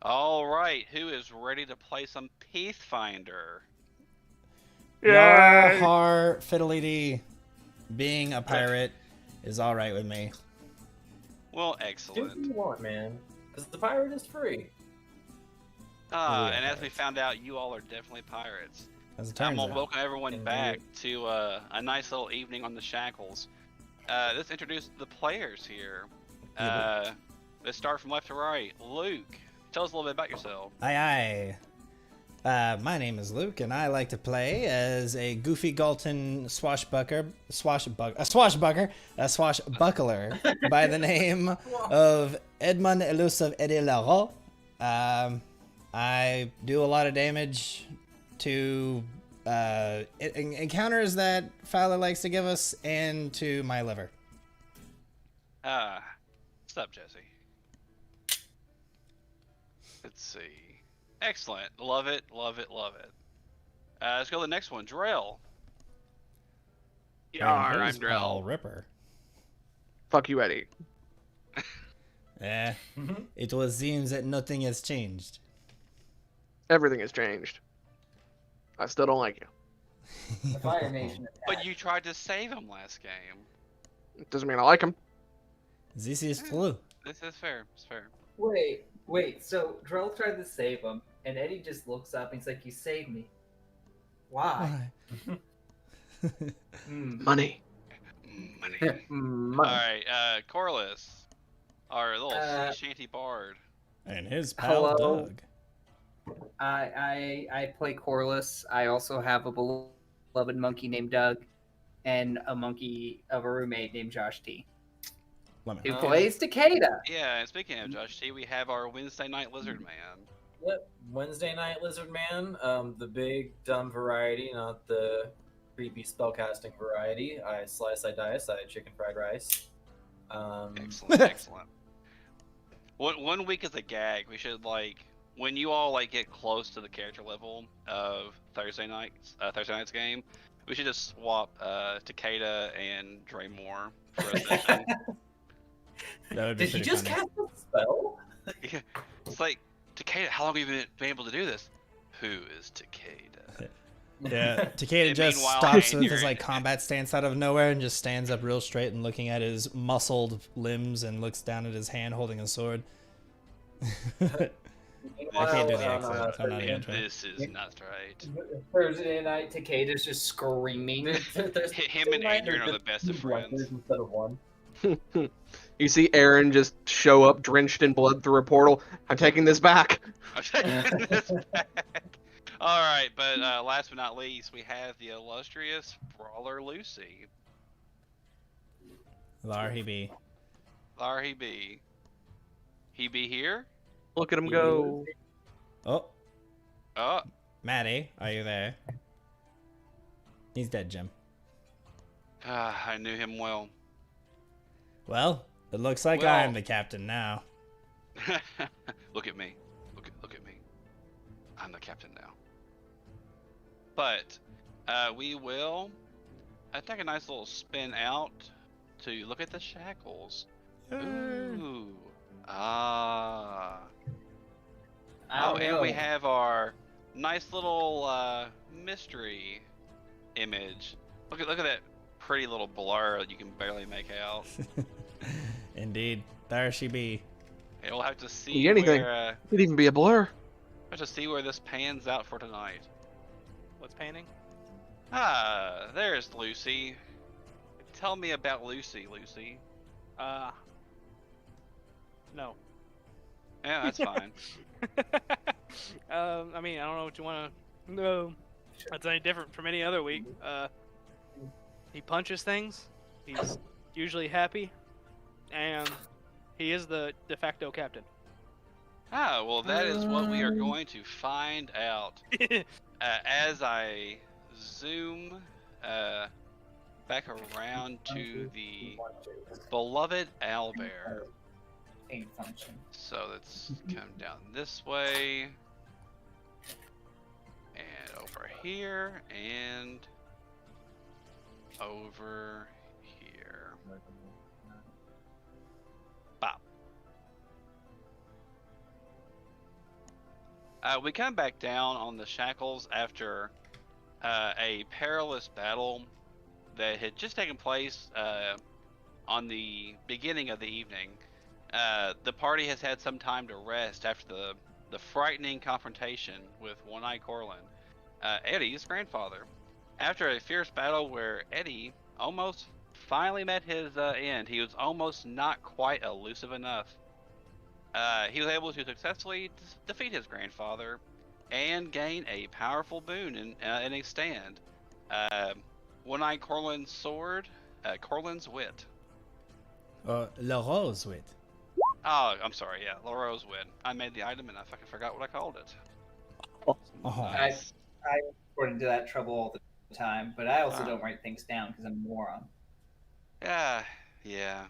All right, who is ready to play some Pathfinder? Yar Yay! har fiddly being a pirate is all right with me. Well, Do what excellent. you want, man. Because the pirate is free. We are And as we pirates. found out, you all are definitely pirates. As it I'm turns gonna out. welcome everyone Indeed. back to a nice little evening on the Shackles. Let's introduce the players here. Let's start from left to right. Luke, tell us a little bit about yourself. Aye aye. My name is Luke, and I like to play as a goofy Galton swashbuckler by the name of Edmund Elusive Eddie Larot. I do a lot of damage to encounters that Fowler likes to give us, and to my liver. What's up, Jesse? Let's see. Excellent. Love it, love it, love it. Let's go to the next one. Drell. Yar, And I'm here's Paul Drell. Ripper. Fuck you, Eddie. It was seems that nothing has changed. Everything has changed. I still don't like you. The Fire Nation attack. But you tried to save him last game. It doesn't mean I like him. This is true. This is fair. It's fair. Wait. So Drell tried to save him, and Eddie just looks up and he's like, "You saved me. Why?" Money. Money. Money. Alright, Corliss. Our little sea shanty bard. And his pal Hello. Doug. I play Corliss. I also have a beloved monkey named Doug, and a monkey of a roommate named Josh T, Lemon. who plays Takeda. Yeah, and speaking of Josh T, we have our Wednesday night lizard man. Yep. Wednesday night lizard man. The big dumb variety, not the creepy spellcasting variety. I slice, I dice, I chicken fried rice. Excellent, excellent. One week is a gag. We should when you all get close to the character level of Thursday night's game, we should just swap Takeda and Draymore for a session. That would be Did he pretty just funny. cast a spell? Yeah. It's like, Takeda, how long have you been able to do this? Who is Takeda? Yeah, Takeda And just meanwhile, stops and with his you're- combat stance out of nowhere and just stands up real straight and looking at his muscled limbs and looks down at his hand holding a sword. I can't do the accent. I'm not even trying. This is not right. Thursday night, Takeda's just screaming. Him and Adrian are the best of friends. Instead of one. You see Aaron just show up drenched in blood through a portal. I'm taking this back. I'm taking this back. All right, but last but not least, we have the illustrious Brawler Lucy. Lar he be. There he be. He be here? Look at him go. Oh, Oh, Maddie, are you there? He's dead, Jim. I knew him well. Well, it looks like Well- I'm the captain now. Look at me. Look at me. I'm the captain now. But we will take a nice little spin out to look at the shackles. Ooh. Ah. Oh, and we have our nice little mystery image. Look at that pretty little blur that you can barely make out. Indeed, there she be. And we'll have to see See anything. where Could even be a blur. we'll have to see where this pans out for tonight. What's painting? Ah, there's Lucy. Tell me about Lucy, Lucy. No. Yeah, that's fine. I mean, I don't know what you want to know. That's any different from any other week. He punches things. He's usually happy, and he is the de facto captain. Ah, well, that is what we are going to find out as I zoom back around to the beloved owlbear. Aim function. So let's come down this way, and over here, and over here. Bop. We come back down on the Shackles after a perilous battle that had just taken place on the beginning of the evening. The party has had some time to rest after the frightening confrontation with One-Eye Corlin, Eddie's grandfather. After a fierce battle where Eddie almost finally met his end, he was almost not quite elusive enough. He was able to successfully defeat his grandfather and gain a powerful boon in a stand. One-Eye Corlin's sword, Corlin's wit. Le Rose wit. Oh, I'm sorry, yeah, Laura's wit. I made the item and I fucking forgot what I called it. Oh. Nice. I run into that trouble all the time, but I also Ah. don't write things down because I'm a moron. Yeah.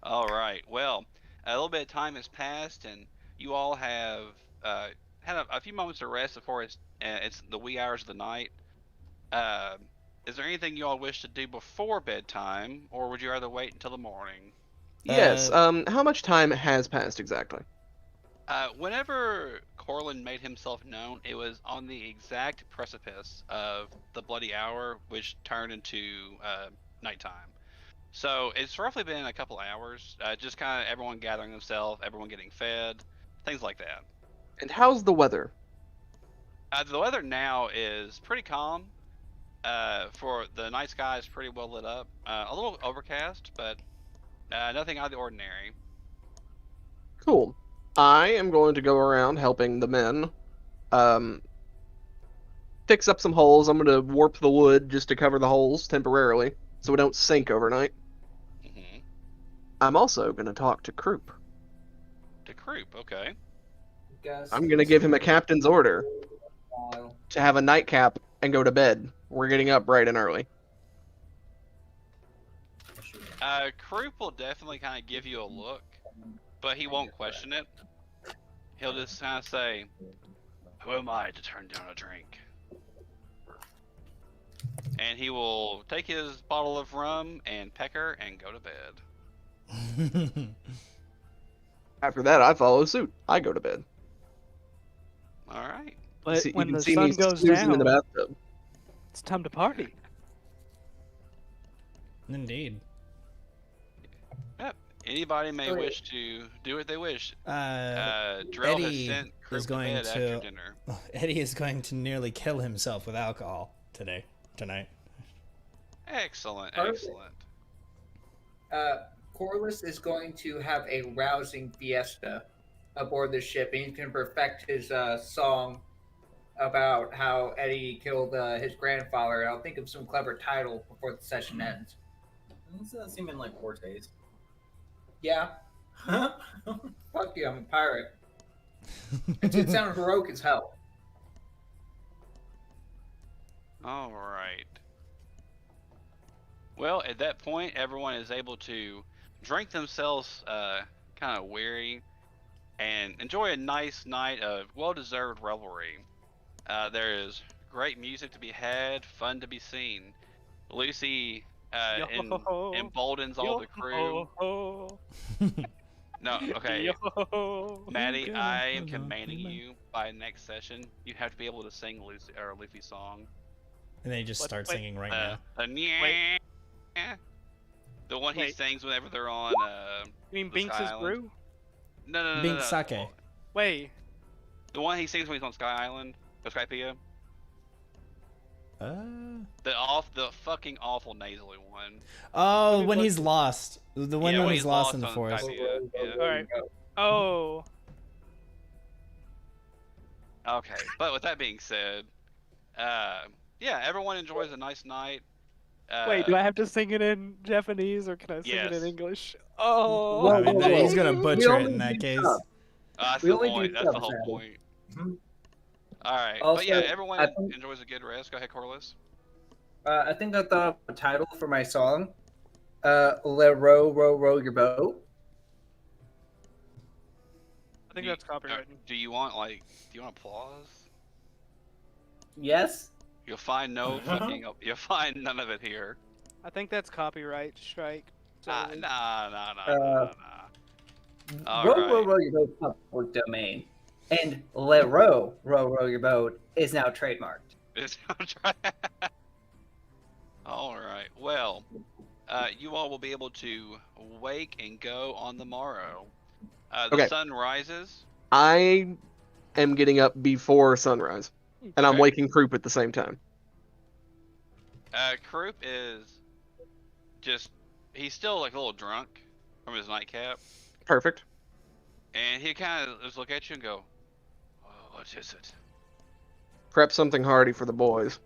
All right. Well, a little bit of time has passed, and you all have had a few moments of rest before it's the wee hours of the night. Is there anything you all wish to do before bedtime, or would you rather wait until the morning? Yes. How much time has passed exactly? Whenever Corlin made himself known, it was on the exact precipice of the bloody hour, which turned into nighttime. So it's roughly been a couple hours, just kind of everyone gathering themselves, everyone getting fed, things like that. And how's the weather? The weather now is pretty calm. For the night sky is pretty well lit up. A little overcast, but nothing out of the ordinary. Cool. I am going to go around helping the men fix up some holes. I'm going to warp the wood just to cover the holes temporarily so we don't sink overnight. Mm-hmm. I'm also going to talk to Croup. To Croup, okay. I'm going to give him a captain's order to have a nightcap and go to bed. We're getting up bright and early. Croup will definitely kind of give you a look, but he won't question it. He'll just kind of say, "Who am I to turn down a drink?" And he will take his bottle of rum and pecker and go to bed. After that, I follow suit. I go to bed. All right. But when the see sun me goes snoozing in down, the bathtub. it's time to party. Indeed. Yep. Anybody may wish to do what they wish. Drill Eddie has sent Croup is to going bed to. after dinner. Eddie is going to nearly kill himself with alcohol tonight. Excellent, Perfect. excellent. Corliss is going to have a rousing fiesta aboard the ship, and he's going to perfect his song about how Eddie killed his grandfather. I'll think of some clever title before the session ends. This seem in like poor taste. Yeah. Fuck you, I'm a pirate. It sounded heroic as hell. All right. Well, at that point, everyone is able to drink themselves kind of weary and enjoy a nice night of well-deserved revelry. There is great music to be had, fun to be seen. Lucy emboldens all the crew. No, okay. Maddie, I am commanding you by next session. You have to be able to sing Luffy's song. And they just start singing right now. The one he sings whenever they're on. You mean Binks' brew? No. Binks sake. Wait. The one he sings when he's on Sky Island, or Skypea. The fucking awful nasally one. Oh, when he's lost. The one when he's lost in the on forest. Skypea. Yeah. Alright. Oh. Okay, but with that being said, yeah, everyone enjoys a nice night. Wait, do I have to sing it in Japanese or can I sing it Yes. in English? Oh. I mean, he's gonna butcher it in that case. That's We the only do point. That's the subs, whole Abby. point. All right, Also, but yeah, everyone I think- enjoys a good rest. Go ahead, Corliss. I think I thought of a title for my song. Le row, row, row your boat. I think that's copywritten. Do you want applause? Yes? You'll find no fucking. You'll find none of it here. I think that's copyright strike. So Nah. Row, All row, right. row your boat public domain. And let row your boat is now trademarked. It's all right. Well, you all will be able to wake and go on the morrow. The Okay. sun rises. I am getting up before sunrise, and I'm Okay. waking Croup at the same time. Croup is he's still like a little drunk from his nightcap, Perfect. and he kind of just look at you and go, oh, "What is it?" Prep something hearty for the boys.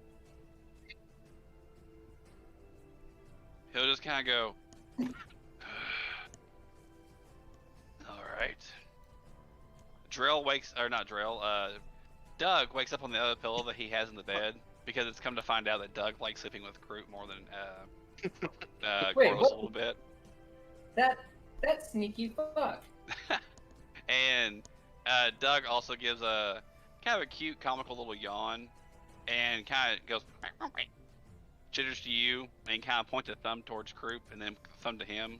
He'll just kind of go, "All right." Doug wakes up on the other pillow that he has in the bed because it's come to find out that Doug likes sleeping with Croup more than Wait, Corliss what? a little bit. That sneaky fuck. And Doug also gives a kind of a cute, comical little yawn, and kind of goes, chitters to you, and kind of points a thumb towards Croup, and then thumb to him,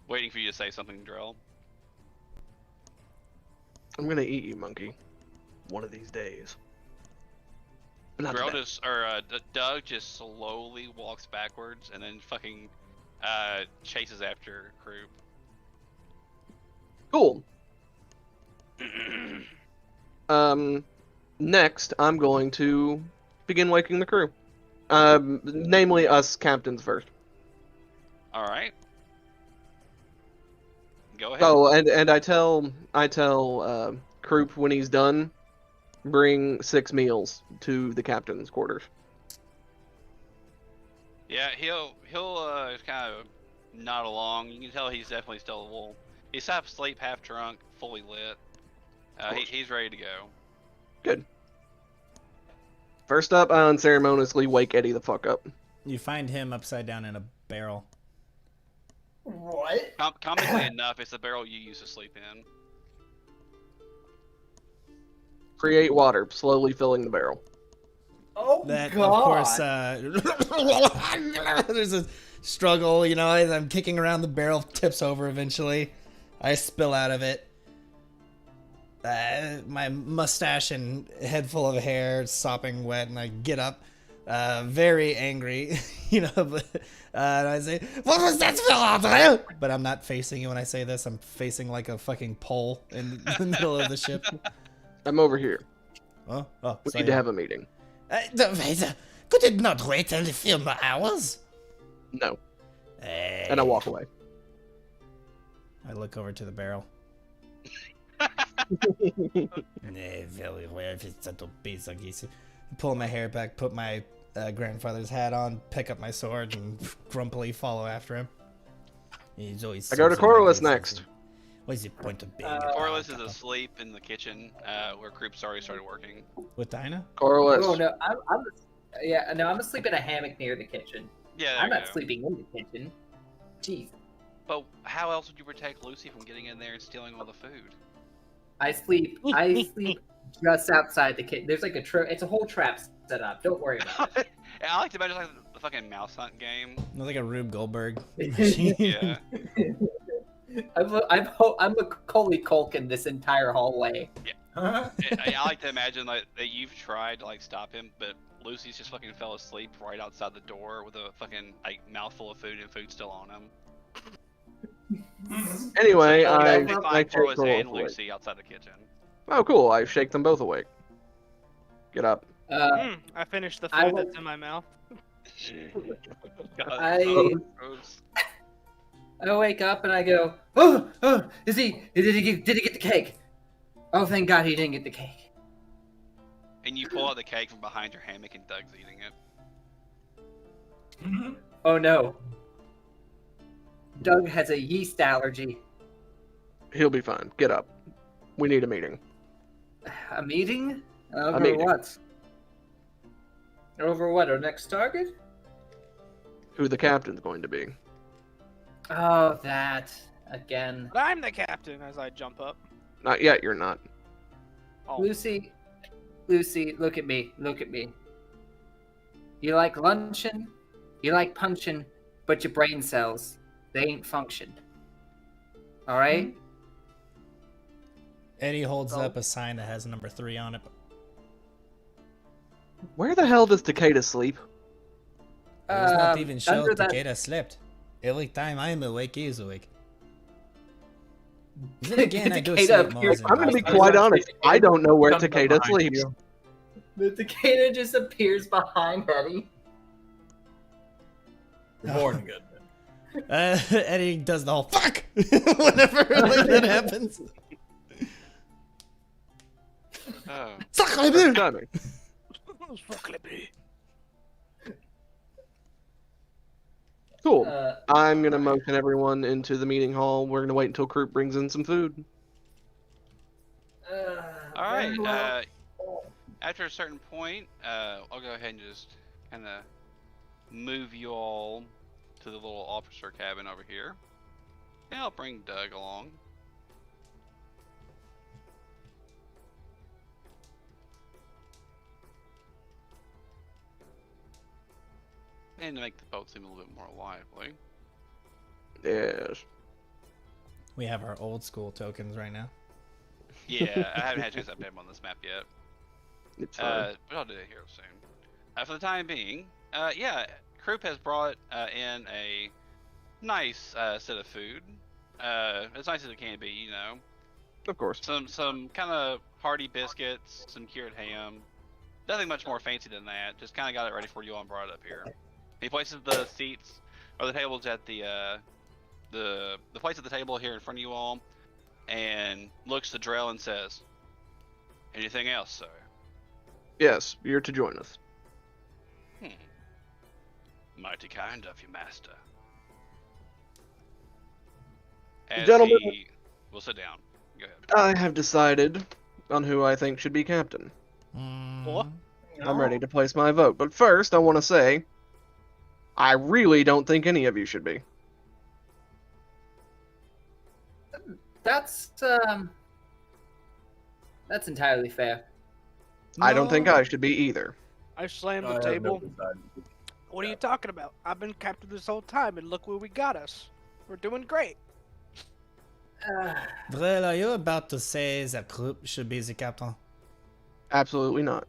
waiting for you to say something, Drell. I'm gonna eat you, monkey. One of these days. But not today. Doug just slowly walks backwards, and then fucking chases after Croup. Cool. Next, I'm going to begin waking the crew. Namely us captains first. All right. Go ahead. Oh, and I tell Croup when he's done, bring 6 meals to the captain's quarters. Yeah, he'll just kind of nod along. You can tell he's definitely still a little. He's half asleep, half drunk, fully lit. He's ready to go. Good. First up, I unceremoniously wake Eddie the fuck up. You find him upside down in a barrel. What? Comically enough, it's the barrel you used to sleep in. Create water, slowly filling the barrel. Oh That, God! of course, there's a struggle, you know, as I'm kicking around, the barrel tips over eventually. I spill out of it. My mustache and head full of hair sopping wet, and I get up, very angry, you know, but, and I say, "What was that spill out there?" But I'm not facing you when I say this. I'm facing like a fucking pole in the middle of the ship. I'm over here. Oh, We so need to yeah. have a meeting. Could it not wait a few more hours? No. And I walk away. I look over to the barrel. Very well, if it's a piece of geese. Pull my hair back, put my grandfather's hat on, pick up my sword, and grumpily follow after him. He's always I go to Corliss next. What's the point of being? Corliss is asleep in the kitchen, where Croup's already started working. With Dinah? Corliss. Oh no, I'm asleep in a hammock near the kitchen. Yeah, there I'm you not go. sleeping in the kitchen. Jeez. But how else would you protect Lucy from getting in there and stealing all the food? I sleep just outside the kitchen. There's like it's a whole trap set up. Don't worry about it. I like to imagine like the fucking mouse hunt game. It's like a Rube Goldberg. Yeah. I'm Macaulay Culkin this entire hallway. I like to imagine like that you've tried to like stop him, but Lucy's just fucking fell asleep right outside the door with a fucking like mouthful of food and food still on him. Anyway, So, I you can find shake Corliss Corliss and awake. Lucy outside the kitchen. Oh, cool. I shake them both awake. Get up. I finished the I food will- that's in my mouth. God, I- so gross. I wake up and I go, oh, did he get the cake? Oh, thank God he didn't get the cake. And you pull out the cake from behind your hammock and Doug's eating it. Oh no. Doug has a yeast allergy. He'll be fine. Get up. We need a meeting. A meeting? Over meeting. what? Over what? Our next target? Who the captain's going to be. Oh, that again. But I'm the captain as I jump up. Not yet, you're not. Oh, Lucy, look at me. You like luncheon, you like punching, but your brain cells, they ain't functioned. All right. Eddie holds up a sign that has number 3 on it. Where the hell does Takeda sleep? It was not even show under that- Takeda slept. Every time I'm awake, he is awake. Then again, I do Takeda sleep more appears- than I'm gonna be most quite people. honest. I don't know where Comes up Takeda behind sleeps. you. The cicada just appears behind Eddie. You're born good. Eddie does the whole fuck whenever like, that happens. Oh. Sacre Perfect bleu! timing. Cool. I'm gonna motion everyone into the meeting hall. We're gonna wait until Croup brings in some food. All right. very well. After a certain point, I'll go ahead and just kind of move you all to the little officer cabin over here. And I'll bring Doug along. And to make the boat seem a little bit more lively. Yes. We have our old school tokens right now. Yeah, I haven't had a chance to update them on this map yet. It's fine. But I'll do it here soon. For the time being, yeah, Croup has brought in a nice set of food. As nice as it can be, you know. Of course. Some kind of hearty biscuits, some cured ham. Nothing much more fancy than that. Just kind of got it ready for you all and brought it up here. He places the seats or the tables at the place at the table here in front of you all, and looks to Drell and says, "Anything else, sir?" Yes, you're to join us. Mighty kind of you, master. As Gentlemen. he will sit down. Go ahead. I have decided on who I think should be captain. What? I'm ready to place my vote, but first I want to say, I really don't think any of you should be. That's entirely fair. I don't think I should be either. I slammed the I have table. no desire to do What are you talking about? I've been captain this whole time, and look where we got us. We're doing great. Vrel, are you about to say that Croup should be the captain? Absolutely not.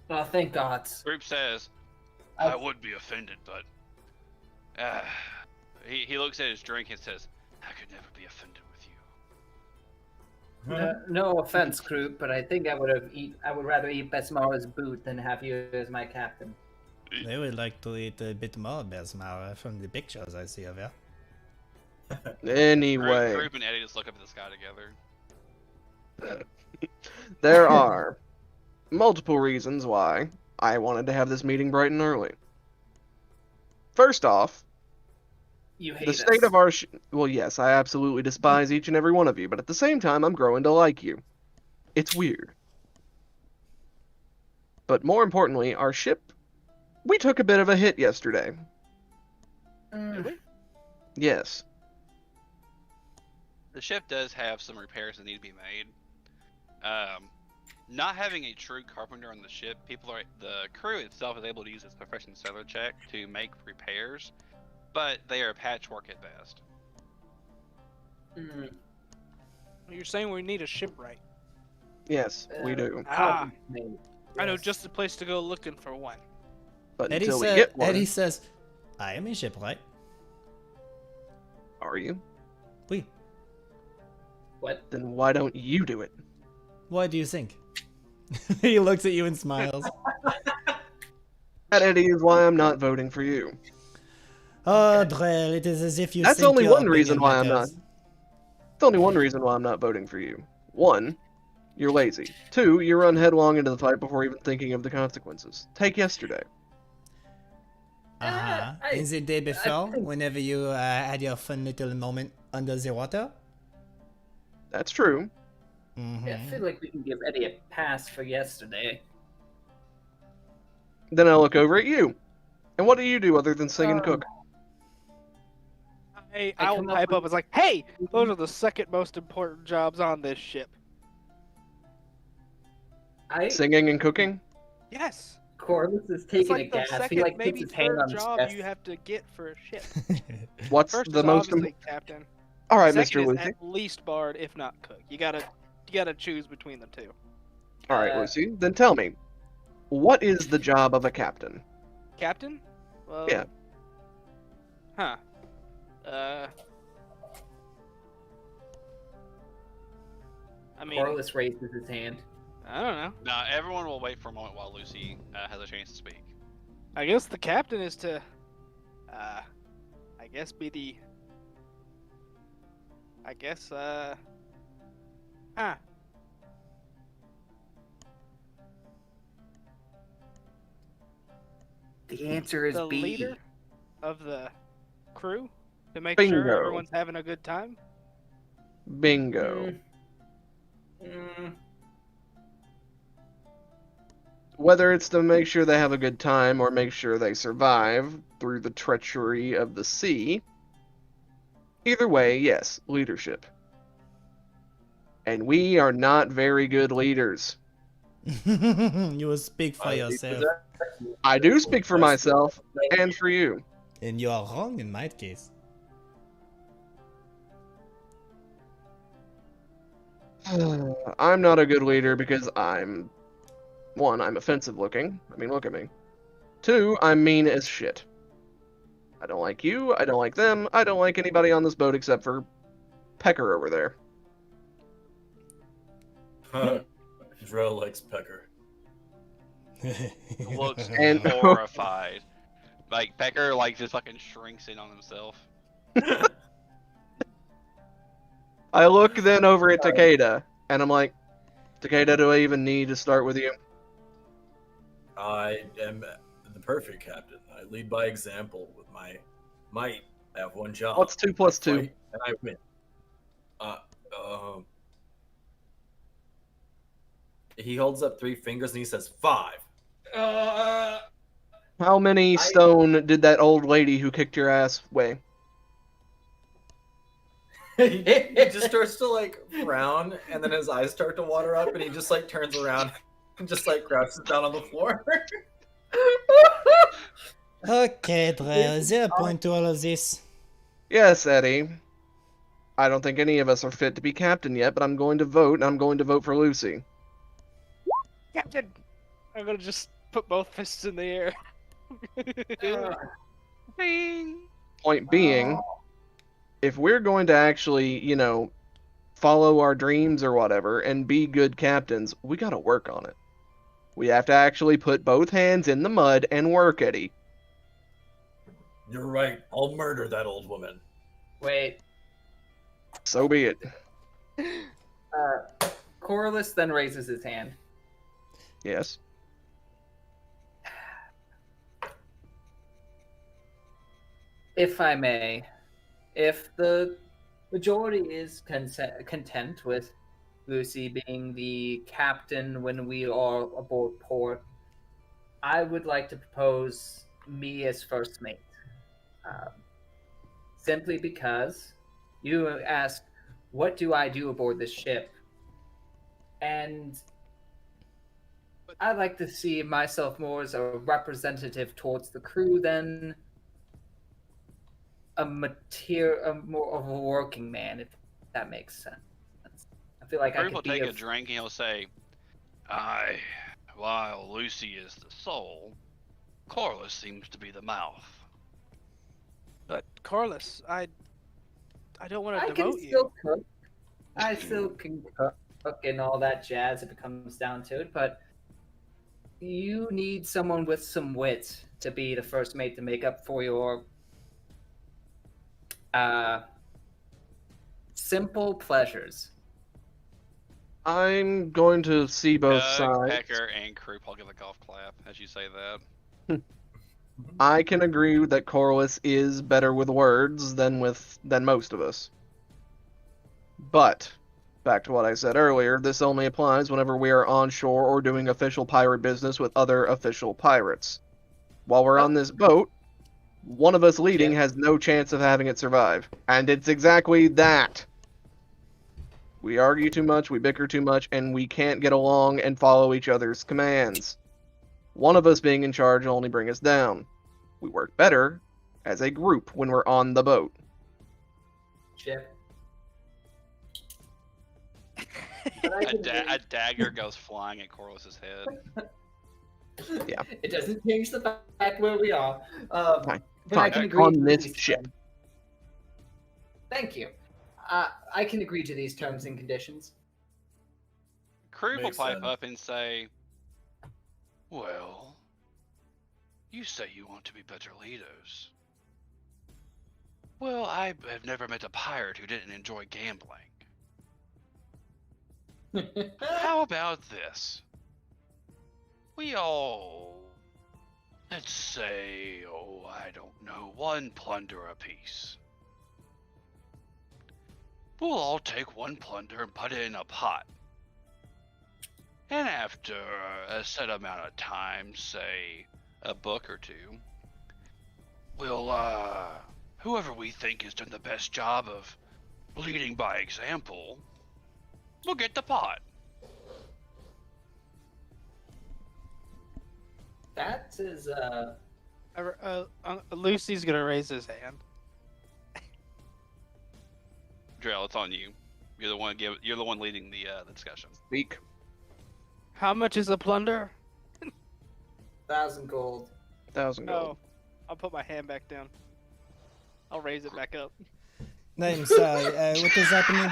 Oh, thank God. Group says, "I would be offended, but he looks at his drink and says, I could never be offended with you." No offense, Croup, but I think I would rather eat Besmara's boot than have you as my captain. They would like to eat a bit more Besmara from the pictures I see of you. Anyway, Group and Eddie just look up at the sky together. there are multiple reasons why I wanted to have this meeting bright and early. First off, You hate the state us. of our well, yes, I absolutely despise each and every one of you, but at the same time, I'm growing to like you. It's weird. But more importantly, our ship, we took a bit of a hit yesterday. Yes. The ship does have some repairs that need to be made. Not having a true carpenter on the ship, the crew itself is able to use its profession sailor check to make repairs, but they are patchwork at best. You're saying we need a shipwright. Yes, we do. Ah, I know just the place to go looking for one. But Eddie until we said, get one, Eddie says, I am a shipwright. are you? Oui. What? Then why don't you do it? What do you think? He looks at you and smiles. That, Eddie, is why I'm not voting for you. Oh, Drell, it is as if you That's think only your one reason opinion why I'm not. matters. It's only one reason why I'm not voting for you. One, you're lazy. Two, you run headlong into the fight before even thinking of the consequences. Take yesterday. Uh-huh. In the day before, whenever you had your fun little moment under the water? That's true. Mm-hmm. Yeah, I feel like we can give Eddie a pass for yesterday. Then I look over at you. And what do you do other than sing and cook? I will come up pipe with- up. It's like, hey, those are the second most important jobs on this ship. Singing and cooking? Yes. Corvus is It's taking like a the gas. He second, like puts maybe his hand third on his job chest. you have to get for a ship. What's First the is most obviously captain. All right, Second Mr. is Lucy. at least bard, if not cook. You gotta choose between the two. All right, Uh, Lucy. Then tell me, what is the job of a captain? Captain? Well, Yeah. Huh. I mean, Corliss raises his hand. I don't know. Now, everyone will wait for a moment while Lucy has a chance to speak. I guess the captain is to, I guess be the. I guess, huh. The answer is The B. leader of the crew to make Bingo. sure everyone's having a good time. Bingo. Mm, Whether it's to make sure they have a good time or make sure they survive through the treachery of the sea, either way, yes, leadership. And we are not very good leaders. You will speak for yourself. I do speak for myself and for you. And you are wrong in my case. I'm not a good leader because one, I'm offensive looking. I mean, look at me. Two, I'm mean as shit. I don't like you, I don't like them, I don't like anybody on this boat except for Pecker over there. Drell likes Pecker. Looks And- horrified. Like, Pecker, like, just fucking shrinks in on himself. I look then over at Takeda, and I'm like, Takeda, do I even need to start with you? I am the perfect captain. I lead by example with my might. I have one job. What's 2 plus 2? Fight, and I win. He holds up 3 fingers and he says 5. How many stone did that old lady who kicked your ass weigh? He just starts to like frown, and then his eyes start to water up, and he just like turns around and just like crouches down on the floor. Okay, Drell, is there a point to all of this? Yes, Eddie. I don't think any of us are fit to be captain yet, but I'm going to vote, and I'm going to vote for Lucy. Captain! I'm gonna just put both fists in the air. Bing! Point being, if we're going to actually, follow our dreams or whatever and be good captains, we gotta work on it. We have to actually put both hands in the mud and work, Eddie. You're right. I'll murder that old woman. Wait. So be it. Corliss then raises his hand. Yes. If I may, if the majority is content with Lucy being the captain when we are aboard port, I would like to propose me as first mate. Simply because you asked, what do I do aboard this ship? And I like to see myself more as a representative towards the crew than more of a working man, if that makes sense. I feel like I Crib will could be take a drink and he'll say, while Lucy is the soul, Corliss seems to be the mouth. But Corliss, I don't want to I can demote still you. cook. I still can cook and all that jazz if it comes down to it, but you need someone with some wit to be the first mate to make up for your simple pleasures. I'm going to see both Doug, sides. Pecker, and Croup all give a golf clap as you say that. I can agree that Corliss is better with words than most of us. But, back to what I said earlier, this only applies whenever we are on shore or doing official pirate business with other official pirates. While we're on this boat, one of us leading has no chance of having it survive. And it's exactly that. We argue too much, we bicker too much, and we can't get along and follow each other's commands. One of us being in charge will only bring us down. We work better as a group when we're on the boat. Chip, But I A, can a dagger goes flying at Corliss's head. Yeah. It doesn't change the fact where we are. Fine. But I Fine. can agree On to this these ship. terms. Thank you. I can agree to these terms and conditions. Crew will Makes pipe sense. up and say, well, you say you want to be better leaders. Well, I have never met a pirate who didn't enjoy gambling. How about this? We all, let's say, I don't know, 1 plunder apiece. We'll all take 1 plunder and put it in a pot. And after a set amount of time, say a book or 2, we'll, whoever we think has done the best job of leading by example, we'll get the pot. That is Lucy's gonna raise his hand. Drell, it's on you. You're the one. You're the one leading the discussion. Speak. How much is a plunder? 1,000 gold. 1,000 gold. Oh, I'll put my hand back down. I'll raise it back up. No, I'm sorry. What is happening?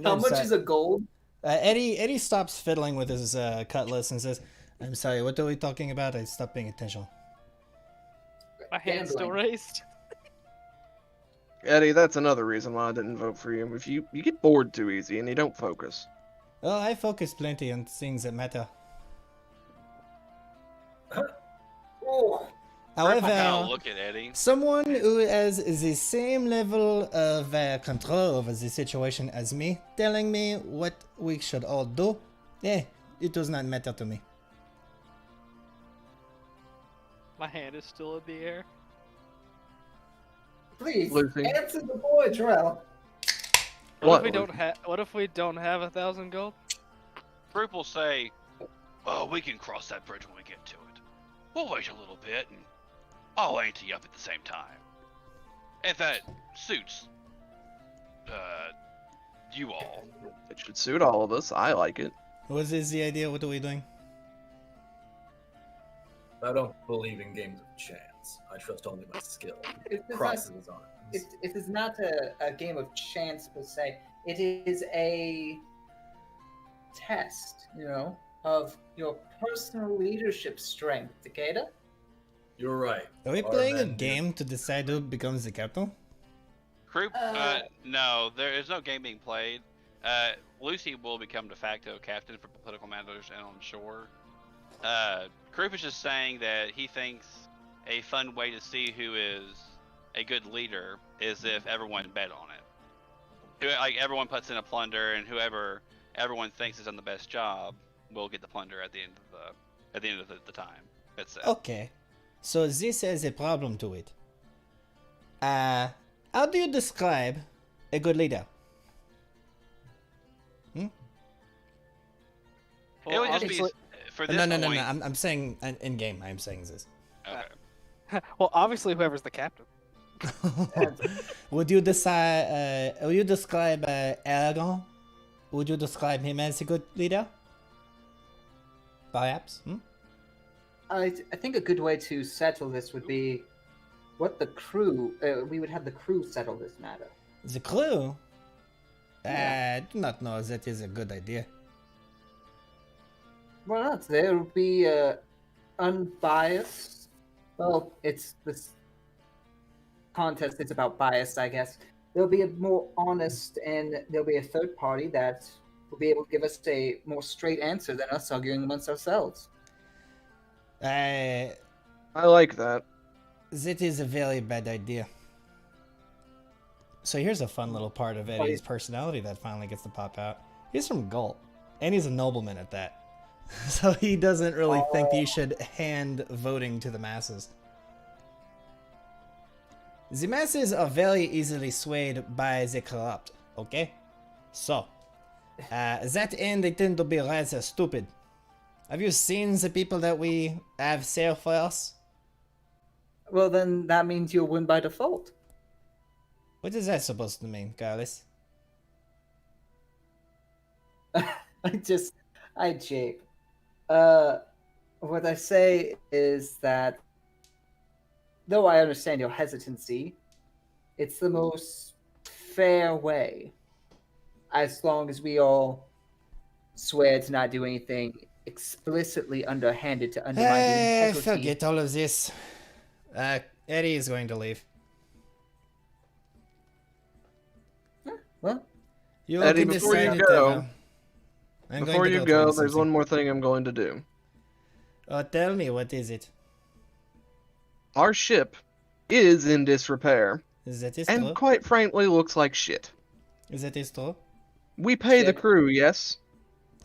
How I'm much sorry. is a gold? Eddie stops fiddling with his cutlass and says, "I'm sorry. What are we talking about? I stopped paying attention." My hand's still Gambling. raised. Eddie, that's another reason why I didn't vote for you. If you get bored too easy and you don't focus. Well, I focus plenty on things that matter. Oh, I kind However, of look at Eddie. someone who has the same level of control over the situation as me, telling me what we should all do, it does not matter to me. My hand is still in the air. please Lucy. answer the boy, Drell. What What, if we don't Lucy? have? What if we don't have 1,000 gold? Group will say, well, we can cross that bridge when we get to it. We'll wait a little bit and I'll ante up at the same time. If that suits, you all. It should suit all of us. I like it. What is the idea? What are we doing? I don't believe in games of chance. I trust only my skill. It is not, Crosses arms. it is not a game of chance per se. It is a test, of your personal leadership strength, Takeda. You're right. Are we Our playing a men do. game to decide who becomes the captain? Group, no, there is no game being played. Lucy will become de facto captain for political matters and on shore. Group is just saying that he thinks a fun way to see who is a good leader is if everyone bet on it. Like everyone puts in a plunder, and whoever everyone thinks has done the best job will get the plunder at the end of the time. That's it. Okay, so this has a problem to it. How do you describe a good leader? It Well, would just be obviously, for this No. point. I'm saying in game. I'm saying this. Okay. well, obviously, whoever's the captain. Would you decide? Would you describe Aragon? Would you describe him as a good leader? Perhaps. I think a good way to settle this would be what the crew. We would have the crew settle this matter. The crew? Yeah. I do not know if that is a good idea. Why not? There would be unbiased. Well, it's this contest. It's about bias, I guess. There'll be a more honest, and there'll be a third party that will be able to give us a more straight answer than us arguing amongst ourselves. I like that. That is a very bad idea. So here's a fun little part of Eddie's personality that finally gets to pop out. He's from Galt, and he's a nobleman at that. So he doesn't really think you should hand voting to the masses. The masses are very easily swayed by the corrupt, okay? So, that end they tend to be rather stupid. Have you seen the people that we have sail for us? Well, then that means you'll win by default. What is that supposed to mean, Carlos? I jape. What I say is that though I understand your hesitancy, it's the most fair way. As long as we all swear to not do anything explicitly underhanded to undermine the integrity. Forget all of this. Eddie is going to leave. Well, You Eddie, can before you decide go, whatever. I'm Before going to you try go, there's something. one more thing I'm going to do. Oh, tell me, what is it? Our ship is in disrepair, Is that is and true? quite frankly looks like shit. Is that is true? We pay the Ship. crew, yes.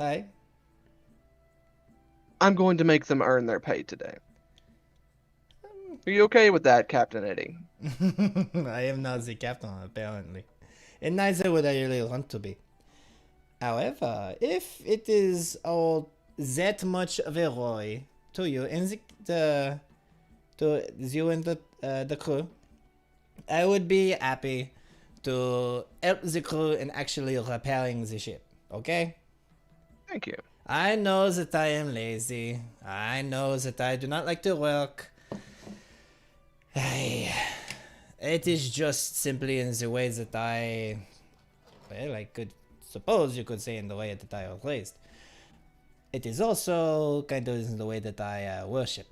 Aye. I'm going to make them earn their pay today. Are you okay with that, Captain Eddie? I am not the captain, apparently. And neither would I really want to be. However, if it is all that much of a joy to you and to you and the crew, I would be happy to help the crew in actually repairing the ship. Okay? Thank you. I know that I am lazy. I know that I do not like to work. It is just simply in the way that I could suppose you could say in the way that I was raised. It is also kind of in the way that I worship.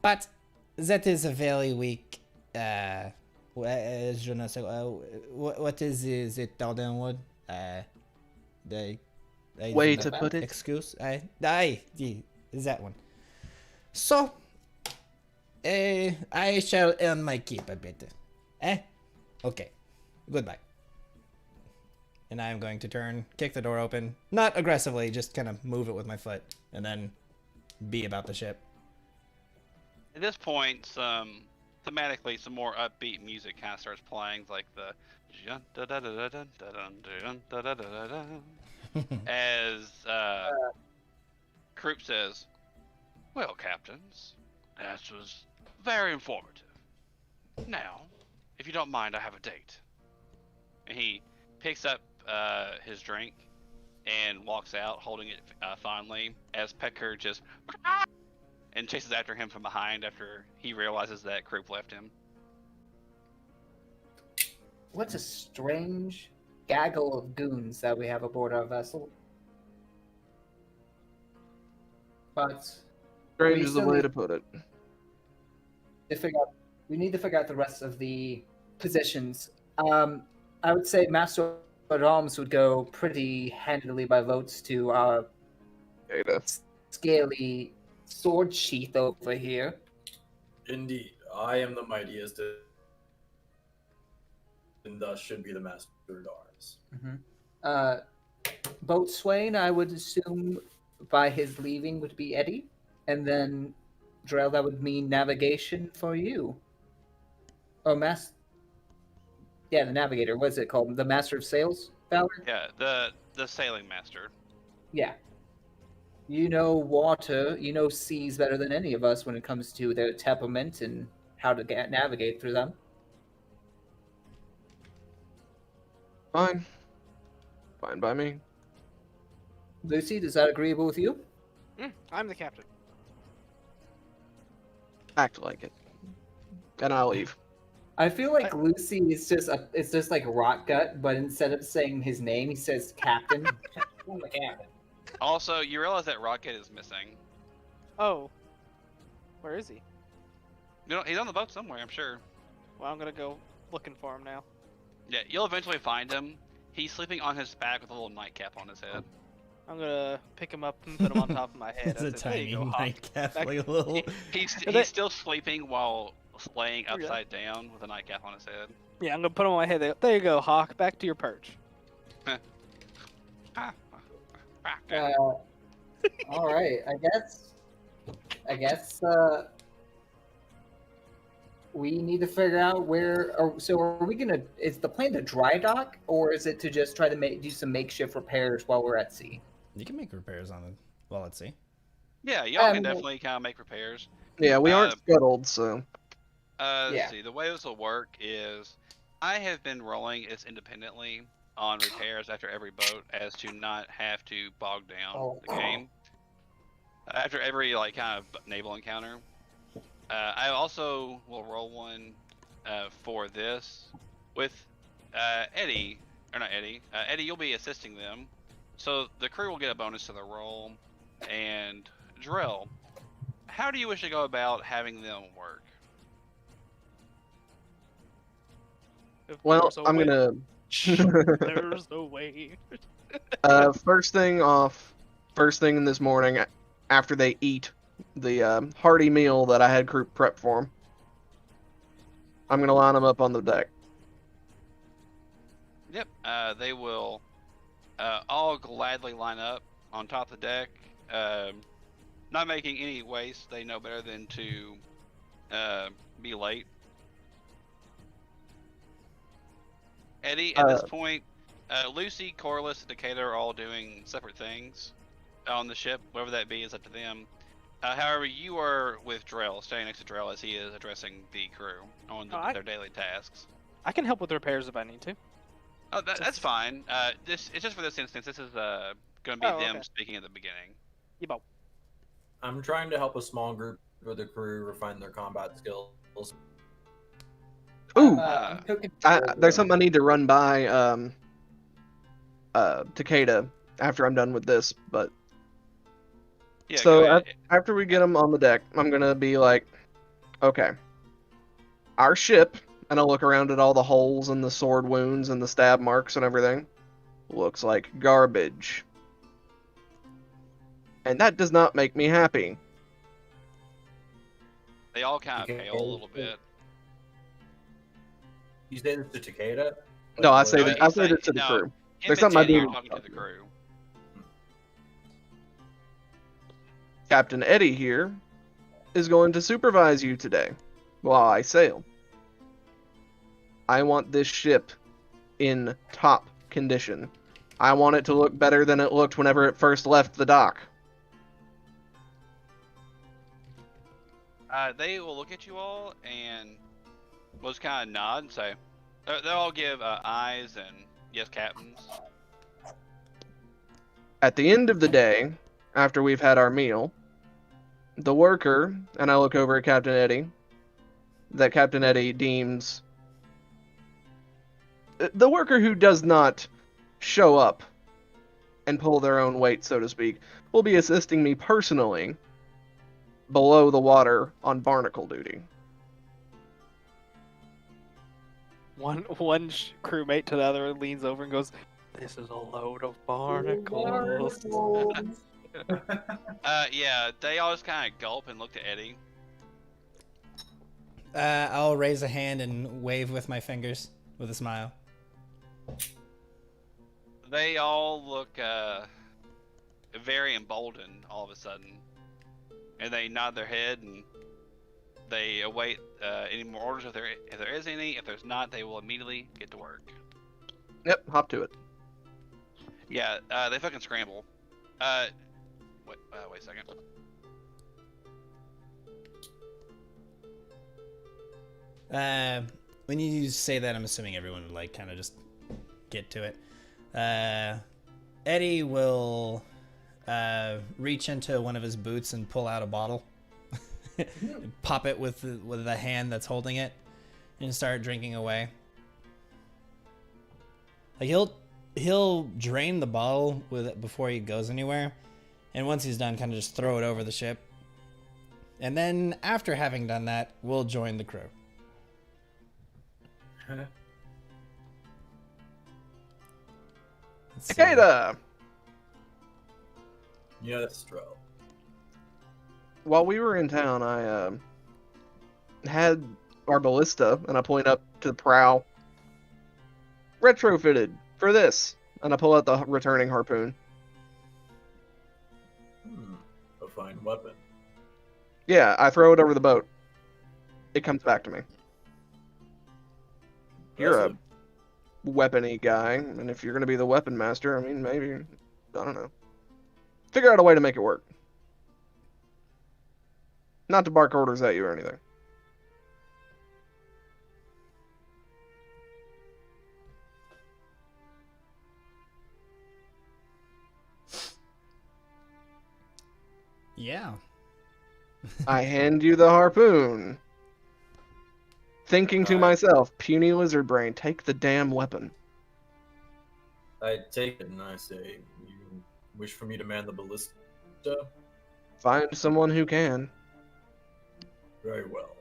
But that is a very weak, je ne sais, what is the northern word? The Way to put it. Excuse? Is that one. So, I shall earn my keep a bit. Okay. Goodbye. And I'm going to kick the door open. Not aggressively, just kind of move it with my foot. And then be about the ship. At this point, thematically, some more upbeat music kind of starts playing, like the as Croup says, "Well, captains, that was very informative. Now, if you don't mind, I have a date." And he picks up his drink and walks out, holding it fondly, as Pecker just and chases after him from behind after he realizes that Croup left him. What a strange gaggle of goons that we have aboard our vessel. But Strange we is the still way need to put it. we need to figure out the rest of the positions. I would say Master at Arms would go pretty handily by votes to our Data. scaly sword sheath over here. Indeed, I am the mightiest, and thus should be the master of arms. Boatswain, I would assume by his leaving would be Eddie, and then Drell, that would mean navigation for you. Or the navigator. What is it called? The Master of Sails, Valor? Yeah, the sailing master. Yeah. You know water, you know seas better than any of us when it comes to their temperament and how to navigate through them. Fine. Fine by me. Lucy, does that agreeable with you? I'm the captain. Act like it. And I'll leave. I feel like Lucy is just like Rot Gut, but instead of saying his name, he says Captain. I'm the captain. Also, you realize that Rocket is missing. Oh. Where is he? You know, he's on the boat somewhere, I'm sure. Well, I'm gonna go looking for him now. Yeah, you'll eventually find him. He's sleeping on his back with a little nightcap on his head. I'm gonna pick him up and put him on top of my head. It's a I said, "There you tiny go, Hawk." nightcap, Back- like a little. He's they- still sleeping while laying Really? upside down with a nightcap on his head. Yeah, I'm gonna put him on my head. There you go, Hawk. Back to your perch. All right, I guess we need to figure out where. So, are we gonna? Is the plan to dry dock, or is it to just try to do some makeshift repairs while we're at sea? You can make repairs on it while at sea. Yeah, y'all can definitely kind of make repairs. Yeah, we aren't scuttled, so. Let's Yeah. see. The way this will work is I have been rolling this independently, on repairs after every boat, as to not have to bog down the game after every like kind of naval encounter. I also will roll one for this with Eddie, or not Eddie. Eddie, you'll be assisting them, so the crew will get a bonus to the roll. And Drell, how do you wish to go about having them work? If Well, there's a I'm way- gonna. There's no way. First thing in this morning, after they eat the hearty meal that I had crew prep for them, I'm gonna line them up on the deck. Yep, they will all gladly line up on top of the deck, not making any waste. They know better than to be late. Eddie, at this point, Lucy, Corliss, and Decatur are all doing separate things on the ship. Whatever that be is up to them. However, you are with Drell, staying next to Drell as he is addressing the crew on their daily tasks. I can help with repairs if I need to. Oh, that's fine. It's just for this instance. This is going to be them speaking at the beginning. Yebo. I'm trying to help a small group of the crew refine their combat skills. Ooh, I'm cooking. there's something I need to run by Takeda after I'm done with this. But Yeah. so go ahead. after we get them on the deck, I'm gonna be like, okay, our ship, and I'll look around at all the holes and the sword wounds and the stab marks and everything. Looks like garbage. And that does not make me happy. They all kind of pale a little bit. You say this to Takeda? No, I say No, that. he's I say saying- this to the no, crew. Him There's and something I Teddy do. are talking to the crew. Captain Eddie here is going to supervise you today while I sail. I want this ship in top condition. I want it to look better than it looked whenever it first left the dock. They will look at you all and will just kind of nod and say, they'll all give eyes and yes, captains. At the end of the day, after we've had our meal, the worker, and I look over at Captain Eddie, that Captain Eddie deems the worker who does not show up and pull their own weight, so to speak, will be assisting me personally below the water on barnacle duty. One crewmate to the other leans over and goes, "This is a load of barnacles." Yeah, they all just kind of gulp and look to Eddie. I'll raise a hand and wave with my fingers with a smile. They all look very emboldened all of a sudden. And they nod their head and they await any more orders if there is any. If there's not, they will immediately get to work. Yep, hop to it. Yeah, they fucking scramble. Wait a second. When you say that, I'm assuming everyone would like kind of just get to it. Eddie will reach into one of his boots and pull out a bottle, pop it with the hand that's holding it, and start drinking away. Like he'll drain the bottle with it before he goes anywhere, and once he's done, kind of just throw it over the ship. And then after having done that, we'll join the crew. Takeda! Yes, Dro. While we were in town, I had our ballista, and I point up to the prow, retrofitted for this, and I pull out the returning harpoon. A fine weapon. Yeah, I throw it over the boat. It comes back to me. You're a weapony guy, and if you're gonna be the weapon master, I mean, maybe, I don't know. Figure out a way to make it work. Not to bark orders at you or anything. Yeah. I hand you the harpoon, thinking to Alright. myself, puny lizard brain, take the damn weapon. I take it and I say, "You wish for me to man the ballista? Find someone who can. Very well."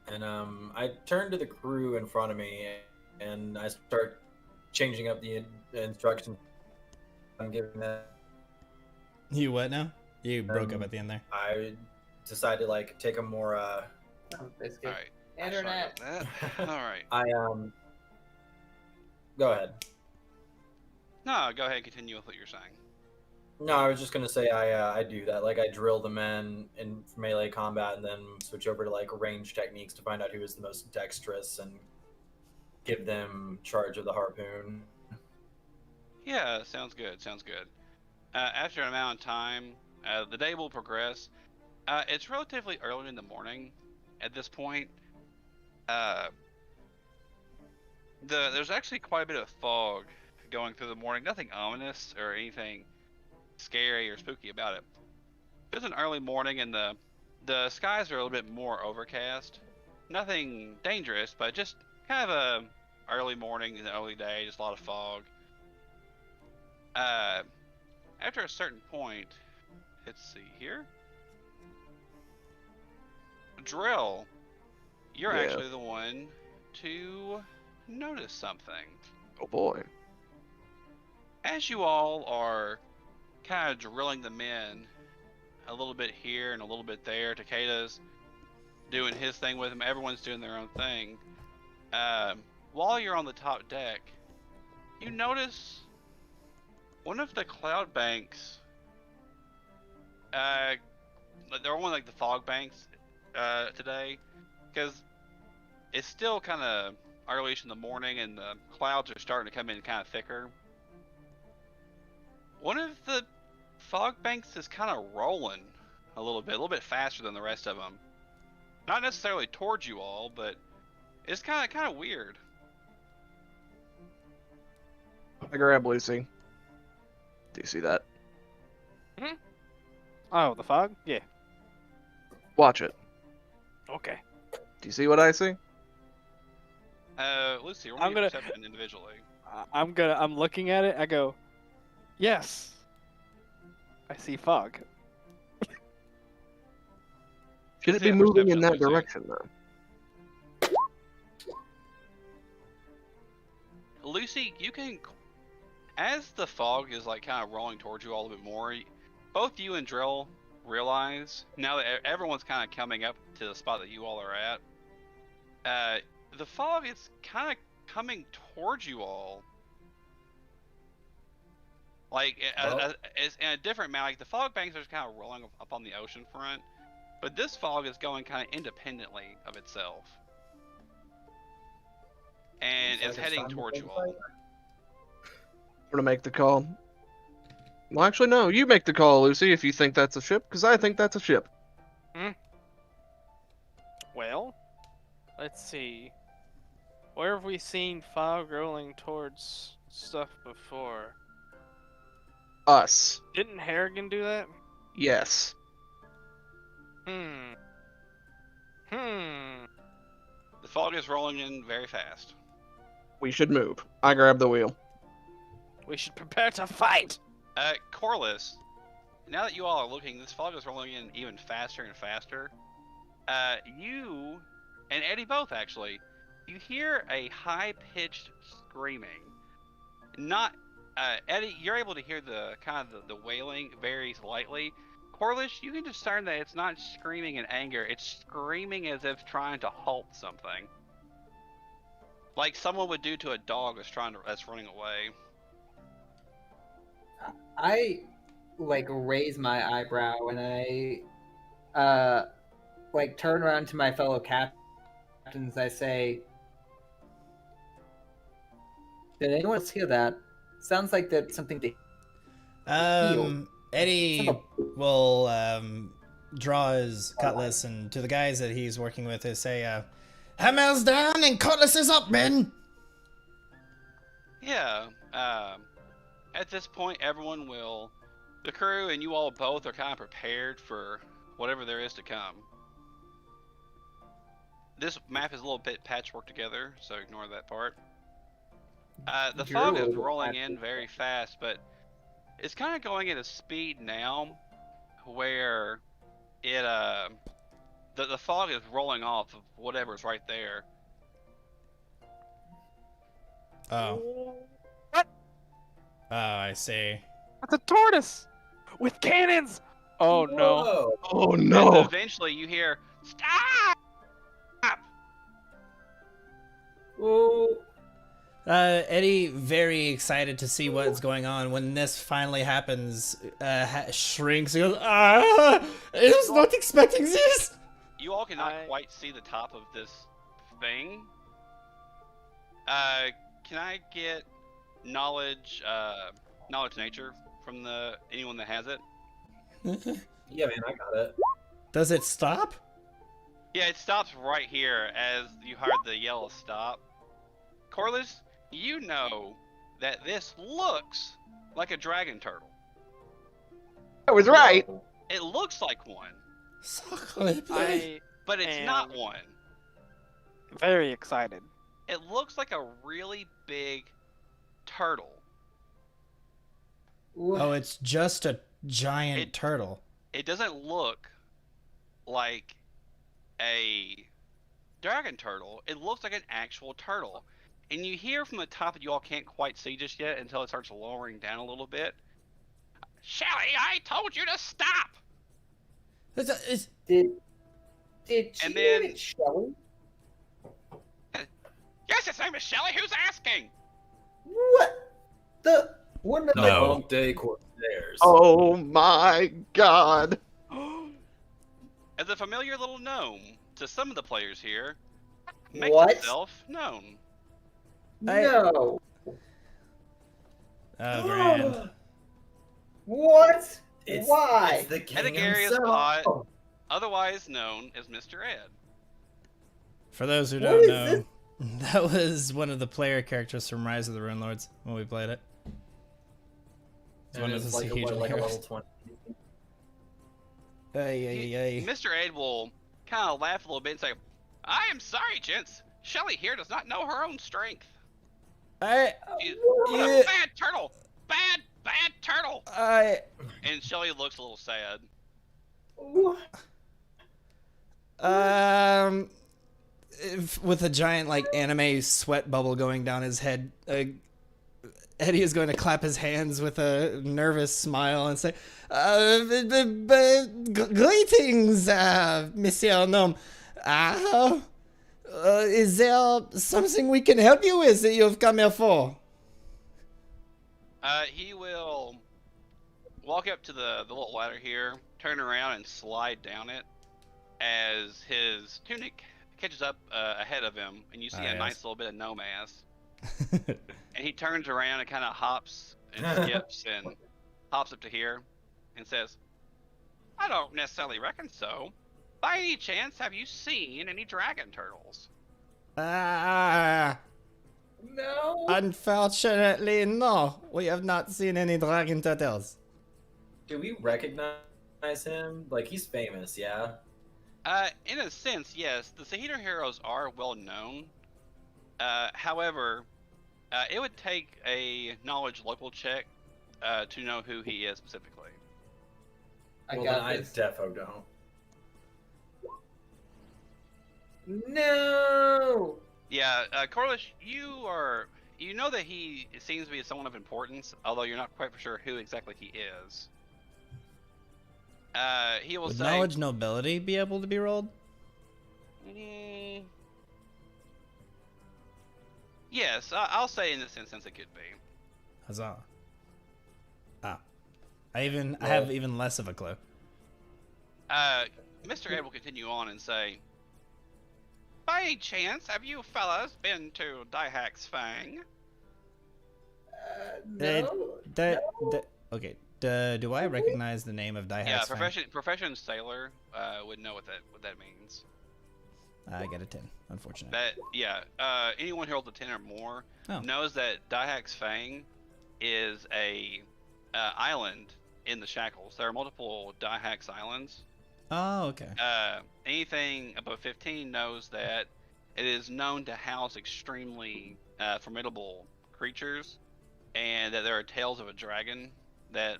And I turn to the crew in front of me, and I start changing up the instructions I'm giving them. You what now? You broke up at the end there. I decide to like take a more Oh, biscuit. All right. Internet. Sorry about that. All right. I go ahead. No, go ahead. Continue with what you're saying. No, I was just gonna say I do that. Like I drill the men in melee combat, and then switch over to like range techniques to find out who is the most dexterous and give them charge of the harpoon. Yeah, sounds good. Sounds good. After an amount of time, the day will progress. It's relatively early in the morning at this point. There's actually quite a bit of fog going through the morning. Nothing ominous or anything scary or spooky about it. It's an early morning, and the skies are a little bit more overcast. Nothing dangerous, but just kind of a early morning, an early day, just a lot of fog. After a certain point, let's see here. Drill, you're Yeah. actually the one to notice something. Oh boy. As you all are kind of drilling the men a little bit here and a little bit there, Takeda's doing his thing with them, everyone's doing their own thing. While you're on the top deck, you notice one of the cloud banks, they're one like the fog banks today, because it's still kind of early-ish in the morning and the clouds are starting to come in kind of thicker. One of the fog banks is kind of rolling a little bit faster than the rest of them. Not necessarily towards you all, but it's kind of weird. I grab Lucy. Do you see that? Oh, the fog? Yeah. Watch it. Okay. Do you see what I see? Lucy, roll I'm me gonna- perception individually. I'm looking at it. I go, yes. I see fog. Should it See be that moving in perception, that Lucy. direction, though? Lucy, you can, as the fog is like kind of rolling towards you all a bit more, both you and Drill realize now that everyone's kind of coming up to the spot that you all are at. The fog is kind of coming towards you all. Like it's in a different amount. Like the fog banks are just kind of rolling up on the ocean front, but this fog is going kind of independently of itself, and Looks it's like it's heading time to towards play you the all. fight. I'm gonna make the call. Well, actually, no. You make the call, Lucy, if you think that's a ship, because I think that's a ship. Well, let's see. Where have we seen fog rolling towards stuff before? Us. Didn't Harrigan do that? Yes. Hmm. The fog is rolling in very fast. We should move. I grab the wheel. We should prepare to fight. Corliss, now that you all are looking, this fog is rolling in even faster and faster. You and Eddie both actually, you hear a high-pitched screaming. Not Eddie, you're able to hear the kind of the wailing very slightly. Corliss, you can discern that it's not screaming in anger; it's screaming as if trying to halt something, like someone would do to a dog that's running away. I like raise my eyebrow and I like turn around to my fellow captains. I say, "Did anyone else hear that? Sounds like that's something to Eddie Son will draw his cutlass and to the guys that he's working with is say, hammers down and cutlasses up, men. Yeah. At this point, everyone will the crew and you all both are kind of prepared for whatever there is to come. This map is a little bit patchwork together, so ignore that part. The You're a fog is little bit rolling in patchy. very fast, but it's kind of going at a speed now where it the fog is rolling off of whatever's right there. Oh. What? Oh, I see. That's a tortoise with cannons. Oh no! Whoa. Oh And no! eventually you hear, "Stop!" Oh, Eddie, very excited to see what's going on. When this finally happens, shrinks and goes, "Ah! I was not expecting this!" You all cannot I- quite see the top of this thing. Can I get knowledge nature from anyone that has it? Yeah, man, I got it. Does it stop? Yeah, it stops right here as you heard the yellow stop. Corliss, you know that this looks like a dragon turtle. I was right. It looks like one, Sacre bleu. I but it's not am one. very excited. It looks like a really big turtle. Oh, it's just a giant It- turtle. It doesn't look like a dragon turtle. It looks like an actual turtle. And you hear from the top that you all can't quite see just yet until it starts lowering down a little bit. Shelly, I told you to stop! It's- did she And name then- it Shelly? Yes, his name is Shelly. Who's asking? What? Wouldn't The have No. Hump Day Corsairs. Oh my god! As a familiar little gnome to some of the players here, make What? yourself known. No. Oh, grand. What? It's, Why? It's the king Edegarius himself. Pot, otherwise known as Mr. Ed. For those who What don't is know, this? that was one of the player characters from Rise of the Rune Lords when we played it. It's And one of it's the like, Sahesian like a heroes. level 20. Ay. Mr. Ed will kind of laugh a little bit and say, I am sorry, gents. Shelly here does not know her own strength. She's what Yeah. a bad turtle! Bad turtle! And Shelly looks a little sad. With a giant like anime sweat bubble going down his head, Eddie is going to clap his hands with a nervous smile and say, "Greetings, Monsieur Gnome. Is there something we can help you with that you've come here for?" He will walk up to the little ladder here, turn around and slide down it as his tunic catches up ahead of him, and you see a Yes. nice little bit of gnome ass. And he turns around and kind of hops and skips and hops up to here and says, I don't necessarily reckon so. By any chance, have you seen any dragon turtles? No. Unfortunately, no. We have not seen any dragon turtles. Do we recognize him? Like, he's famous, yeah? In a sense, yes. The Sahedar heroes are well known. However, it would take a knowledge local check to know who he is specifically. I Well, got then I this. defo don't. No. Yeah, Corliss, you know that he seems to be someone of importance, although you're not quite for sure who exactly he is. He will Would say, knowledge nobility be able to be rolled? "Mm, yes, I'll say in this instance it could be. Huzzah. I have even less of a clue. Mr. Ed will continue on and say, by any chance, have you fellas been to Dihak's Fang? No. Okay. Do I recognize the name of Daihat's Yeah, Fang? profession sailor would know what that means. I get a 10, unfortunately. But yeah, anyone who holds a 10 or more Oh. knows that Dihak's Fang is a island in the Shackles. There are multiple Dihax islands. Oh, okay. Anything above 15 knows that it is known to house extremely formidable creatures, and that there are tales of a dragon that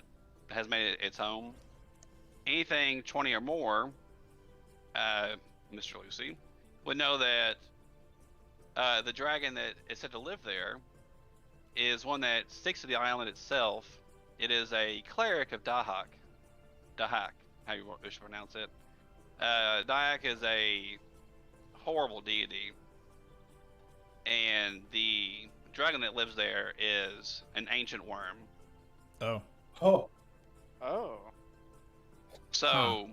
has made it its home. Anything 20 or more, Mr. Lucy, would know that the dragon that is said to live there is one that sticks to the island itself. It is a cleric of Dahak. Dahak, how you should pronounce it. Dahak is a horrible deity, and the dragon that lives there is an ancient worm. Oh. Oh. Oh. So,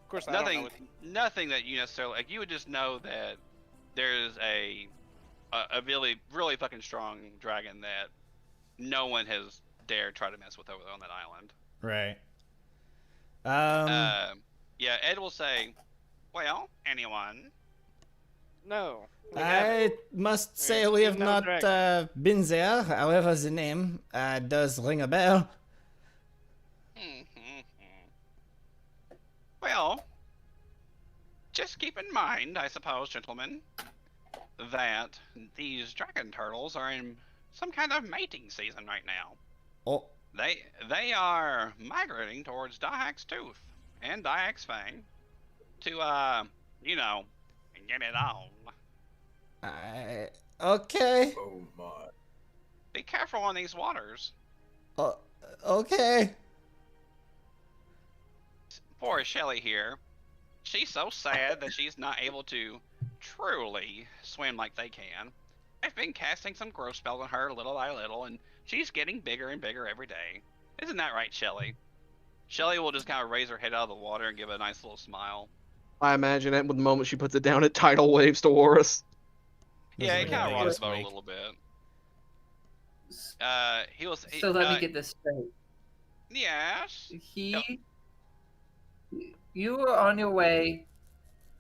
Of course, I don't know nothing that you necessarily like. You would just know that there's a really, really fucking strong dragon that no one has dared try to mess with over on that island. Right. Yeah, Ed will say, "Well, anyone?" No. we I haven't. must say We've we seen have no not dragon. been there. However, the name does ring a bell. Well, just keep in mind, I suppose, gentlemen, that these dragon turtles are in some kind of mating season right now. Oh, They are migrating towards Diax Tooth and Diax Fang to get it on. okay. Oh my. Be careful on these waters. Okay. Poor Shelly here. She's so sad that she's not able to truly swim like they can. I've been casting some growth spells on her little by little, and she's getting bigger and bigger every day. Isn't that right, Shelly? Shelly will just kind of raise her head out of the water and give a nice little smile. I imagine it with the moment she puts it down, it tidal waves toward us. Yeah, it Doesn't kind of really rocks the make boat us a little bit. He was. So let me get this straight. Yes. You were on your way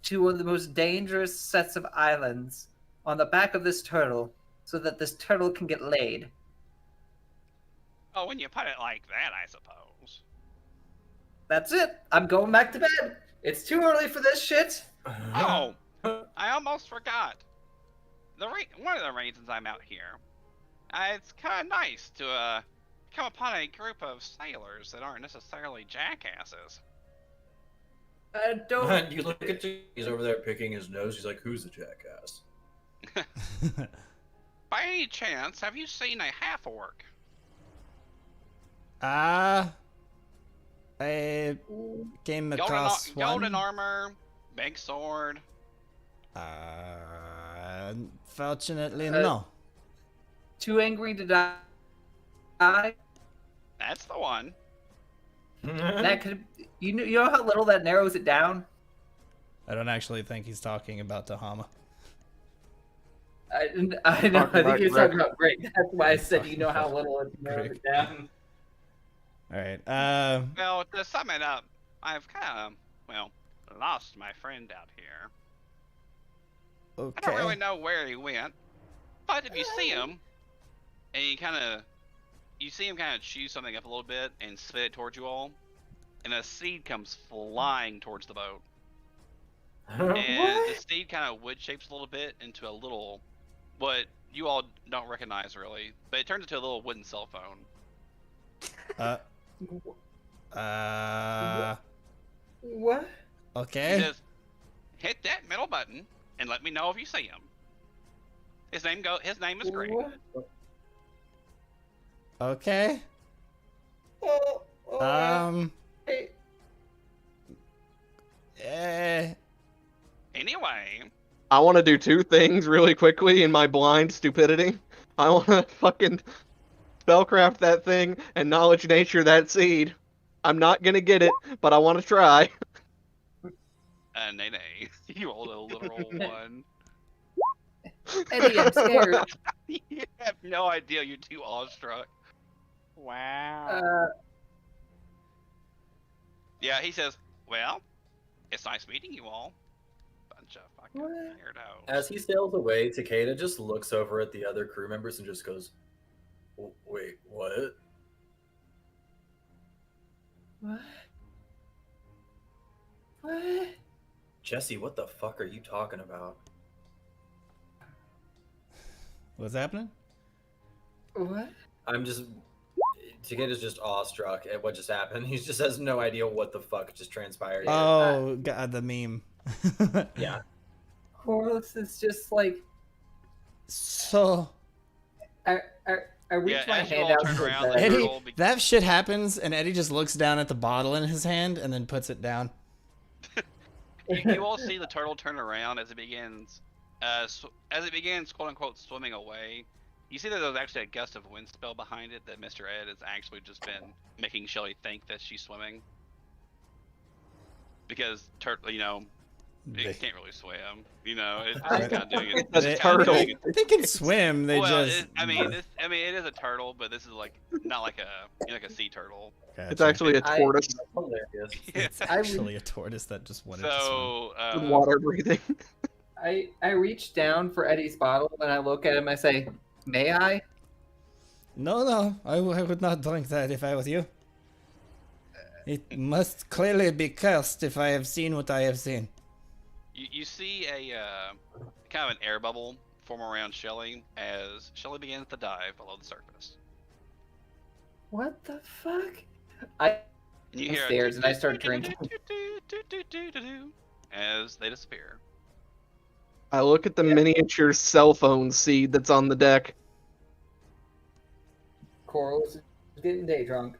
to one of the most dangerous sets of islands on the back of this turtle so that this turtle can get laid. Oh, when you put it like that, I suppose. That's it. I'm going back to bed. It's too early for this shit. Oh, I almost forgot. One of the reasons I'm out here, it's kind of nice to come upon a group of sailors that aren't necessarily jackasses. Don't. You look at him, he's over there picking his nose. He's like, "Who's the jackass?" By any chance, have you seen a half-orc? I came across Golden one. armor, big sword. Unfortunately, no. Too angry to die. That's the one. That could. You know how little that narrows it down. I don't actually think he's talking about Tahama. I know. Talking I think about you're Greg. talking about Greg. That's why I said you know how little it narrows it down. All right. Well, to sum it up, I've kind of, lost my friend out here. I don't really Okay. know where he went, but if you see him, and you see him kind of chew something up a little bit and spit it towards you all, and a seed comes flying towards the boat. And the seed kind of wood shapes a little bit into a little, what you all don't recognize really, but it turns into a little wooden cell phone. What? He Okay. says, hit that middle button and let me know if you see him. His name is Greg. What? Okay. Oh, hey. Anyway, I want to do two things really quickly in my blind stupidity. I want to fucking spellcraft that thing and knowledge nature that seed. I'm not gonna get it, but I want to try. nay. You rolled a literal one. Eddie, I'm scared. You have no idea, you're too awestruck. Wow. Yeah, he says, well, it's nice meeting you all. Bunch of fucking What? weirdos. As he sails away, Takeda just looks over at the other crew members and just goes, "Wait, what?" What? What? Jesse, what the fuck are you talking about? What's happening? What? I'm just. Tikid is just awestruck at what just happened. He just has no idea what the fuck just transpired. Oh, God, the meme. Yeah. Corliss is just like So, I reach Yeah, my as you hand all out turn to around, the the bed. Eddie, turtle be- that shit happens, and Eddie just looks down at the bottle in his hand and then puts it down. you all see the turtle turn around as it begins, quote unquote, swimming away. You see that there's actually a gust of wind spell behind it that Mr. Ed has actually just been making Shelly think that she's swimming. Because turtle, it can't really swim. It's just kind of doing it. It's a turtle. They can swim. They Well, just. it is a turtle, but this is not like a sea turtle. Gotcha. It's actually a tortoise Hilarious. It's actually a tortoise that just wanted to swim. So, with water breathing. I reach down for Eddie's bottle and I look at him. I say, "May I?" No, I would not drink that if I was you. It must clearly be cursed if I have seen what I have seen. you see a kind of an air bubble form around Shelly as Shelly begins to dive below the surface. What the fuck? I And you hear upstairs and I start drinking. as they disappear. I look at the miniature cell phone seed that's on the deck. Corliss is getting day drunk.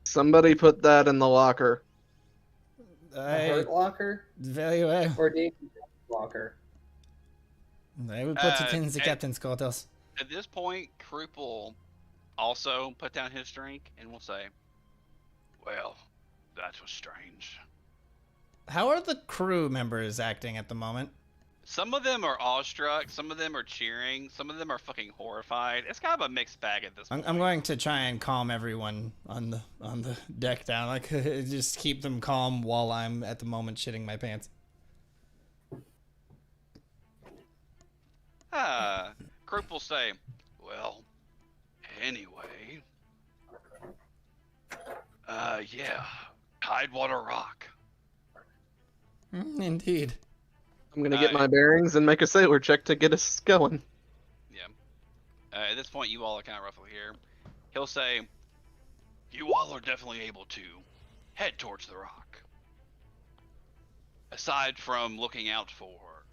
Somebody put that in the locker. A I hurt locker very well. or Dave's locker? I will put it in the at- captain's quarters. At this point, Krupp will also put down his drink and will say, "Well, that was strange." How are the crew members acting at the moment? Some of them are awestruck, some of them are cheering, some of them are fucking horrified. It's kind of a mixed bag at this point. I'm going to try and calm everyone on the deck down. Like, just keep them calm while I'm at the moment shitting my pants. Krupp will say, "Well, anyway, yeah, Tidewater Rock." Indeed. I'm gonna get my bearings and make a sailor check to get us going. Yeah. At this point, you all are kind of roughly here. He'll say, "You all are definitely able to head towards the rock. Aside from looking out for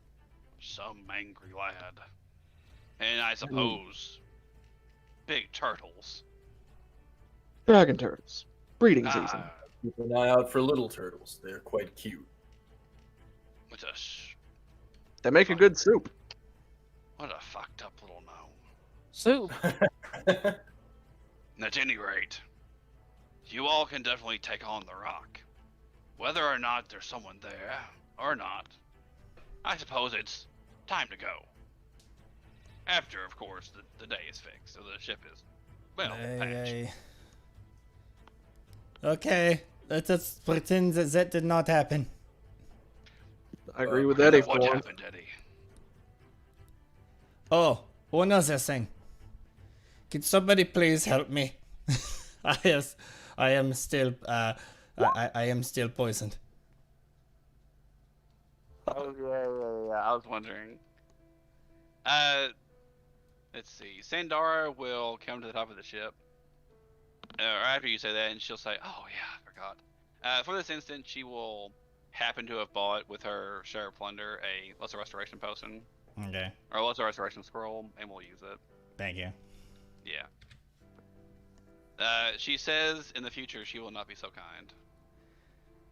some angry lad. And I suppose big turtles." Dragon turtles. Breeding season. Ah, Keep an eye out for little turtles. They're quite cute. what They make a good soup. a fucked up little gnome. Soup. At any rate, you all can definitely take on the rock. Whether or not there's someone there, or not, I suppose it's time to go. After, of course, the day is fixed, so the ship is, patched. Okay, let us pretend that did not happen. I agree with Eddie for What once. happened, Eddie? Oh, one other thing. Can somebody please help me? I am still I am still poisoned. Oh, yeah. I was wondering. Let's see. Sandara will come to the top of the ship. Or after you say that, and she'll say, "Oh, yeah, I forgot." For this instant, she will happen to have bought with her share of plunder a Lesser Restoration Potion, Okay, or a Lesser Restoration Scroll, and we'll use it. thank you. Yeah. She says in the future she will not be so kind.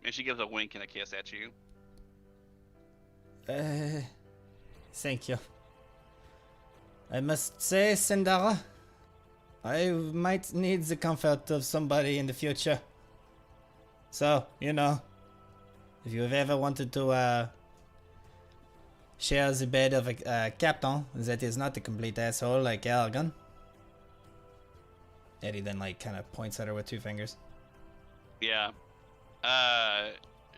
And she gives a wink and a kiss at you. Thank you. I must say, Sandara, I might need the comfort of somebody in the future. So, if you've ever wanted to share the bed of a captain that is not a complete asshole like Aragon. Eddie then kind of points at her with two fingers. Yeah.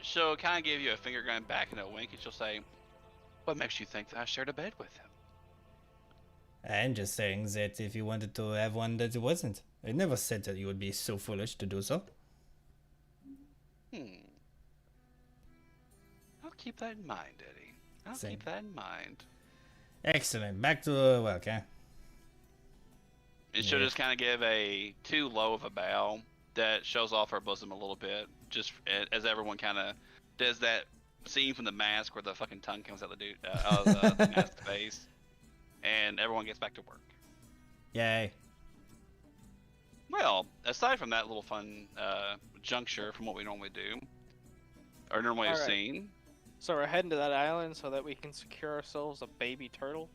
She'll kind of give you a finger gun back and a wink, and she'll say, "What makes you think that I shared a bed with him?" I'm just saying that if you wanted to have one that wasn't. I never said that you would be so foolish to do so. Hmm. I'll keep that in mind, Eddie. I'll Same. keep that in mind. Excellent. Back to work, huh? And she'll Yeah. just kind of give a too low of a bow that shows off her bosom a little bit, just as everyone kind of does that scene from The Mask where the fucking tongue comes out out of the mask's face, and everyone gets back to work. Yay. Well, aside from that little fun juncture from what we normally do, or normally have Alright. seen. So we're heading to that island so that we can secure ourselves a baby turtle.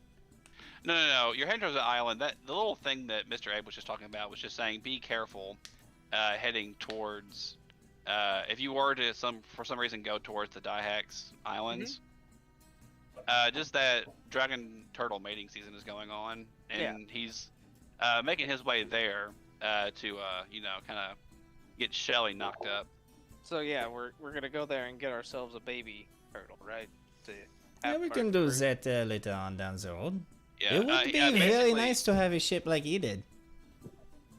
No. You're heading towards the island. The little thing that Mr. Abe was just talking about was just saying, be careful heading towards. If you were to for some reason go towards the Daihax Islands, just that dragon turtle mating season is going on, and he's making his way there to kind of get Shelly knocked up. So yeah, we're gonna go there and get ourselves a baby turtle, right? To Yeah, have we for can do fruit. that later on down the road. Yeah, It would be very basically- nice to have a ship like he did.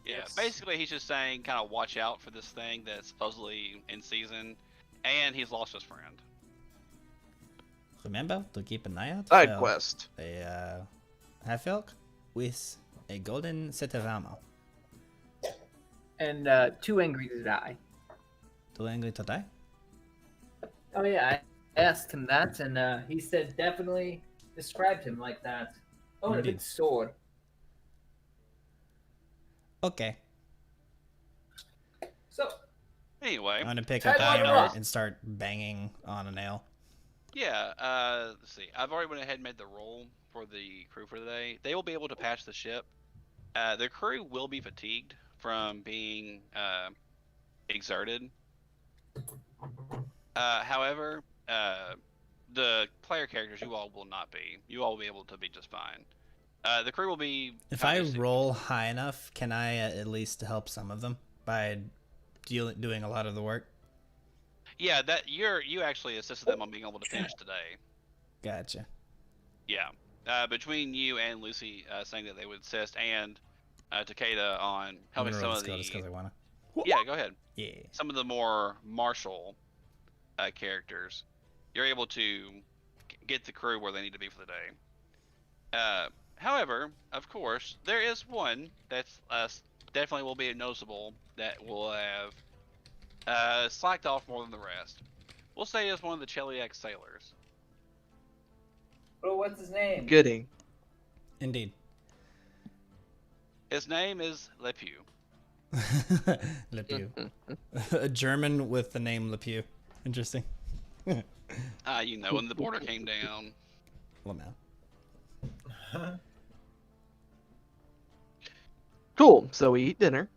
Yeah, Yes. basically he's just saying kind of watch out for this thing that's supposedly in season, and he's lost his friend. Remember to keep an eye out Side for quest. a half elk with a golden set of armor. And too angry to die. Too angry to die? Oh yeah, I asked him that, and he said definitely described him like that. Oh, and a big Indeed. sword. Okay. So Anyway, I'm gonna pick Try up a one hammer rock. and start banging on a nail. yeah, let's see. I've already went ahead and made the roll for the crew for today. They will be able to patch the ship. The crew will be fatigued from being exerted. However, the player characters, you all will not be. You all will be able to be just fine. The crew will be. If I obviously- roll high enough, can I at least help some of them by doing a lot of the work? Yeah, that you actually assisted them on being able to finish today. Gotcha. Yeah. Between you and Lucy saying that they would assist, and Takeda on I'm helping gonna some roll of the skill just because I wanna. Yeah, go ahead. Yeah. Some of the more martial characters, you're able to get the crew where they need to be for the day. However, of course, there is one that's definitely will be noticeable that will have slacked off more than the rest. We'll say it's one of the Cheliac sailors. oh, what's his name? Goody. Indeed. His name is Le Pew. Le Pew. A German with the name Le Pew. Interesting. When the border came down. Well, now. Cool. So we eat dinner.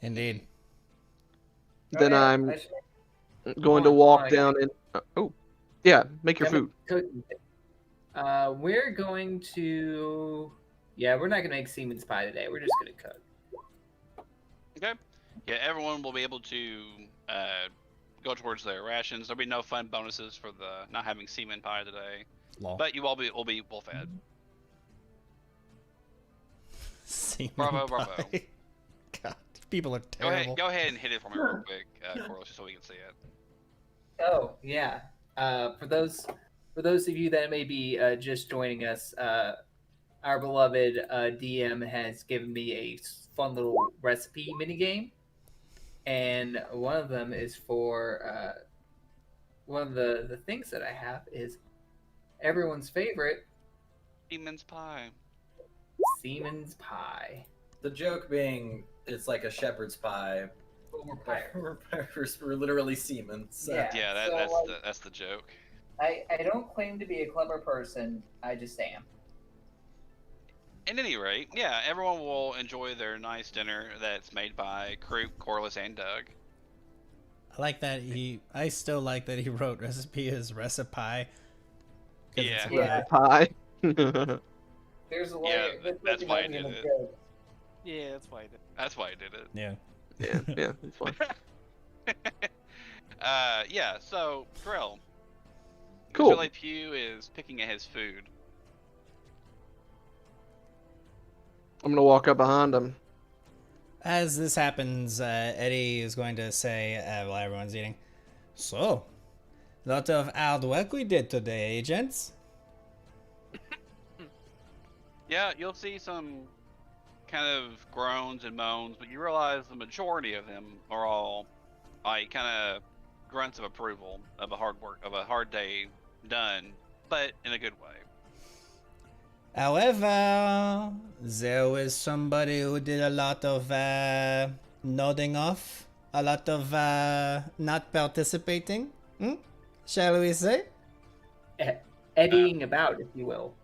Indeed. Then yeah, I'm I should- going to on, walk fine. down and yeah, make your Yeah, food. cooking. We're going to. Yeah, we're not gonna make Siemens pie today. We're just gonna cook. Okay. Yeah, everyone will be able to go towards their rations. There'll be no fun bonuses for the not having semen pie today, Lol. but you all will be well fed. Semen Bravo, pie. bravo. God, people are Go terrible. ahead and hit it for me real quick, Corliss, so we can see it. Oh yeah. For those of you that may be just joining us, our beloved DM has given me a fun little recipe minigame, and one of them is for one of the things that I have is everyone's favorite Semen's pie. Siemens pie. The joke being, it's like a shepherd's pie. But we're pirates. We're literally seamen. So. Yeah. Yeah, so, that's the joke. I don't claim to be a clever person. I just am. At any rate, yeah, everyone will enjoy their nice dinner that's made by Kroop, Corliss, and Doug. I still like that he wrote recipe as recipe. 'Cause it's a Yeah. pie. Pie. There's a Yeah, there's that's like why I an did onion it. joke. Yeah, that's why I did. That's why I did it. Yeah. yeah, it's fine. Yeah, so, Grell. Cool. Mr. Le Pew is picking at his food. I'm gonna walk up behind him. As this happens, Eddie is going to say, while everyone's eating, So, lot of hard work we did today, agents. Yeah, you'll see some kind of groans and moans, but you realize the majority of them are all like kind of grunts of approval of a hard day done, but in a good way. However, there was somebody who did a lot of nodding off, a lot of not participating. Shall we say? Eddying about, if you will.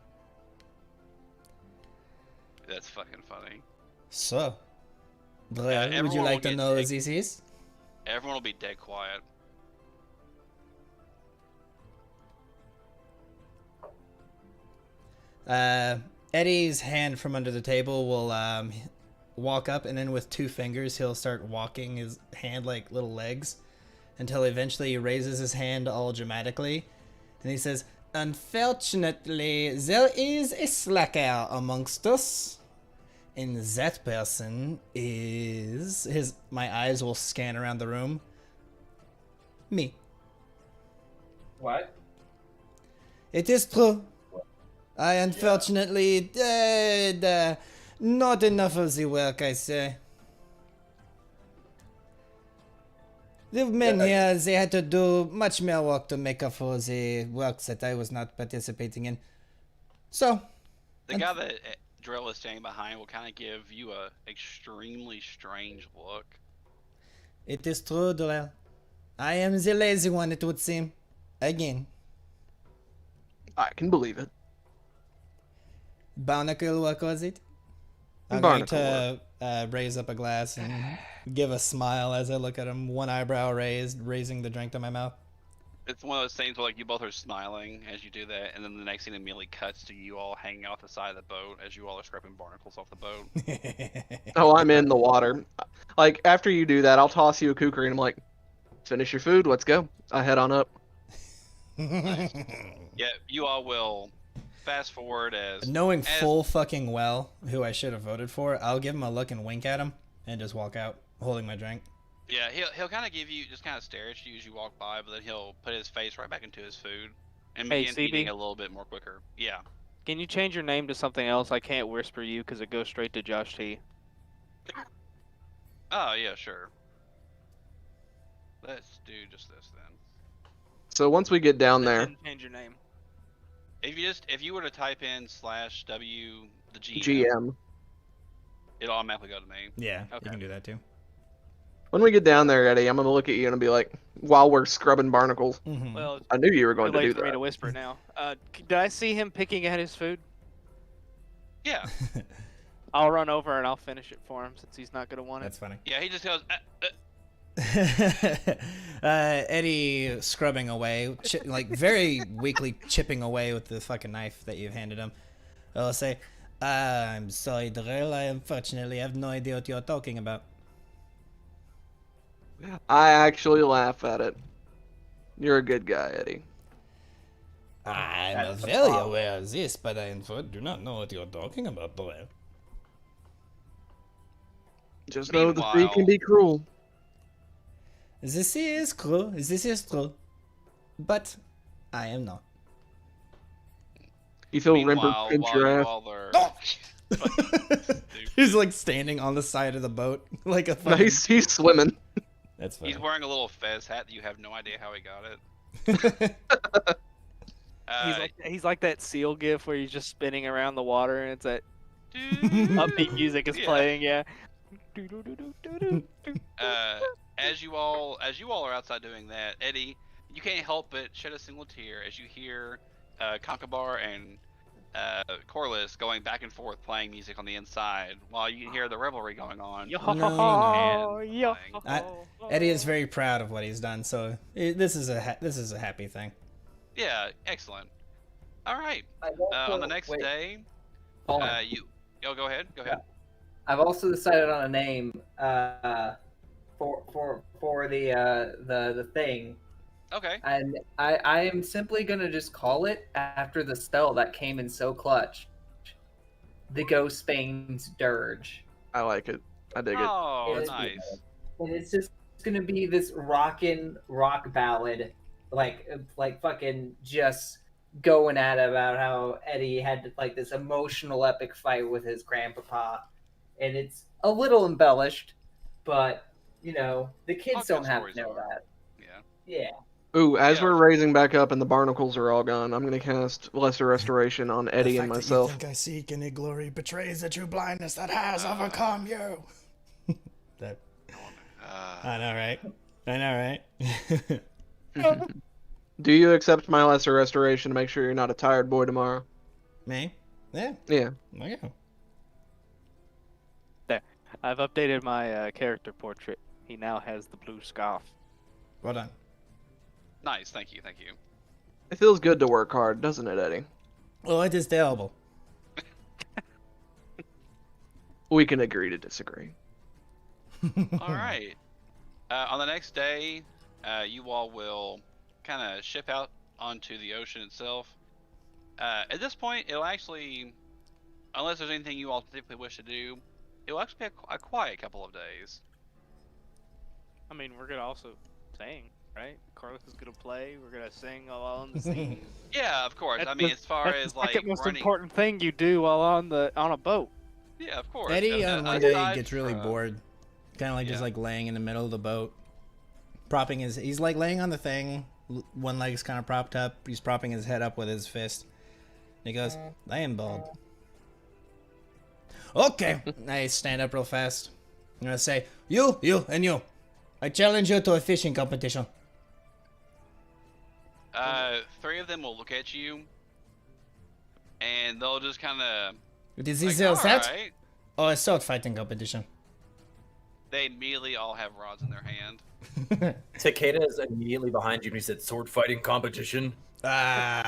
That's fucking funny. So, Drell, would everyone you will like to get know who taken. this is? Everyone will be dead quiet. Eddie's hand from under the table will walk up, and then with 2 fingers, he'll start walking his hand like little legs until eventually he raises his hand all dramatically, and he says, "Unfortunately, there is a slacker amongst us, and that person is his." My eyes will scan around the room. Me. What? It is true. I unfortunately did not enough of the work, I say. The men here, they had to do much more work to make up for the works that I was not participating in. So, The guy that Drill is standing behind will kind of give you a extremely strange look. it is true, Durrell. I am the lazy one, it would seem. Again. I can believe it. Barnacle work, was it? I'm Barnacle going to raise up a glass and give a smile as I look at him, one eyebrow raised, raising the drink to my mouth. It's one of those things where like you both are smiling as you do that, and then the next scene immediately cuts to you all hanging off the side of the boat as you all are scraping barnacles off the boat. Oh, I'm in the water. Like, after you do that, I'll toss you a kukri and I'm like, finish your food, let's go. I head on up. Yeah, you all will fast forward as Knowing full fucking well who I should have voted for, I'll give him a look and wink at him and just walk out holding my drink. Yeah, he'll kind of give you, just kind of stare at you as you walk by, but then he'll put his face right back into his food and Hey, begin CB? eating a little bit more quicker. Yeah. Can you change your name to something else? I can't whisper you because it goes straight to Josh T. Oh yeah, sure. Let's do just this then. So once we get down Then there, change your name. If you were to type in /W the GM, GM. it'll automatically go to me. Yeah, Okay. you can do that too. When we get down there, Eddie, I'm gonna look at you and be like, while we're scrubbing barnacles, Mhm. Well, I knew you were too going to late do for me to that. whisper now. Did I see him picking at his food? Yeah, I'll run over and I'll finish it for him since he's not gonna want it. That's funny. yeah. He just goes. Eddie scrubbing away, like very weakly chipping away with the fucking knife that you've handed him. I'll say, "I'm sorry, Drell. I unfortunately have no idea what you're talking about." I actually laugh at it. You're a good guy, Eddie. I'm That's the very problem. aware of this, but I do not know what you're talking about, Drell. Just know the sea can Meanwhile- be cruel. This is true. This is true. But I am not. You feel Rimper Meanwhile, pinch while your you ass. all are, He's like standing on the side of the boat, like a No, fucking... he's swimming. That's funny. he's wearing a little fez hat that you have no idea how he got it. He's like that seal gif where he's just spinning around the water and it's that Dude. upbeat music is Yeah. playing. Yeah. As you all are outside doing that, Eddie, you can't help but shed a single tear as you hear Conkabar and Corliss going back and forth playing music on the inside while you can hear the revelry going on. Yo, No, yo. Eddie is very proud of what he's done, so this is a happy thing. Yeah, excellent. All right. I've On also- the next wait, day, hold on. go ahead. Go ahead. I've also decided on a name for the thing, Okay. and I am simply gonna just call it after the spell that came in so clutch. The Ghostbane's Dirge. I like it. I dig it. Oh, It is- nice. And it's just gonna be this rock ballad, like fucking just going at it about how Eddie had like this emotional epic fight with his grandpapa, and it's a little embellished, but you know the All kids good don't have stories to know are. that. Yeah. Yeah. Ooh, as Yeah. we're raising back up and the barnacles are all gone, I'm gonna cast Lesser Restoration on The Eddie fact and that you myself. think I seek any glory betrays the true blindness that has overcome you. That, I know, right? I know, right? Do you accept my Lesser Restoration to make sure you're not a tired boy tomorrow? Me? Yeah. Yeah. Yeah. There. I've updated my character portrait. He now has the blue scarf. Well done. Nice. Thank you. Thank you. It feels good to work hard, doesn't it, Eddie? Well, it is terrible. We can agree to disagree. All right. On the next day, you all will kind of ship out onto the ocean itself. At this point, it'll actually, unless there's anything you all particularly wish to do, it'll actually be a quiet couple of days. I mean, we're gonna also sing, right? Carlos is gonna play. We're gonna sing while on the sea. Yeah, of course. That's I mean, the- as far That's as the like second most running. important thing you do while on a boat. Yeah, of course. Eddie And, on one day aside gets really from- bored. Kind of like just yeah. like laying in the middle of the boat. He's like laying on the thing. One leg's kind of propped up. He's propping his head up with his fist. And he goes, I am bored. Okay. I stand up real fast. I'm going to say, you, and you. I challenge you to a fishing competition. Three of them will look at you, and they'll just kind of. This Like, is all a set right. or a sword fighting competition? They immediately all have rods in their hand. Takeda is immediately behind you and he said, sword fighting competition. And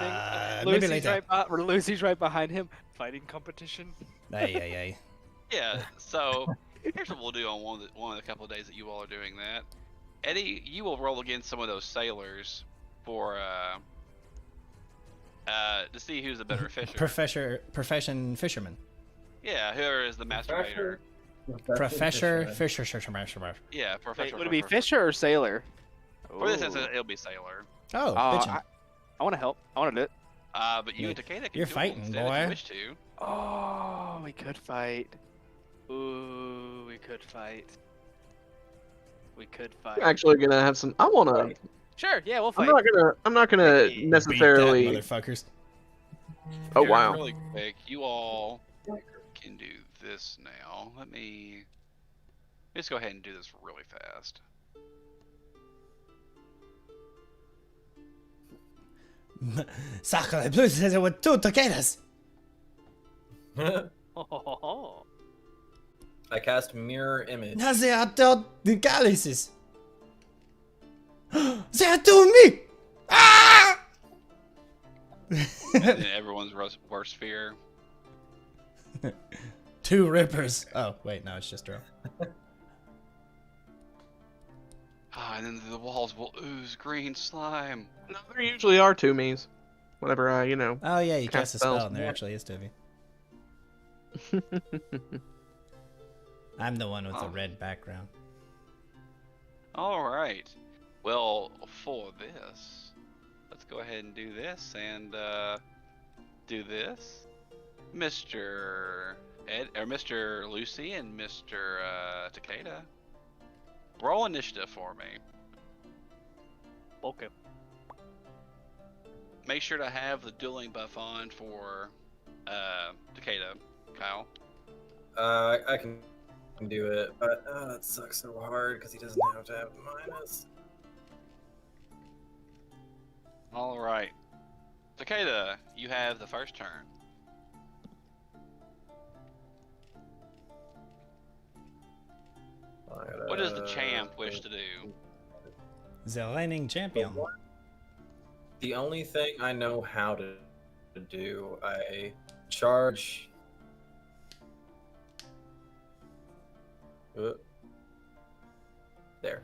then maybe Lucy's later. Lucy's right behind him. Fighting competition. Ay. Yeah. So here's what we'll do on one of the couple of days that you all are doing that. Eddie, you will roll against some of those sailors for to see who's the better fisher. Profession fisherman. Yeah, whoever is the masturbator. Professor Fisher. Yeah, professor. Wait, would it be Fisher or Sailor? For this Ooh. instance, it'll be sailor. Oh, Oh, bitchin'. I want to help. I want to do it. But you and Takeda can You're do it fighting, instead boy. if you wish to. Oh, we could fight. Ooh, we could fight. We could fight. Actually, gonna have some. I wanna. Sure, yeah, we'll I'm fight. not gonna Beat necessarily. Beat that, motherfuckers. Oh Here, wow. Really quick, you all can do this now. Let's go ahead and do this really fast. Sacre bleu, says it with two taqueras. I cast mirror image. Now they are two the cálices. They are two me. Ah! And everyone's worst fear. Two rippers. Oh wait, no, it's just Drew. And then the walls will ooze green slime. No, there usually are two me's. Whenever I, Oh yeah, you cast a spell, spells. and there actually is Toby. I'm the one with the Oh. red background. All right. Well, for this, let's go ahead and do this and do this. Mr. Ed or Mr. Lucy and Mr. Takeda. Roll initiative for me. Okay. Make sure to have the dueling buff on for Takeda, Kyle. I can do it, but it sucks so hard because he doesn't have to have minus. All right. Takeda, you have the first turn. What does the champ wish to do? The reigning champion. The only thing I know how to do, I charge. There.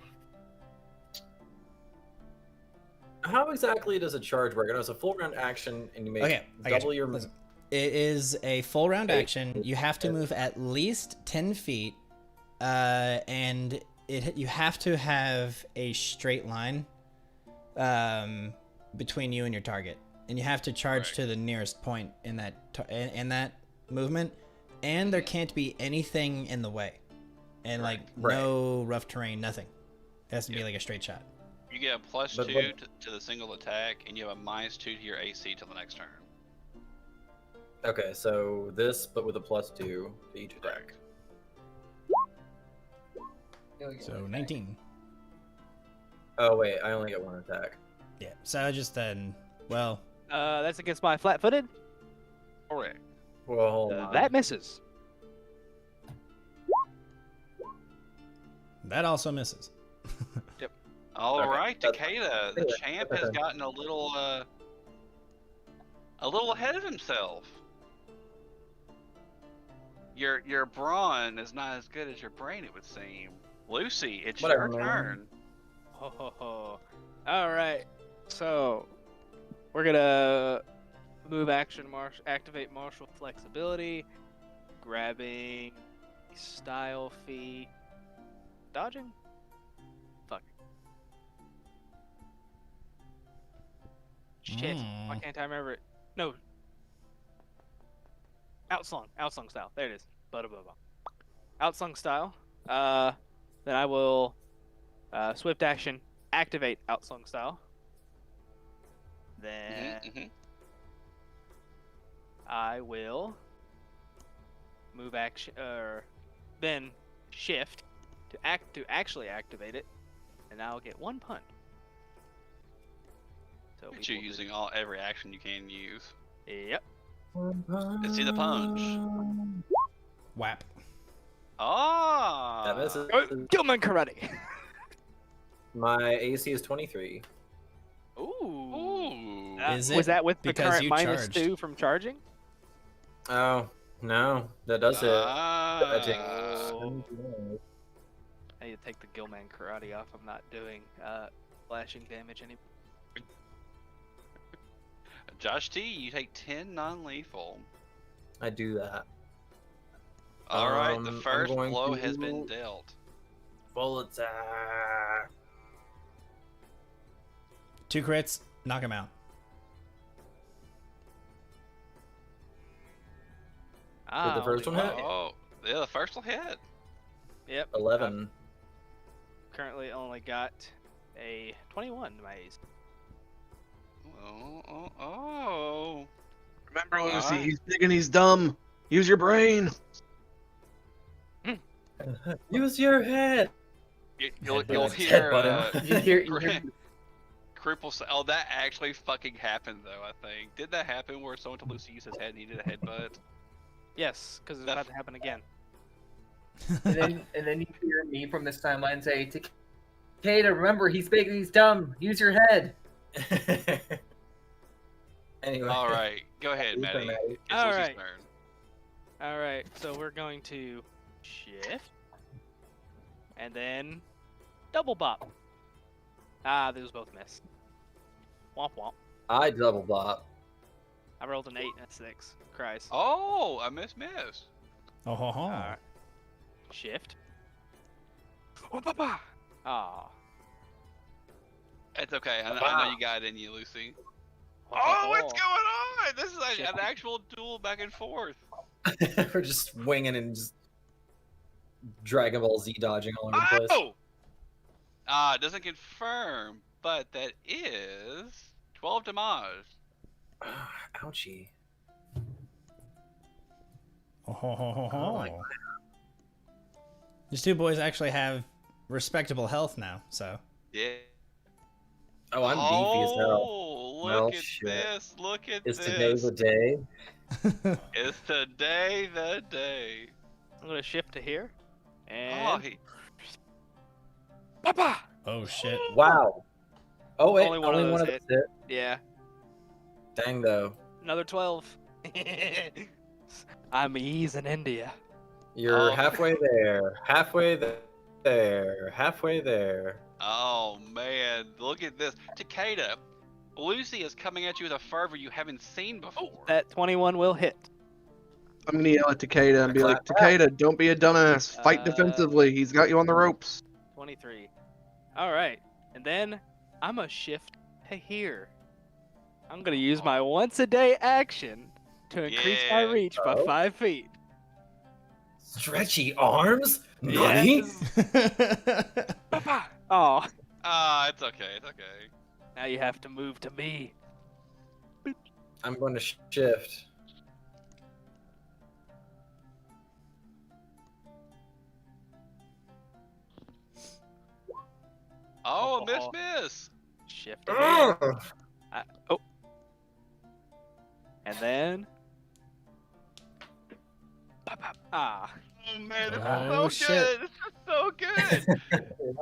How exactly does a charge work? I know it's a full round action, and you make Okay, I got double you. your. Listen. It is a full round Okay. action. You have to move at least 10 feet, and you have to have a straight line between you and your target, and you have to charge Right. to the nearest point in that in that movement, and there can't be anything in the way, and like Right. no rough terrain, nothing. It has to be Yeah. like a straight shot. You get a plus But 2 what- to the single attack, and you have a minus 2 to your AC till the next turn. Okay, so this, but with a +2 to each attack. So 19. Oh wait, I only get one attack. Yeah. So just then, well, That's against my flat-footed. Correct. Well, hold on. That misses. that also misses. All Okay, right, that's- Takeda, the champ has gotten a little ahead of himself. Your brawn is not as good as your brain, it would seem. Lucy, it's Whatever, your man. turn. Ho ho ho. All right. So we're gonna move action, activate martial flexibility, grabbing, style feat, dodging. Fuck. Shit. Why can't I remember it? No. Outsong style. There it is. Blah, blah, blah. Outsong style. Then I will swift action activate outsong style. Then Mhm. I will move action then shift to actually activate it, and I'll get 1 punch. So Look at you using every action you can use. Yep. Let's see the punch. Whap. Ah! That misses. Gilman karate. My AC is 23. Ooh. Ooh. Is Was it that with the because current you minus charged? 2 from charging? Oh no, that does hit. Dodging. Oh. I need to take the Gilman karate off. I'm not doing slashing damage anymore. Josh T, you take 10 non-lethal. I do that. All right, the I'm first going blow has been to- dealt. Full attack. 2 crits, knock him out. Ah, Did the first only one hit? one. Oh, yeah, the first will hit. Yep. 11. Currently only got a 21 to my AC. Oh. Remember, Lucy, Alright. he's big and he's dumb. Use your brain. Use your head. You'll Headbutt hear him. You hear Cripple say, oh, that actually fucking happened, though, I think. Did that happen where someone told Lucy use his head and he did a headbutt? Yes, because it's about to happen again. and then you hear me from this timeline say, Takeda, remember, he's big and he's dumb. Use your head. Anyway. All right, go ahead, Your turn, Maddie. Maddie. It's All Lucy's right. turn. Alright, so we're going to shift. And then double bop. Ah, those both miss. Womp womp. I double bop. I rolled an 8 and a 6. Christ. Oh, I miss. Oh ho ho. Alright. Shift. Ah. It's okay. I know you got it in you, Lucy. Oh, Oh, what's going on? This is an actual duel back and forth. We're just swinging and just Dragon Ball Z dodging all over the place. Oh! Ah, it doesn't confirm, but that is 12 damage. Ah, ouchie. Oh ho ho ho Oh my ho. These 2 boys actually have respectable health now, so. Yeah. Oh, I'm beefy as hell. Oh, Well, look at shit. this. Look at Is this. today the day? It's today the day. I'm going to shift to here. Oh, And. he, Papa! Oh shit. Wow. Oh wait, Only only one one of of those those hit. Yeah. Dang though. Another 12. I'm easing India. You're Oh. halfway there. Halfway there. Halfway there. oh, man. Look at this. Takeda, Lucy is coming at you with a fervor you haven't seen before. That 21 will hit. I'm gonna yell at Takeda and be like, Clap back. Takeda, don't be a dumbass. Fight defensively. He's got you on the ropes. 23. All right, and then I'm gonna shift to here. I'm gonna use my once a day action to increase my Yeah. reach by 5 feet. Stretchy arms? Nani? Yes. Oh, Ah, it's okay. It's okay. now you have to move to me. I'm going to shift. Oh, miss. Shift to here. Ugh. Oh. And then. Ah. Oh man, this Oh, is so shit. good. This is so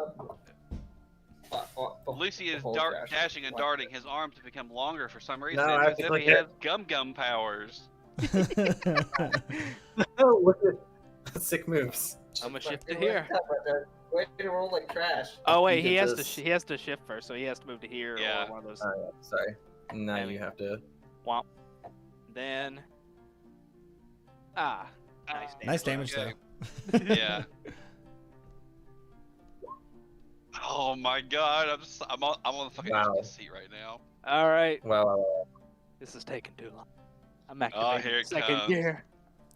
good. Lucy is Whole crash. dashing and darting. His arms have become longer for some reason, No, I have as to if click he it. has gum powers. Oh, look at sick moves. I'm gonna shift to here. Way to roll like trash. Oh wait, You he get has this. to he has to shift first, so he has to move to here Yeah. or one of those. Oh, yeah, sorry. Now Maybe. you have to. Womp. Then. Nice damage. Nice damage, Okay. though. Yeah. Oh my god, I'm on the fucking edge of Wow. the seat right now. All right, Wow. this is taking too long. I'm Oh, activating here it second comes. gear.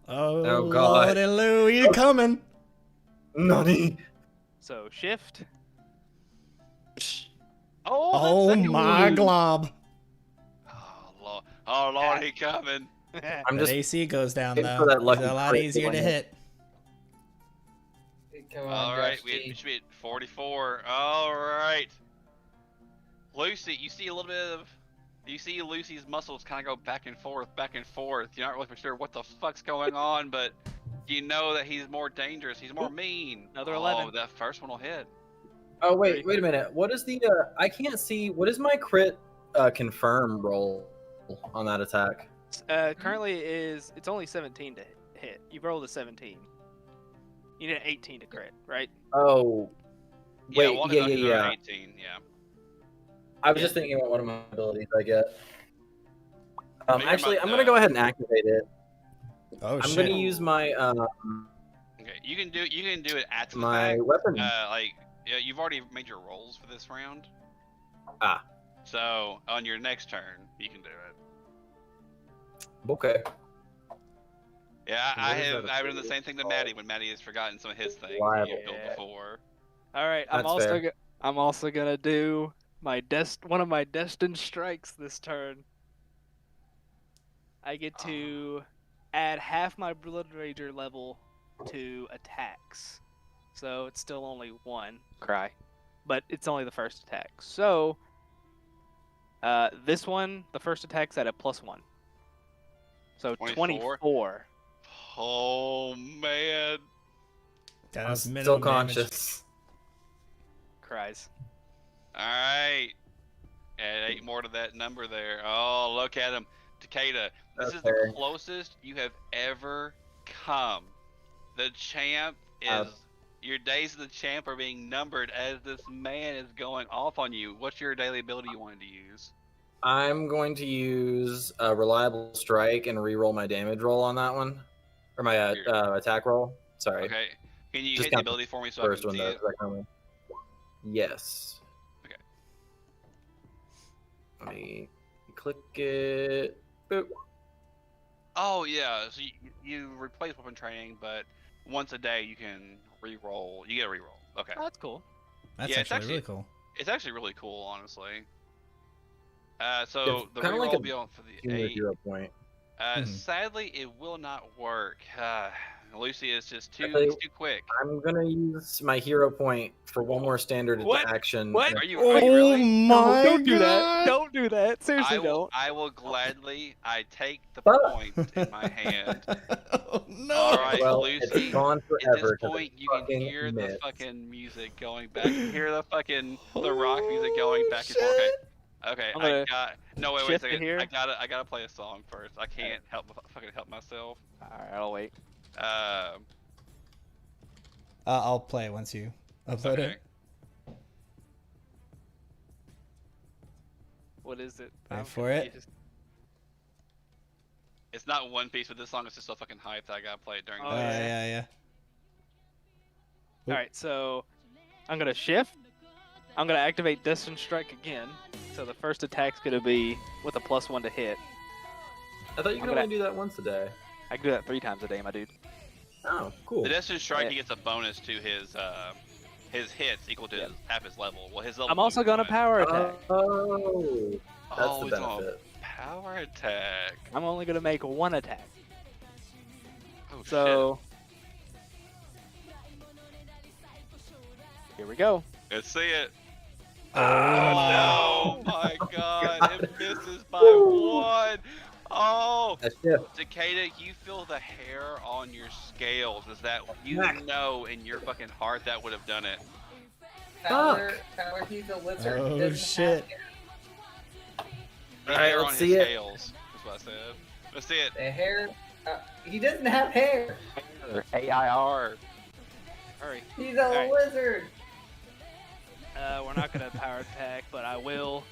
Oh, Oh, God. Lordy Lou, you coming? Nani? So shift. Oh, that's my glob. Oh lord, he coming. I'm That just. AC goes down, waiting though. for that It's lucky a lot crit easier to going. hit. Come on, All right, Josh we G. should be at 44. All right. Lucy, you see a little bit of. You see Lucy's muscles kind of go back and forth. You're not really for sure what the fuck's going on, but you know that he's more dangerous. He's more mean. Another Oh, 11. that first one will hit. Oh wait a minute. What is the? I can't see. What is my crit confirm roll on that attack? Currently it's only 17 to hit. You've rolled a 17. You need an 18 to crit, right? Oh. Yeah, Wait, one yeah. 18. Yeah. I was just thinking about one of my abilities I get. But you're Actually, about I'm gonna go ahead and activate it. Oh, I'm shit. gonna use my Okay, you can do it at the my fact. weapon. Yeah, you've already made your rolls for this round. Ah. So on your next turn, you can do it. Okay. Yeah, And what is that I've done the same thing to Maddie when Maddie has forgotten some of his things that he built Yeah. before. All right, I'm That's fair. also gonna do my one of my destined strikes this turn. I get to add half my Blood Rager level to attacks, so it's still only one cry, but it's only the first attack. So this one, the first attack's at a +1, so 24. Oh man. That I'm was still minimum damage. conscious. Cries. All right. Add 8 more to that number there. Oh, look at him. Takeda, this is the Okay. closest you have ever come. The champ is. Your days of the champ are being numbered as this man is going off on you. What's your daily ability you wanted to use? I'm going to use a reliable strike and re-roll my damage roll on that one, or my attack roll. Sorry. Okay. Can you Just hit the count the ability for me so I First can one see though. it? 'Cause I kinda- Yes. Okay. Let me click it. Boop. Oh yeah. So you replace weapon training, but once a day you can re-roll. You get a re-roll. Okay. Oh, that's cool. That's Yeah, it's actually actually- really cool. It's actually really cool, honestly. So It's the kinda re-roll like will a be on for the Junior 8. hero point. Mhm. Sadly, it will not work. Lucy is just Actually- he's too quick. I'm gonna use my hero point for one more standard What? action. What? Are you Oh really? my Don't do that. God. Don't do that. Seriously, don't. I will gladly. I take the Fuck. point in my hand. Oh, no. All right, Well, Lucy. it's gone At this forever. 'cause point, it you can fucking hear the missed. fucking music going back. You hear the fucking the rock music going back and forth. Okay, okay. I'm I gonna got. No, wait a shift to second. here. I gotta play a song first. I can't fucking help myself. All right, I'll wait. I'll play it once you upload Okay. it. What is it? Wait I'm for it. confused. It's not One Piece, but this song is just so fucking hyped. I gotta play it during Oh, this. Yeah. All right, so I'm gonna shift. I'm gonna activate Distance Strike again. So the first attack's gonna be with a +1 to hit. I thought you could I'm gonna- only do that once a day. I can do that 3 times a day, my dude. Oh, cool. The Destiny Strike, Yeah. he gets a bonus to his hits equal to half his level. Well, his level. I'm also gonna power attack. Oh, that's Oh, the he's on benefit. power attack. I'm only gonna make 1 attack. Oh So here we go. shit! Let's see it. Oh my. Oh my god! It misses by 1. Oh, That's it. Takeda, you feel the hair on your scales. Is that you Smack. know in your fucking heart that would have done it? Tyler, he's a lizard. Oh, He doesn't have shit. hair. The Alright, hair let's on see his it. scales. That's what I said. Let's see it. The hair. He doesn't have hair. AIR. Hurry. He's a Alright. lizard. We're not gonna power attack, but I will.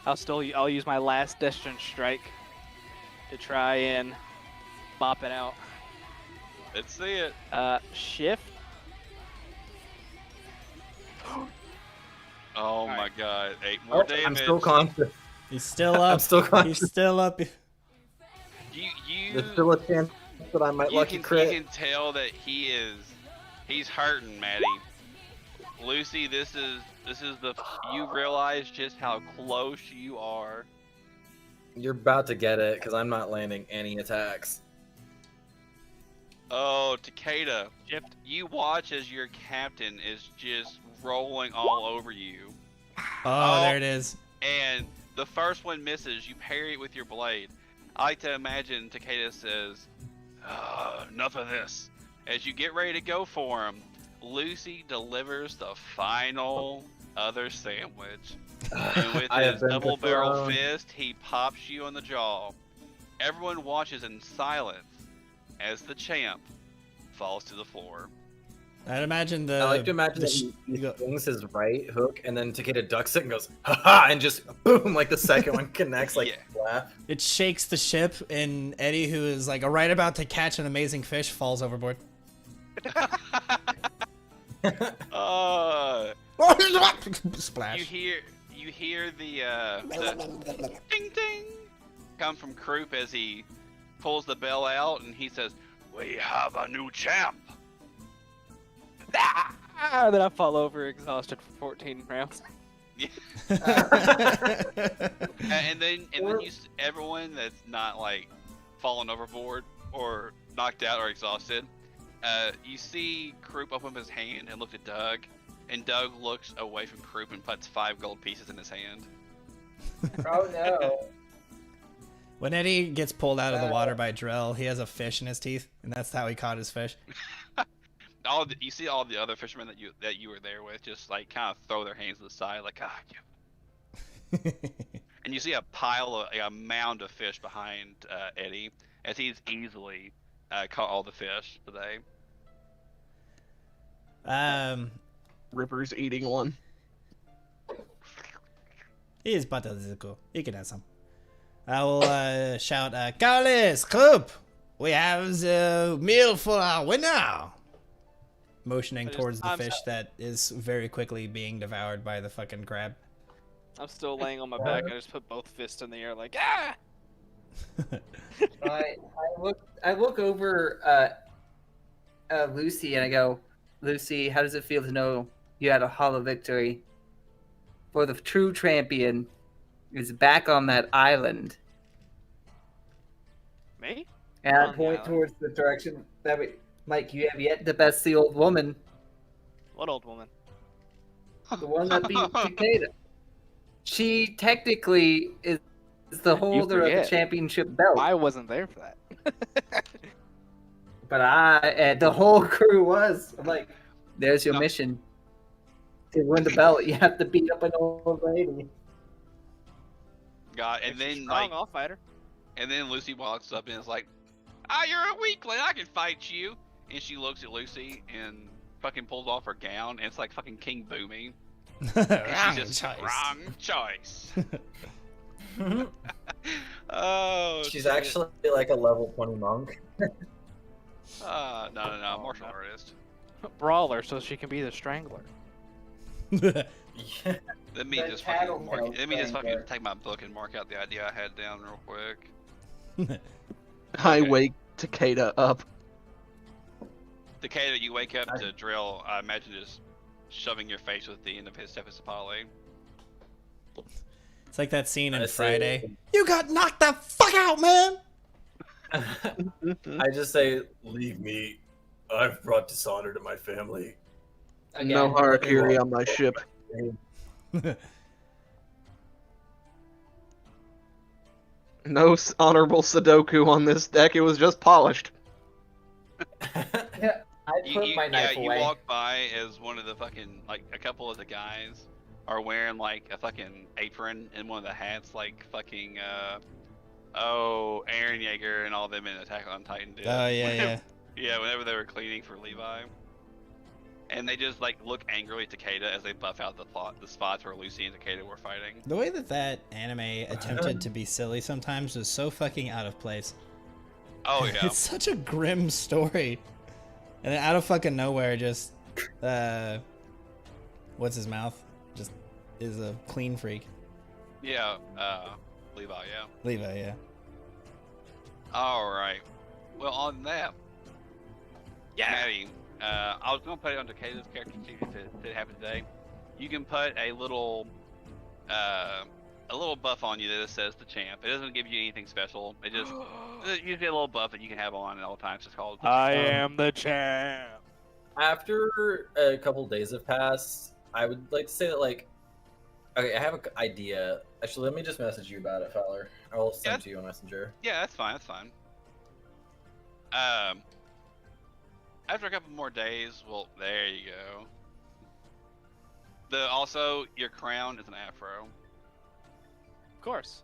I'll use my last Distance Strike to try and bop it out. Let's see it. Shift. Oh my Alright. god. 8 more damage. I'm still conscious. He's still up. I'm still conscious. He's still up. There's still a chance that I might lucky you crit. can tell that he's hurting, Maddie. Lucy, this is you realize just how close you are. You're about to get it because I'm not landing any attacks. Oh, Takeda, Shift. you watch as your captain is just rolling all over you. Oh, there it is. And the first one misses. You parry it with your blade. I like to imagine Takeda says, enough of this. As you get ready to go for him, Lucy delivers the final other sandwich. And with I have his been double barrel thrown. fist, he pops you on the jaw. Everyone watches in silence as the champ falls to the floor. I'd imagine the. I like to imagine the that sh- he go- swings his right hook and then Takeda ducks it and goes, ha, and just boom, like the second one connects like Yeah. laugh. It shakes the ship, and Eddie, who is like right about to catch an amazing fish, falls overboard. Splash. You hear the ding ding come from Croup as he pulls the bell out and he says, "We have a new champ." Ah, then I fall over exhausted for 14 rounds. And then everyone that's not like fallen overboard or knocked out or exhausted, you see Croup open up his hand and look at Doug, and Doug looks away from Croup and puts 5 gold pieces in his hand. Oh no. When Eddie gets pulled out of the water by Drell, he has a fish in his teeth, and that's how he caught his fish. You see all the other fishermen that you were there with just like kind of throw their hands to the side like, yeah. And you see a a mound of fish behind Eddie as he's easily caught all the fish today. Ripper's eating one. He is butter cool. He can have some. I will shout, Carlos, Coop, we have the meal for our winner. Motioning towards the fish that is very quickly being devoured by the fucking crab. I'm still laying on my back. I just put both fists in the air like, ah! I look over Lucy and I go, Lucy, how does it feel to know you had a hollow victory? For the true champion is back on that island. Me? And I On the point island? towards the direction that we, Mike, you have yet to best the old woman, What old woman? the one that beat Takeda. She technically is the holder of the forget. championship belt. I wasn't there for that. But the whole crew was. I'm like, there's your No. mission. To win the belt, you have to beat up an old lady. God, and If she's then strong, like, I'll fight her. and then Lucy walks up and is like, you're a weakling. I can fight you." And she looks at Lucy and fucking pulls off her gown, and it's like fucking King Booming. And Wrong she's just, choice. Wrong choice. Oh. She's shit. actually like a level 20 monk. No, martial artist. Brawler, so she can be the strangler. Yeah. Let me The just fucking tattletale mark. Let me just fucking framework. take my book and mark out the idea I had down real quick. I Okay. wake Takeda up. Decatur, you wake up to Drill. I imagine just shoving your face with the end of his Tephisapali. It's like that scene in I say- Friday. You got knocked the fuck out, man! I just say, leave me. I've brought dishonor to my family. No Again, harakiri on my ship. No honorable Sudoku on this deck. It was just polished. yeah, I put my knife you away. walk by as one of the fucking, like, a couple of the guys are wearing, like, a fucking apron and one of the hats, like, fucking, Aaron Yeager and all them in Attack on Titan did. Oh, yeah. Yeah, whenever they were cleaning for Levi. And they just, like, look angrily at Takeda as they buff out the spots where Lucy and Takeda were fighting. The way that anime attempted to be silly sometimes was so fucking out of place. Oh, yeah. It's such a grim story. And then out of fucking nowhere, just, what's his mouth? Just is a clean freak. Yeah, Levi, yeah. Levi, yeah. Alright. Well, on that, Maddie, I was going to put it on Takeda's character sheet if it happened today. You can put a little buff on you that says the champ. It doesn't give you anything special. It just, you get a little buff that you can have on at all times. It's called I am the champ. After a couple days have passed, I would like to say that, like, okay, I have an idea. Actually, let me just message you about it, Fowler. I'll send it to you on Messenger. Yeah, that's fine. That's fine. After a couple more days, well, there you go. Also, your crown is an afro. Of course.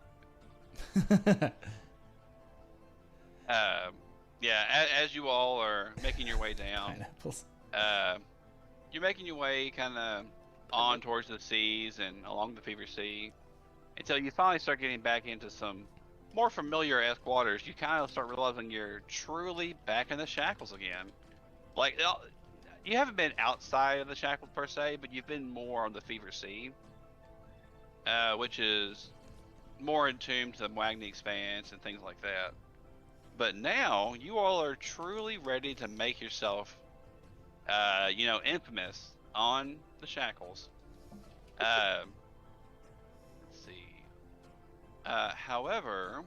Yeah, as you all are making your way down, Pineapples. you're making your way kind of on towards the seas and along the Fever Sea until you finally start getting back into some more familiar-esque waters. You kind of start realizing you're truly back in the Shackles again. Like, you haven't been outside of the Shackles per se, but you've been more on the Fever Sea, which is more in tune to the Magni Expanse and things like that. But now, you all are truly ready to make yourself, infamous on the Shackles. Let's see. However,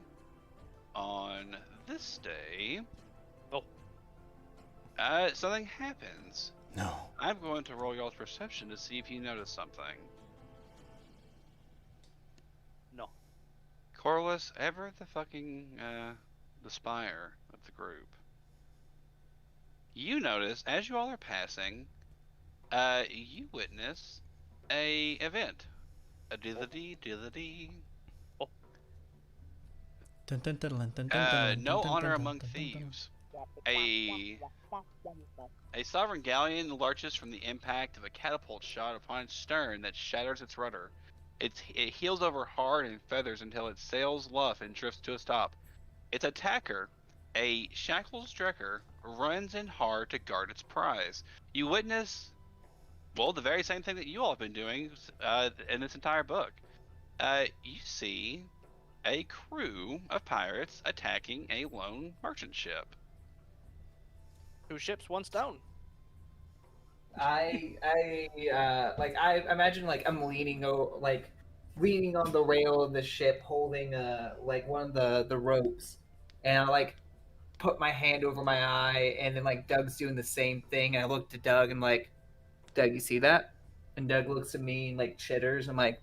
on this day, something happens. No. I'm going to roll y'all's perception to see if you notice something. No. Corliss, ever the fucking, the spire of the group. You notice, as you all are passing, you witness a event. A diddly-diddly. No honor among thieves. A sovereign galleon lurches from the impact of a catapult shot upon its stern that shatters its rudder. It heels over hard and feathers until it sails luff and drifts to a stop. Its attacker, a Shackles Drekker, runs in hard to guard its prize. You witness, well, the very same thing that you all have been doing in this entire book. You see a crew of pirates attacking a lone merchant ship. 2 ships, 1 stone. I imagine I'm leaning on the rail of the ship, holding one of the ropes, and I put my hand over my eye, and then Doug's doing the same thing, and I look to Doug and Doug, you see that? And Doug looks at me and chitters. I'm like,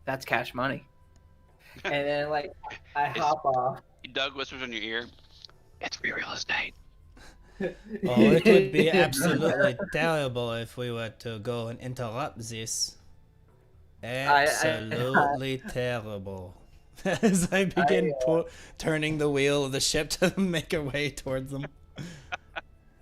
that's cash money. And then I hop off. Doug whispers in your ear, "It's real estate." Oh, it would be absolutely terrible if we were to go and interrupt this. Absolutely terrible. As I begin turning the wheel of the ship to make our way towards them.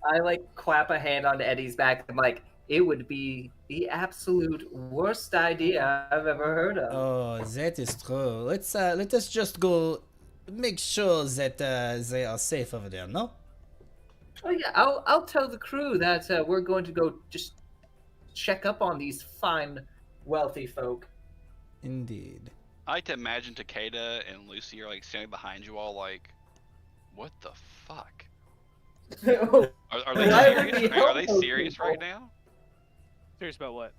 I clap a hand on Eddie's back. I'm like, it would be the absolute worst idea I've ever heard of. Oh, that is true. Let us just go make sure that they are safe over there, no? Oh yeah, I'll tell the crew that we're going to go just check up on these fine, wealthy folk. Indeed. I like to imagine Takeda and Lucy are like standing behind you all, like, what the fuck? Are they Why would serious? we Are help they those serious people? right now? Serious about what?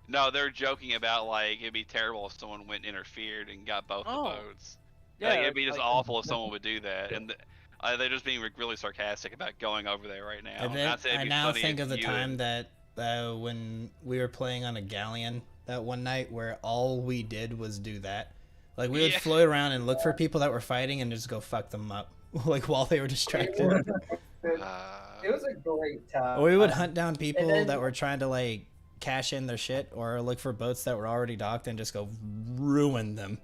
No, they're joking about like it'd be terrible if someone went and interfered and got both Oh. the boats. Yeah, Like, it'd be just like- awful if someone would do that, and they're just being really sarcastic about going over there right now. And then, I'd say it'd I be now funny think if of the you time and- that when we were playing on a galleon that one night where all we did was do that. Like, we would Yeah. float around and look for people that were fighting and just go fuck them up, like, while they were distracted. It was a great time. Or we would hunt down people then- that were trying to, like, cash in their shit or look for boats that were already docked and just go ruin them.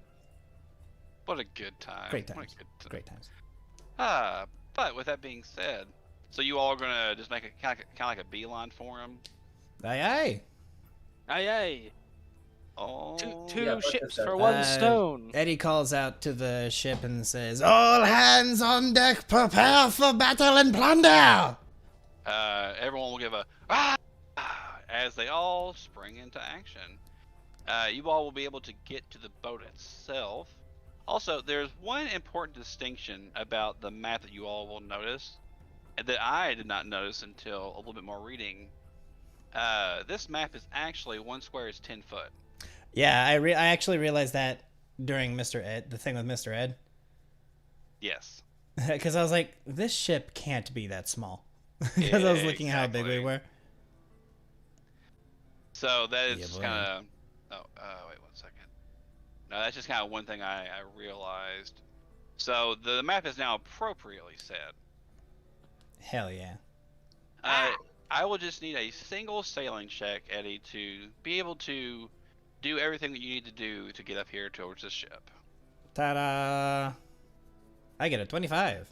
What a good time. Great What a times. good time. Great times. But with that being said, so you all are gonna just make a kind of like a beeline for him. Aye, aye. Aye, aye. Oh, Two Yeah, put ships this for out. one stone. Eddie calls out to the ship and says, "All hands on deck, prepare for battle and plunder!" everyone will give a ah as they all spring into action. You all will be able to get to the boat itself. Also, there's one important distinction about the map that you all will notice that I did not notice until a little bit more reading. This map is actually 1 square is 10 foot. Yeah, I actually realized that during Mr. Ed, the thing with Mr. Ed. Yes. Because I was like, this ship can't be that small. Because I was looking at how big we Exactly. were. So that is Yeah, just boy. kind of. Wait 1 second. No, that's just kind of one thing I realized. So the map is now appropriately set. Hell yeah. I will just need a single sailing check, Eddie, to be able to do everything that you need to do to get up here towards the ship. Ta-da! I get a 25.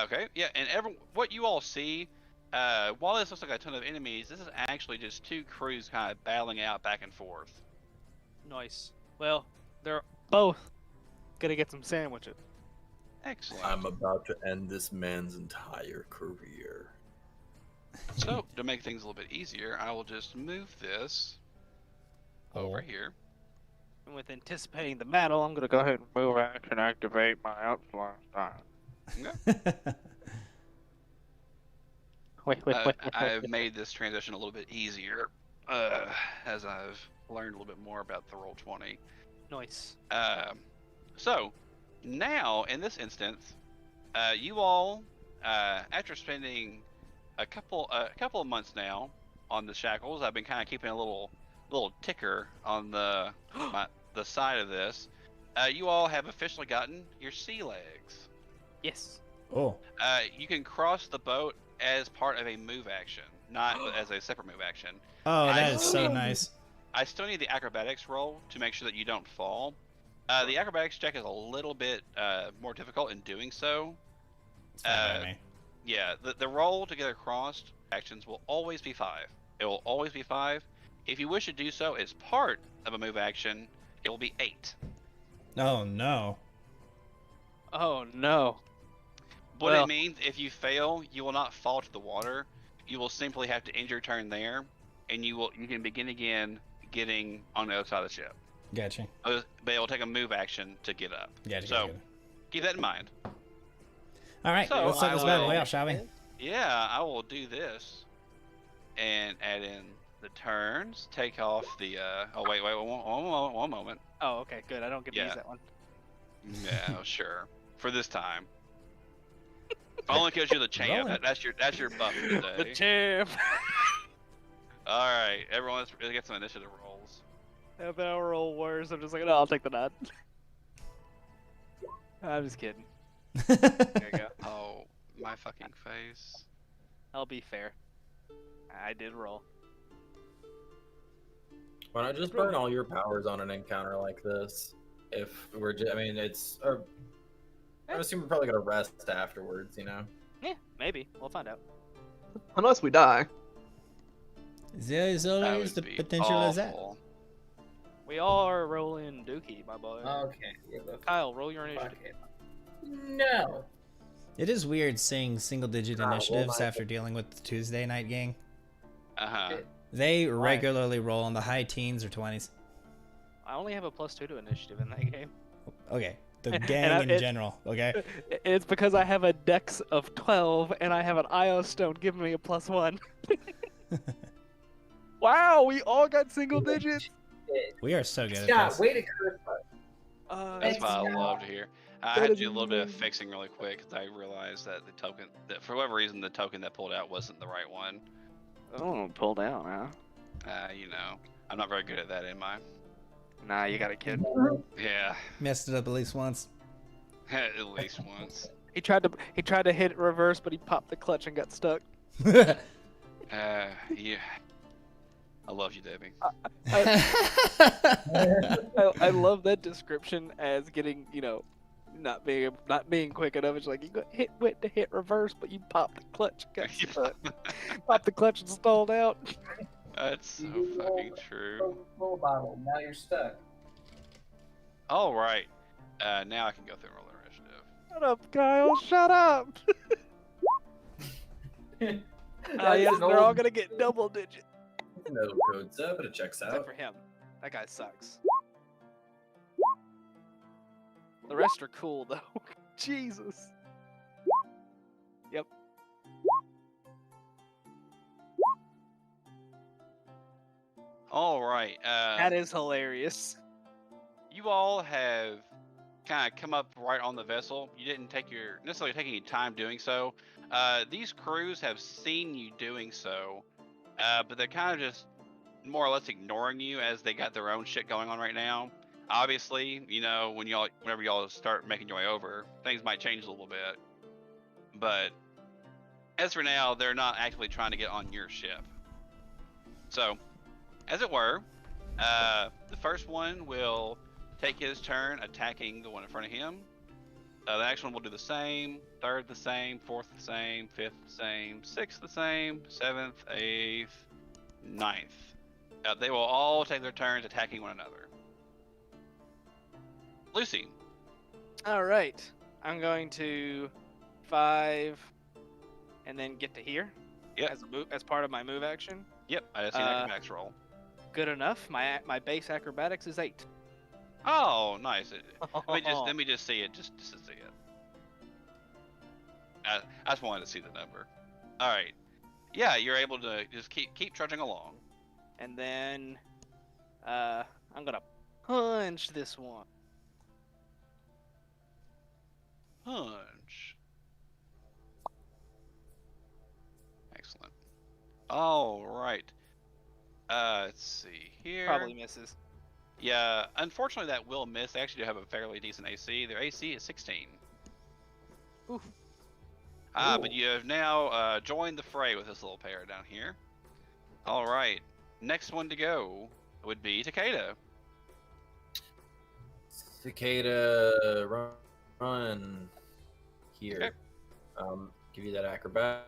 Okay, yeah, and what you all see, while this looks like a ton of enemies, this is actually just 2 crews kind of battling out back and forth. Nice. Well, they're both gonna get some sandwiches. Excellent. I'm about to end this man's entire career. So, to make things a little bit easier, I will just move this over here. And with anticipating the battle, I'm gonna go ahead and move action, activate my outfly style. Wait. I've made this transition a little bit easier as I've learned a little bit more about the Roll20. Nice. So, now, in this instance, you all, after spending a couple of months now on the Shackles, I've been kind of keeping a little ticker on the side of this. You all have officially gotten your sea legs. Yes. Oh. You can cross the boat as part of a move action, not as a separate move action. Oh, that I is so still- nice. I still need the acrobatics roll to make sure that you don't fall. The acrobatics check is a little bit more difficult in doing so. It's fine by me. Yeah, the roll to get across actions will always be 5. It will always be 5. If you wish to do so as part of a move action, it will be 8. Oh, no. Oh no. What Well- it means, if you fail, you will not fall to the water. You will simply have to end your turn there, and you can begin again getting on the other side of the ship. Gotcha. But it will take a move action to get up. Gotcha. So, gotcha. keep that in mind. All right, so let's start I this battle will- royale, shall we? Yeah, I will do this and add in the turns. Take off the. Oh wait, one moment. Oh, okay, good. I don't get to Yeah. use that one. Yeah, sure. For this time. Only because you're the champ. Rolling. That's your buff for The today. champ. All right, everyone, let's get some initiative rolls. If I roll worse, I'm just like, no, I'll take the nod. I'm just kidding. There you go. Oh, my fucking face. I'll be fair. I did roll. Why not just burn all your powers on an encounter like this? If we're I mean, it's. I assume we're probably gonna rest afterwards, you know? Yeah, maybe. We'll find out. Unless we die. There is That always would the be potential as that. awful. We are rolling Dookie, my boy. Okay. Yeah, Kyle, roll your initiative. okay. No. It is weird seeing single-digit Ah, well, initiatives my- after dealing with the Tuesday night gang. Uh-huh. They regularly roll in the high teens or 20s. I only have a +2 to initiative in that game. Okay, the gang in general. Okay. It's because I have a dex of 12 and I have an IO stone giving me a +1. Wow, we all got single digits. We are so good at Yeah, this. way to curse us. That's Thanks, what I Scott. love to hear. I That had to is do a little bit of amazing. fixing really quick because I realized that the token, that for whatever reason, the token that pulled out wasn't the right one. Oh, pulled out, huh? You know, I'm not very good at that, am I? Nah, you got a kid. Yeah, Messed it up at least once. at least once. He tried to hit reverse, but he popped the clutch and got stuck. Yeah. I love you, Debbie. I love that description as getting, not being quick enough. It's like you went to hit reverse, but you popped the clutch, got stuck. Popped the clutch and stalled out. That's so fucking true. Full bottle. Now you're stuck. All right. Now I can go through and roll the initiative. Shut up, Kyle. Shut up. Yes, they're all gonna get double digit. No codes up, but it checks Except out. for him. That guy sucks. The rest are cool though. Jesus. Yep. All right. That is hilarious. You all have kind of come up right on the vessel. You didn't necessarily take any time doing so. These crews have seen you doing so, but they're kind of just more or less ignoring you as they got their own shit going on right now. Obviously, whenever y'all start making your way over, things might change a little bit. But as for now, they're not actively trying to get on your ship. So, as it were, the first one will take his turn attacking the one in front of him. The next one will do the same, third the same, fourth the same, fifth the same, sixth the same, seventh, eighth, ninth. They will all take their turns attacking one another. Lucy. All right. I'm going to 5 and then get to here. Yep. As part of my move action. Yep, I just seen acrobatics roll. Good enough. My base acrobatics is 8. Oh, nice. Let me just see it, just to see it. I just wanted to see the number. All right. Yeah, you're able to just keep trudging along. And then I'm gonna punch this one. Punch. Excellent. All right. Let's see here. Probably misses. Yeah, unfortunately that will miss. They actually do have a fairly decent AC. Their AC is 16. Oof. But you have now joined the fray with this little pair down here. All right. Next one to go would be Takeda. Cicada, run here. Okay. Give you that acrobat.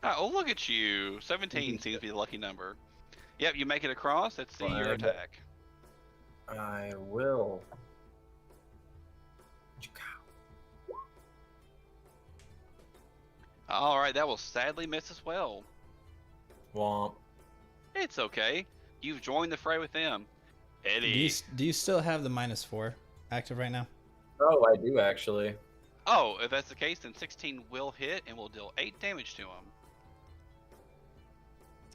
Oh, look at you. 17 seems to be the lucky number. Yep, you make it across. Let's see your attack. I will. All right, that will sadly miss as well. Womp. It's okay. You've joined the fray with them. Eddie. Do you still have the -4 active right now? Oh, I do actually. Oh, if that's the case, then 16 will hit and will deal 8 damage to him.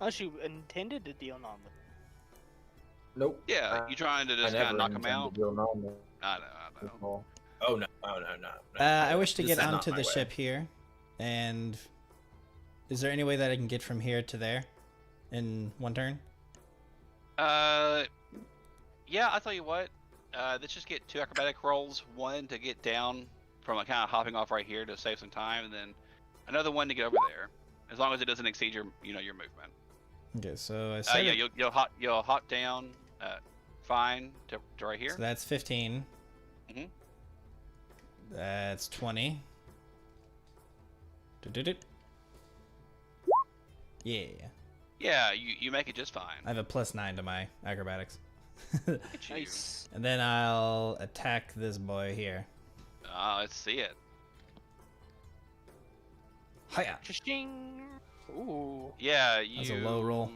Unless you intended to deal non-lethal. Nope. Yeah, you trying to just kind of knock him out? I know. Oh no. I wish to This get is not onto my the way. ship here, and is there any way that I can get from here to there in one turn? Yeah, I'll tell you what. Let's just get 2 acrobatic rolls. One to get down from kind of hopping off right here to save some time, and then another one to get over there. As long as it doesn't exceed your movement. Okay, so I said Yeah, you'll hop down, fine to right here. so that's 15. Mhm. That's 20. Do-do-do. Yeah, Yeah, you make it just fine. I have a +9 to my acrobatics. Look at you. Nice. And then I'll attack this boy here. Let's see it. Hiya. Cha-ching. Ooh. Yeah, That's a low roll.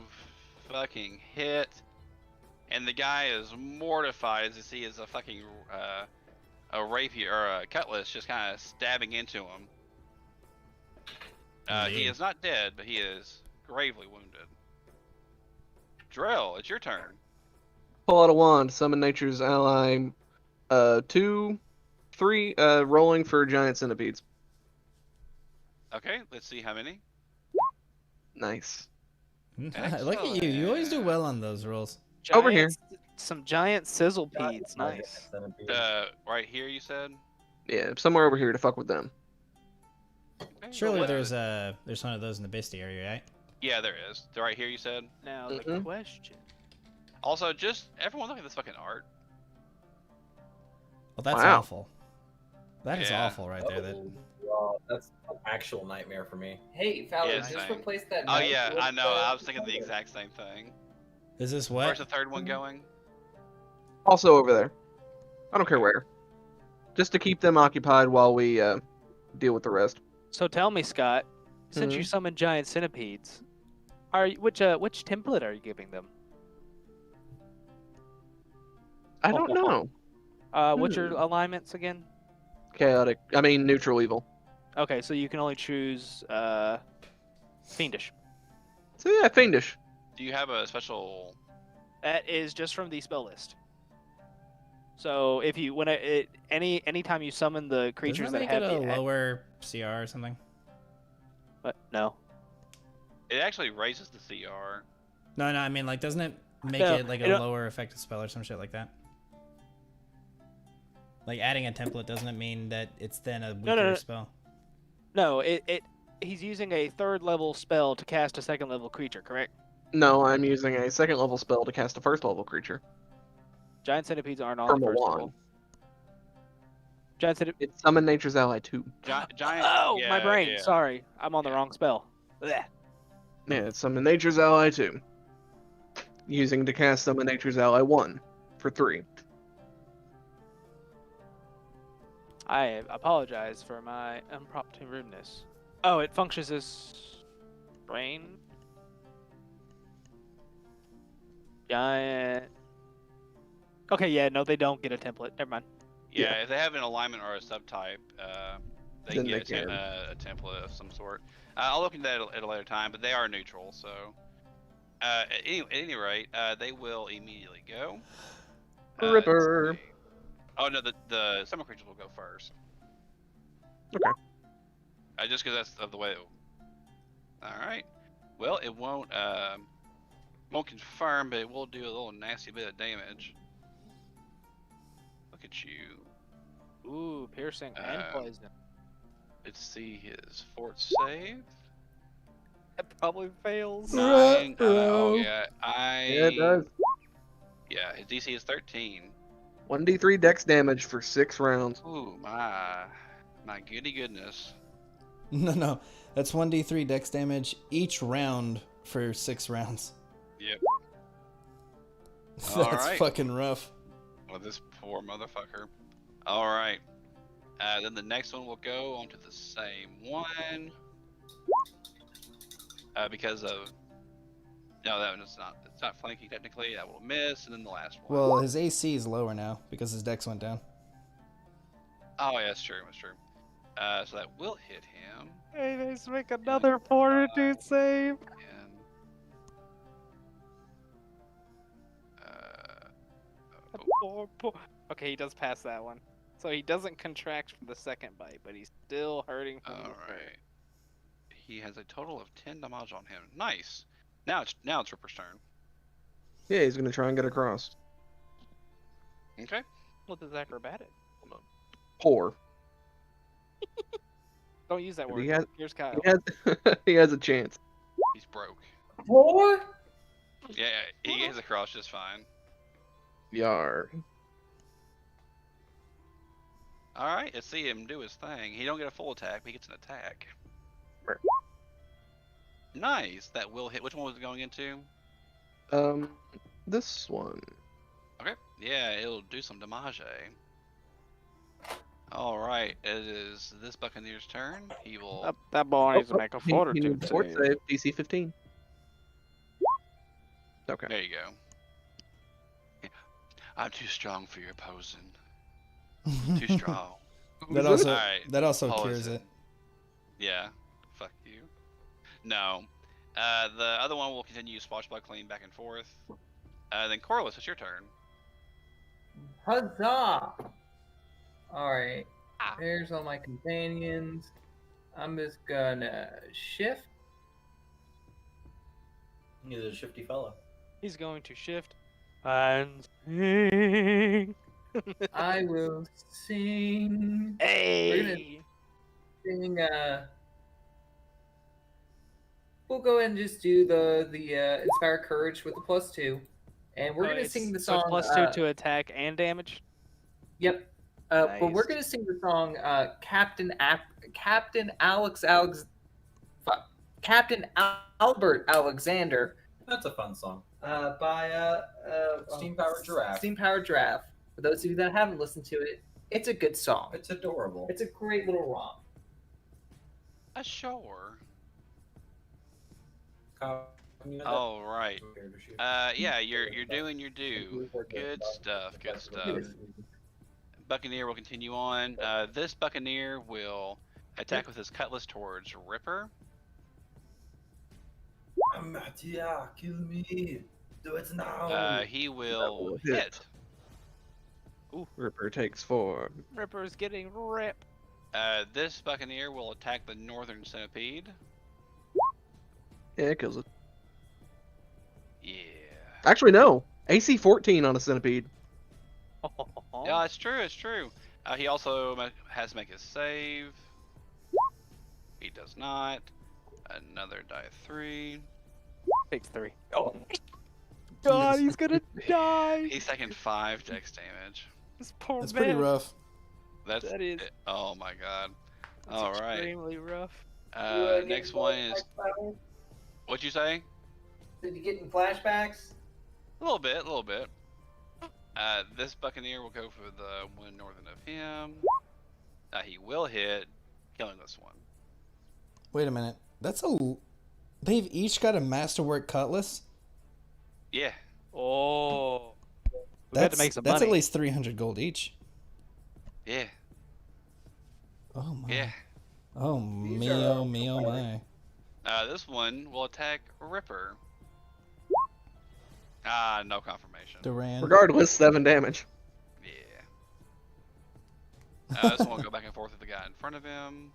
fucking hit. And the guy is mortified as he is a fucking a rapier or a cutlass just kind of stabbing into him. He Indeed. is not dead, but he is gravely wounded. Drill, it's your turn. Pull out a wand, summon nature's ally. 2, 3. Rolling for giant centipedes. Okay, let's see how many. Nice. Look at you. You always do well on those rolls. Over here. Some giant sizzlepedes. Nice. Right here, you said. Yeah, somewhere over here to fuck with them. Okay, Surely well, there's one of those in the Bisty area, right? Yeah, there is. Right here, you said. Now the Mhm. question. Also, just everyone look at this fucking art. Well, that's Wow. awful. That is Yeah. awful right there. That Well, that's an actual nightmare for me. Hey, Fowler, Yeah, just same. replace that. Oh knife yeah, with I know. the- I was thinking the exact same thing. is this Where's what? the third one going? Also over there. I don't care where. Just to keep them occupied while we deal with the rest. So tell me, Scott, since you Mhm. summoned giant centipedes, which template are you giving them? I don't know. What's your alignments again? Chaotic. I mean, neutral evil. Okay, so you can only choose fiendish. So yeah, fiendish. Do you have a special? That is just from the spell list. So if you anytime you summon the Doesn't creatures that that make have it a the lower CR or something? what? No. It actually raises the CR. No, I mean, like, doesn't it make No, it like a lower effective spell or some shit like that? Like adding a template doesn't it mean that it's then a weaker no. spell? No, he's using a 3rd level spell to cast a 2nd level creature, correct? No, I'm using a 2nd level spell to cast a 1st level creature. Giant centipedes aren't on From the a 1st wand. level. Giant centipedes. It's summon nature's ally 2. Giant. Oh, yeah, my brain. yeah. Sorry, I'm on the wrong spell. Blech. Yeah, it's summon nature's ally 2. Using to cast summon nature's ally 1 for 3. I apologize for my impromptu rudeness. Oh, it functions as brain. Giant. Okay, yeah, no, they don't get a template. Never mind. Yeah, Yeah. if they have an alignment or a subtype, they Then get they can. a template of some sort. I'll look into that at a later time, but they are neutral, so. At any rate, they will immediately go. Let's Ripper. see. Oh no, the summon creatures will go first. Okay. Just because that's of the way. All right. Well, it won't confirm, but it will do a little nasty bit of damage. Look at you. Ooh, piercing and poison. Let's see his fort save. That probably fails. 9. Oh yeah, Yeah, it does. Yeah, his DC is 13. 1d3 dex damage for 6 rounds. Ooh, my goody goodness. No, that's 1d3 dex damage each round for 6 rounds. Yep. That's Alright. fucking rough. Well, this poor motherfucker. All right. Then the next one will go onto the same one. Because of no, that one is not. It's not flanking technically. That will miss, and then the last one. Well, his AC is lower now because his dex went down. Oh yeah, that's true. That's true. So that will hit him. Hey, let's make another fortitude save. And Okay, he does pass that one. So he doesn't contract from the second bite, but he's still hurting from the all third. right. He has a total of 10 damage on him. Nice. Now it's Ripper's turn. Yeah, he's gonna try and get across. Okay. What is acrobatic? Poor. Don't use that He word. has- Here's Kyle. He has, he has a chance. He's broke. What? Yeah, he gets across just fine. Yar. All right, let's see him do his thing. He don't get a full attack, but he gets an attack. Right. Nice. That will hit. Which one was it going into? This one. Okay. Yeah, it'll do some damage. All right, it is this Buccaneer's turn. He will. That ball needs to make a He fortitude needs fort save. save, DC 15. Okay. There you go. I'm too strong for your poison. Too strong. That also Alright, that also cures poison. it. Yeah. Fuck you. No. The other one will continue swashbuckling back and forth. Then Corliss, it's your turn. Huzzah! Alright. There's all my companions. I'm just gonna shift. He's a shifty fellow. He's going to shift and sing. I will sing. We're Hey! gonna sing. We'll go ahead and just do the inspire courage with the +2, and we're gonna sing the So song. it's +2 to attack and damage. Yep. But we're Nice. gonna sing the song Captain Albert Alexander That's a fun song. by Steam Powered Giraffe. Steam Powered Giraffe. For those of you that haven't listened to it, it's a good song. It's adorable. It's a great little romp. Sure. You know that- All right. Yeah, you're doing your due. Good stuff. Good stuff. Buccaneer will continue on. This Buccaneer will attack with his cutlass towards Ripper. Yeah, kill me. Do it now. He will hit. hit. Ripper takes 4. Ripper's getting ripped. This Buccaneer will attack the Northern Centipede. Yeah, it kills it. Yeah. Actually, no. AC 14 on a centipede. Yeah, it's true. It's true. He also has to make his save. He does not. Another die 3. Takes 3. Oh. God, he's gonna die. He's taking 5 dex damage. This poor That's man. pretty rough. That is. Oh my god. That's All right. extremely rough. Next one is. What'd you say? Did you get in flashbacks? A little bit. A little bit. This Buccaneer will go for the one northern of him. He will hit, killing this one. Wait a minute. They've each got a masterwork cutlass. Yeah. Oh. We had to make some That's money. at least 300 gold each. Yeah. Oh my. Yeah. Oh me, oh me, oh my. This one will attack Ripper. No confirmation. Duran. Regardless, 7 damage. Yeah. This one will go back and forth with the guy in front of him.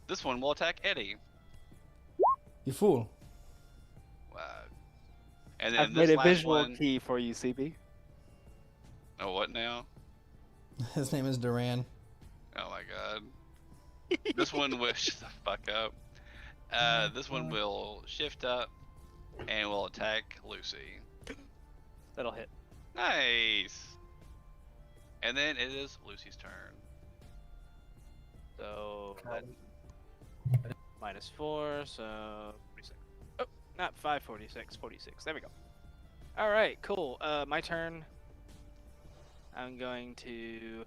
This one will attack Eddie. You fool. And then I've this made a last visual one. key for you, CB. Oh, what now? His name is Duran. Oh my god. This one will shut the fuck up. This one will shift up and will attack Lucy. That'll hit. Nice. And then it is Lucy's turn. So that -4, so 46. Oh, not 546, 46. There we go. All right, cool. My turn. I'm going to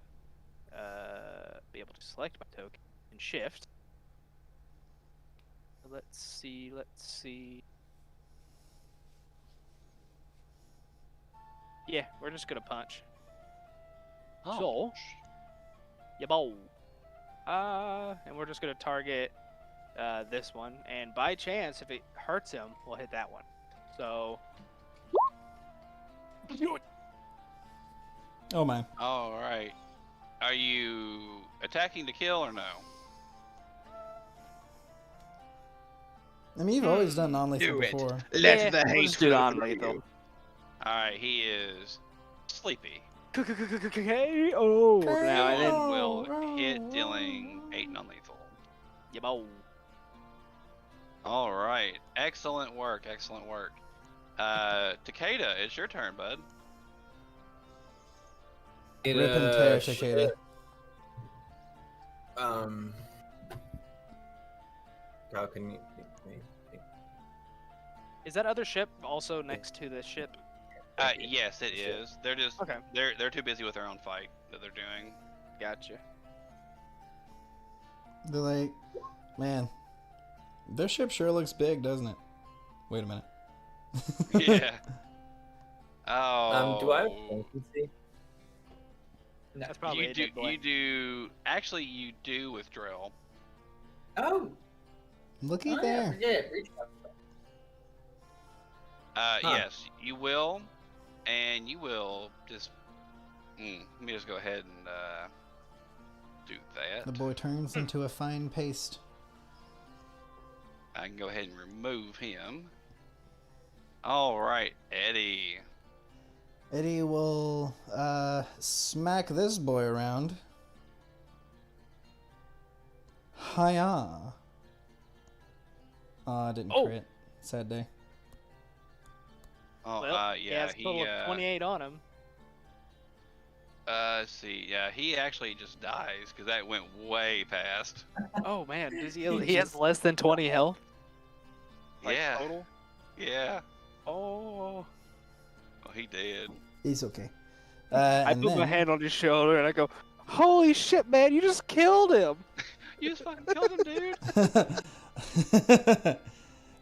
be able to select my token and shift. Let's see. Yeah, we're just gonna punch. So, yeah, bow. And we're just gonna target this one, and by chance, if it hurts him, we'll hit that one. So, Oh my. All right. Are you attacking to kill or no? I mean, you've always done non-lethal before. yeah, we'll just do non-lethal. All right. He is sleepy. Oh, now and then Will hit, dealing 8 non-lethal. yeah, bow. All right. Excellent work. Excellent work. Takeda, it's your turn, bud. Rip and tear, Takeda. How can you? Is that other ship also next to this ship? Yes, it is. They're just Okay, they're too busy with their own fight that they're doing. gotcha. They're like, man, their ship sure looks big, doesn't it? Wait a minute. Yeah. Oh. Do I have proficiency? No. That's probably You a do. dead boy. You do. Actually, you do with drill. Oh, Looky oh yeah, there. forget. Reach up. Yes, you will, and you will just. Let me just go ahead and do that. The boy turns into a fine paste. I can go ahead and remove him. All right, Eddie. Eddie will smack this boy around. Hiya. I didn't Oh. crit. Sad day. Oh, Well, he yeah, has a total of 28 on him. let's see, yeah, he actually just dies because that went way past. Oh man, does he has less than 20 health? Like, Yeah, total? yeah. Oh. Oh, he did. He's okay. I And put my then- hand on his shoulder and I go, "Holy shit, man! You just killed him!" You just fucking killed him, dude.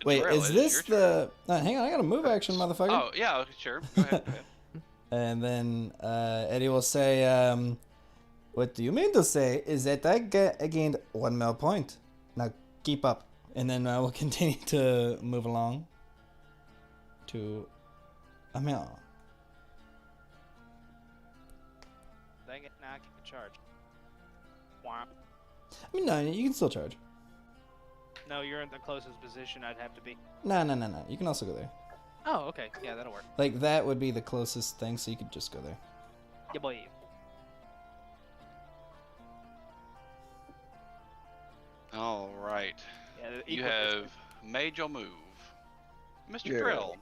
Wait, Terrell, is it this your turn. the... hang on, I got a move action, motherfucker. Oh, yeah, sure. Go ahead, go ahead. And then Eddie will say, what do you mean to say is that I gained 1 mil point. Now keep up. And then we'll continue to move along to a mil. Dang it! Now I can't charge. Wow. I mean, no, you can still charge. No, you're in the closest position I'd have to be. No. You can also go there. Oh, okay. Yeah, that'll work. Like, that would be the closest thing, so you could just go there. Yeah, boy. All right. Yeah, You equal have made your move. Mr. Yeah. Drill.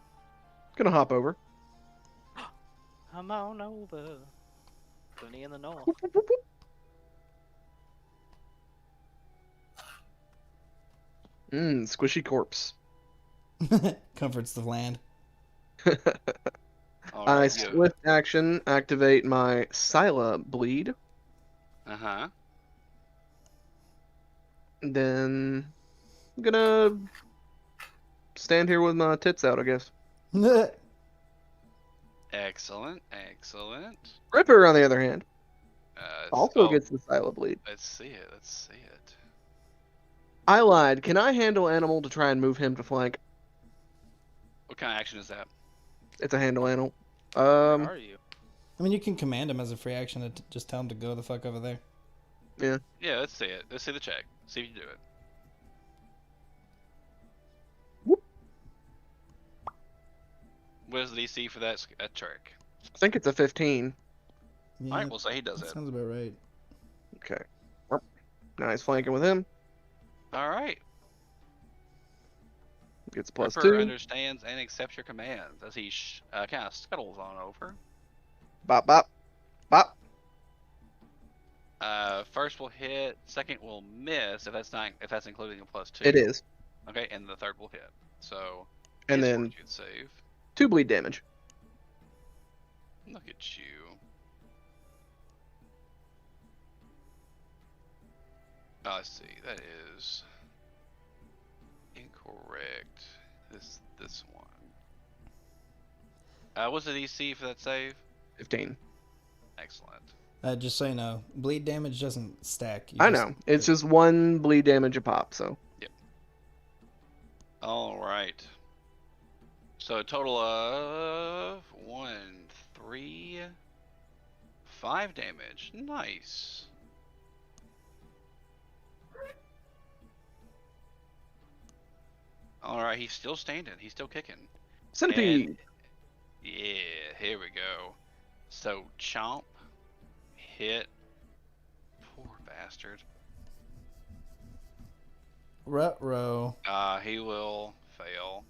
Gonna hop over. Come on over. 20 in the north. Squishy corpse. Comforts the land. All I right, swift action activate my Scylla bleed. Uh-huh. Then I'm gonna stand here with my tits out, I guess. Excellent, excellent. Ripper, on the other hand, also oh, gets the Scylla bleed. Let's see it, let's see it. I lied. Can I handle animal to try and move him to flank? What kind of action is that? It's a handle animal. Where are you? I mean, you can command him as a free action to just tell him to go the fuck over there. Yeah, let's see it. Let's see the check. See if you do it. Whoop. What is the DC for that trick? I think it's a 15. Yeah, All right, we'll say he does that it. sounds about right. Okay. Now he's flanking with him. All right. Gets plus Ripper 2. understands and accepts your commands as he kind of scuttles on over. Bop, bop. Bop. First will hit, second will miss if that's including a plus 2. It is. Okay, and the third will hit. So And his then fortitude save. 2 bleed damage. Look at you. Oh, let's see. That is incorrect. This one. What's the DC for that save? 15. Excellent. Just so you know, bleed damage doesn't stack. You I just- know. It's just 1 bleed damage a pop, so. All right. So a total of 1, 3, 5 damage. Nice. All right, he's still standing. He's still kicking. Centipede. And- yeah, here we go. So chomp, hit. Poor bastard. Ruh-roh. He will fail.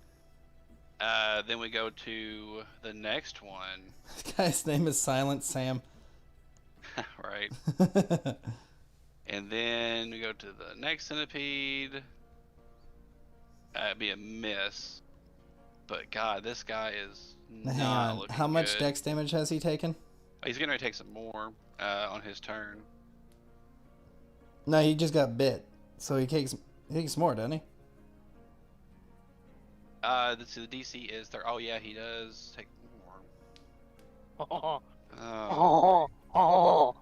Then we go to the next one. This guy's name is Silent Sam. Right. And then we go to the next centipede. It'd be a miss. But God, this guy is Hang not on. looking How much good. dex damage has he taken? He's gonna take some more on his turn. No, he just got bit. So he takes more, doesn't he? So the DC is there. Oh yeah, he does take more. Oh, Oh, oh.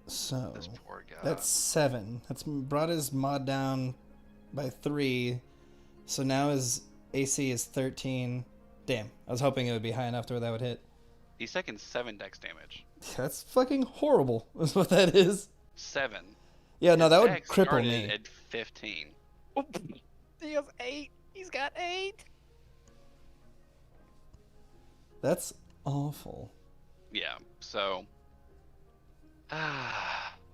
So this poor guy. that's 7. That's brought his mod down by 3. So now his AC is 13. Damn, I was hoping it would be high enough to where that would hit. He's taking 7 dex damage. That's fucking horrible, is what that is. 7. Yeah, no, His that would dex cripple started me. at 15. He has 8. He's got 8. That's awful. Yeah. So.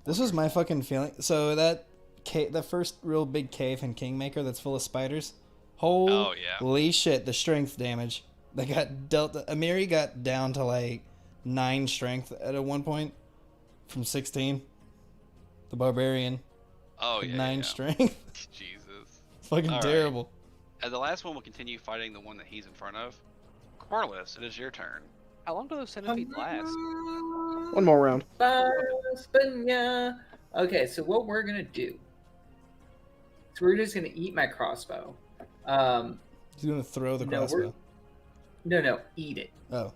This was my fucking feeling. So that the first real big cave in Kingmaker that's full of spiders. Holy Oh, yeah. shit, the strength damage. They got dealt. Amiri got down to like 9 strength at one point from 16. The barbarian. Oh yeah. 9 yeah. strength. Jesus. It's fucking All right. terrible. The last one will continue fighting the one that he's in front of. Corliss, it is your turn. How long do those centipedes last? One more round. Okay, so what we're gonna do? So we're just gonna eat my crossbow. He's gonna throw the No, crossbow. No, eat it. Oh.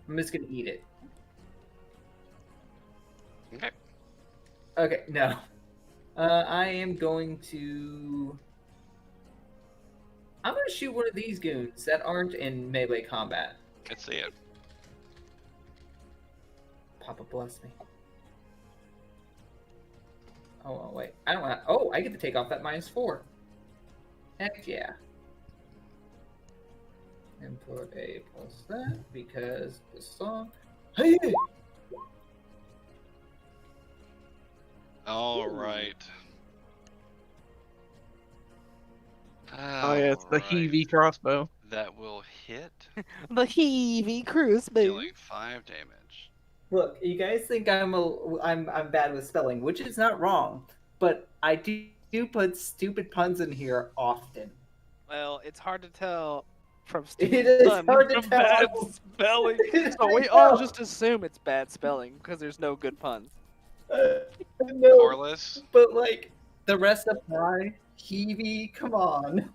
I'm just gonna eat it. Okay. Okay, no. I am going to. I'm gonna shoot one of these goons that aren't in melee combat. Let's see it. Papa bless me. Oh wait, I don't want. Oh, I get to take off that -4. Heck yeah. And put a plus that because the song. Hey. All right. Oh yeah, it's the Alright. heavy crossbow. That will hit, The heavy crossbow. dealing 5 damage. Look, you guys think I'm bad with spelling, which is not wrong, but I do put stupid puns in here often. Well, it's hard to tell from It stupid is pun hard to from bad tell. spelling. It So we is all hard. just assume it's bad spelling because there's no good puns. No, Corliss, but like the rest of my heavy, come on,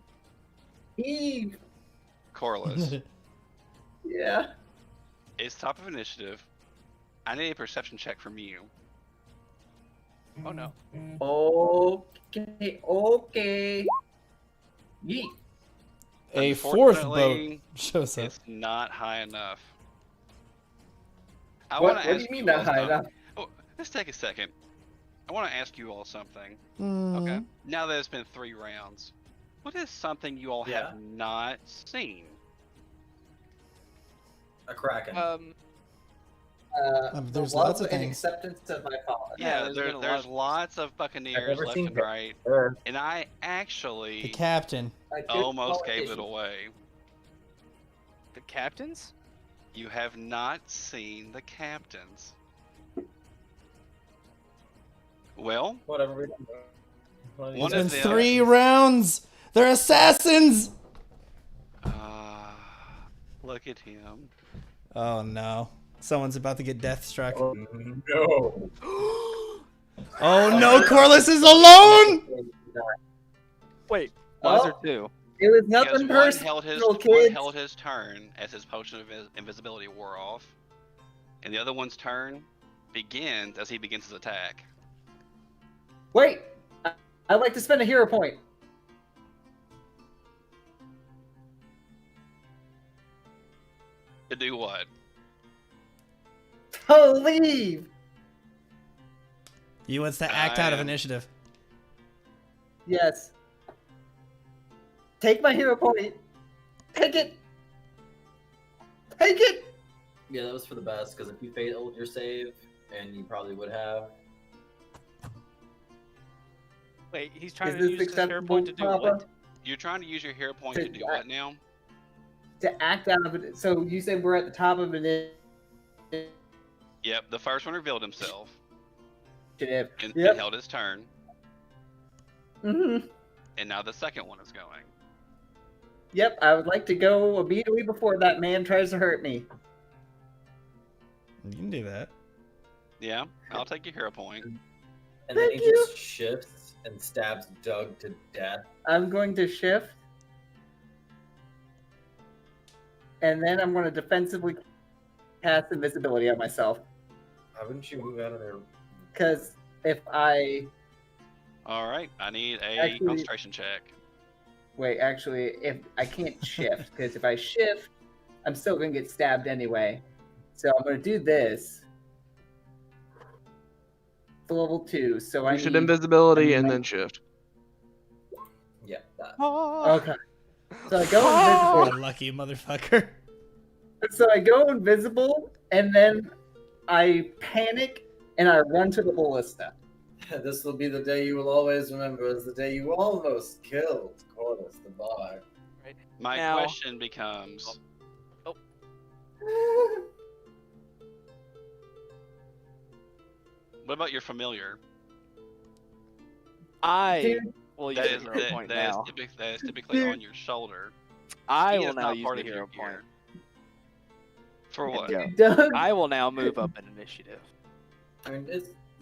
heave, Corliss. yeah. It's top of initiative. I need a perception check from you. Oh no. Okay. Yeet. A 4th boat Unfortunately, shows up. It's not high enough. I What want to do ask you mean all not high something. enough? Oh, let's take a second. I want to ask you all something. Mm. Okay. Now that it's been 3 rounds, what is something you all Yeah. have not seen? A kraken. There's The lots love of and things. acceptance of my father. Yeah, there's there's been a lot. lots of buccaneers never left seen and that. right, and I The actually captain. A good almost gave it politician. away. The captains? You have not seen the captains. Well, Whatever we do. One It's of been them- 3 rounds. They're assassins. look at him. Oh no. Someone's about to get death struck. No. Oh no, Corliss is alone! Wait, why is Oh. there 2? It was Because nothing personal, one kids. held his turn as his potion of invisibility wore off, and the other one's turn begins as he begins his attack. Wait, I'd like to spend a hero point. To do what? To leave. You wants to act out of am- initiative. Yes. Take my hero point. Take it. Take it. Yeah, that was for the best, because if you failed your save, and you probably would have, Wait, he's trying Is to this use his hero acceptable, point to do Papa? what? You're trying to use your hero point to do what now? To act out of it. So you said we're at the top of an Yep, the first one revealed himself initiative. and Yep. held his turn, Mm-hmm. and now the second one is going. Yep, I would like to go immediately before that man tries to hurt me. You can do that. Yeah, I'll take your hero point. And then Thank he you. just shifts and stabs Doug to death. I'm going to shift. And then I'm going to defensively cast invisibility on myself. How wouldn't you move out of there? Because if I... All right, I need a Actually- concentration check. Wait, actually, if I can't shift, because if I shift, I'm still going to get stabbed anyway. So I'm going to do this. It's level 2, so I You should need... invisibility and a- then shift. Yeah, that. Okay. So I go You invisible. lucky motherfucker. So I go invisible, and then I panic, and I run to the ballista. This will be the day you will always remember as the day you almost killed Corvus the Bard. My Now- question becomes: what about your familiar? I Dude, will use That the is hero point that is now. typically Dude. on your shoulder. I He will is now not use part the of your hero gear. point. For what? Go. Doug, I will now move up in initiative. I mean,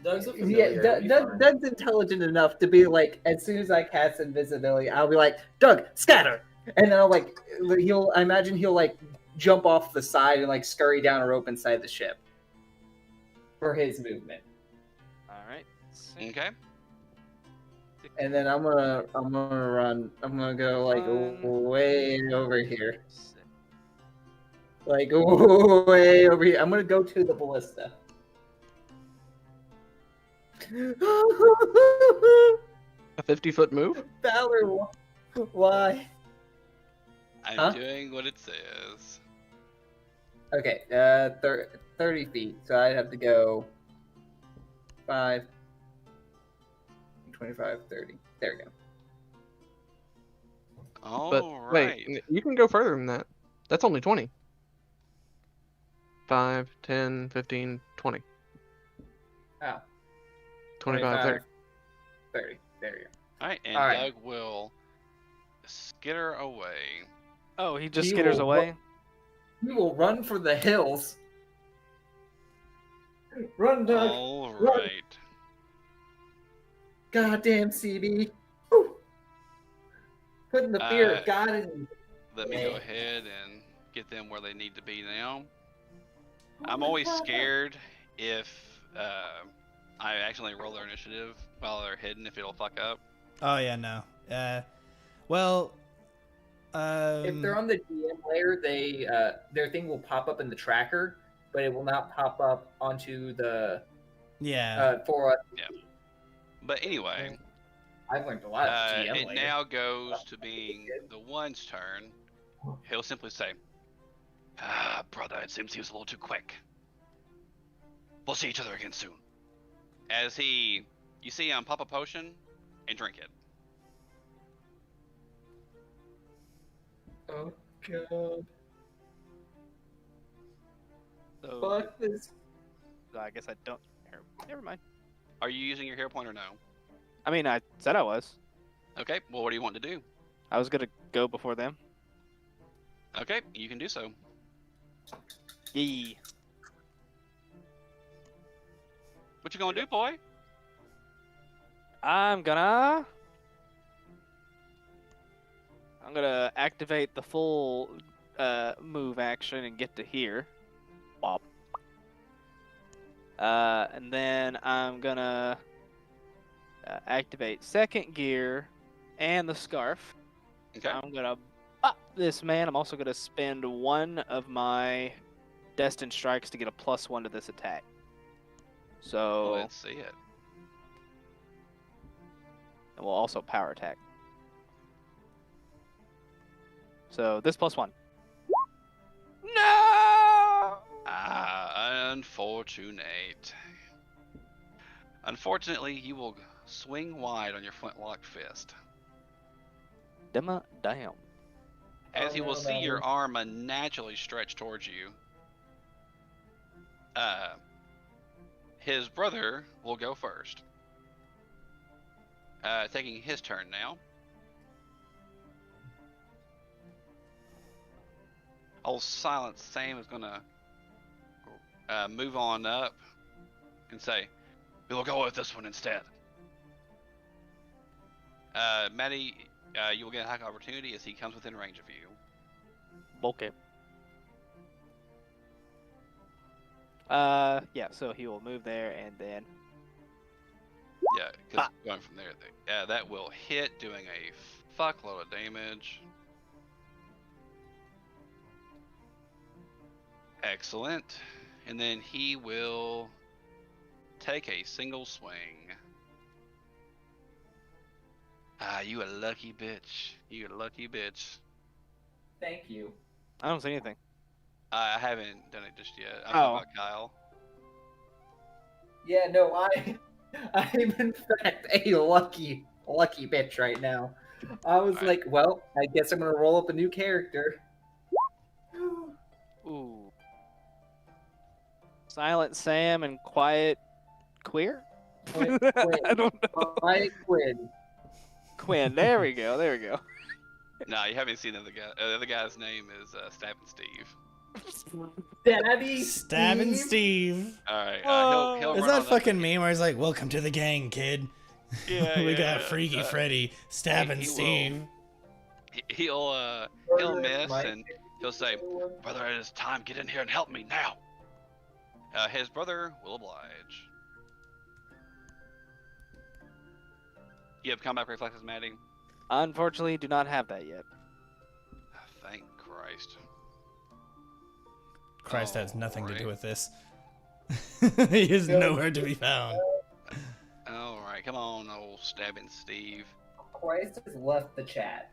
Doug's a yeah, familiar. it'll be fine. Doug's intelligent enough to be like, as soon as I cast invisibility, I'll be like, Doug, scatter, and then I imagine he'll like jump off the side and like scurry down a rope inside the ship for his movement, All right. Okay. and then I'm gonna run. I'm gonna go like way over here, like way over here. I'm gonna go to the ballista. A 50-foot move? Valor, why? I'm Huh? doing what it says. Okay, 30 feet. So I'd have to go 5, 25, 30. There we go. All But right. wait, you can go further than that. That's only 20. 5, 10, 15, 20. Oh, 25, 30. 30. There you go. All right, and All right. Doug will skitter away. Oh, he just He skitters will away. We will run for the hills. Run, Doug. All run. right. Goddamn CB. Whew. Putting the fear Uh, of God in you. Let me go ahead and get them where they need to be now. I'm always scared if I accidentally roll their initiative while they're hidden, if it'll fuck up. Oh yeah, no. Well, If they're on the GM layer, they their thing will pop up in the tracker, but it will not pop up onto the yeah. for us. But anyway, I've learned a lot of GM it layer. now goes to being the one's turn. He'll simply say, "Ah, brother, it seems he was a little too quick. We'll see each other again soon." As you see him pop a potion and drink it. Oh god. So Fuck this. I guess I don't. Never mind. Are you using your hero point or no? I mean, I said I was. Okay, well, what do you want to do? I was gonna go before them. Okay, you can do so. Yee. What you gonna do, boy? I'm gonna activate the full move action and get to here. Bop. And then I'm gonna activate second gear and the scarf. Okay. I'm gonna bop this man. I'm also gonna spend one of my destined strikes to get a +1 to this attack. So Let's see it. and we'll also power attack. So this +1. No! Ah, unfortunate. Unfortunately, you will swing wide on your flintlock fist. Damn. As you will see your arm unnaturally stretch towards you. His brother will go first. Taking his turn now. Old Silence Sam is gonna move on up and say, "We'll go with this one instead." Maddie, you will get a hack opportunity as he comes within range of you. Okay. Yeah, so he will move there and then. Yeah, because going from there, that will hit, doing a fuckload of damage. Excellent. And then he will take a single swing. Ah, you a lucky bitch. You a lucky bitch. Thank you. I don't see anything. I haven't done it just yet. I'm Oh. talking about Kyle. Yeah, no, I'm in fact a lucky bitch right now. I was Alright. like, well, I guess I'm gonna roll up a new character. Ooh. Silent Sam and Quiet Queer? Quinn. I don't know. Quiet Quinn. Quinn. There we go. There we go. No, you haven't seen the other guy. The other guy's name is Stabbing Steve. Daddy Stabbing Steve. Alright, he'll Is run that on fucking meme where he's like, "Welcome to the gang, kid." Yeah, We yeah, got Freaky Freddy stabbing he will- Steve. He'll miss and he'll say, "Brother, it is time. Get in here and help me now." His brother will oblige. You have combat reflexes, Maddie? Unfortunately, do not have that yet. Thank Christ. Christ has nothing to Alright. do with this. He is nowhere to be found. Alright, come on, old Stabbing Steve. Christ has left the chat.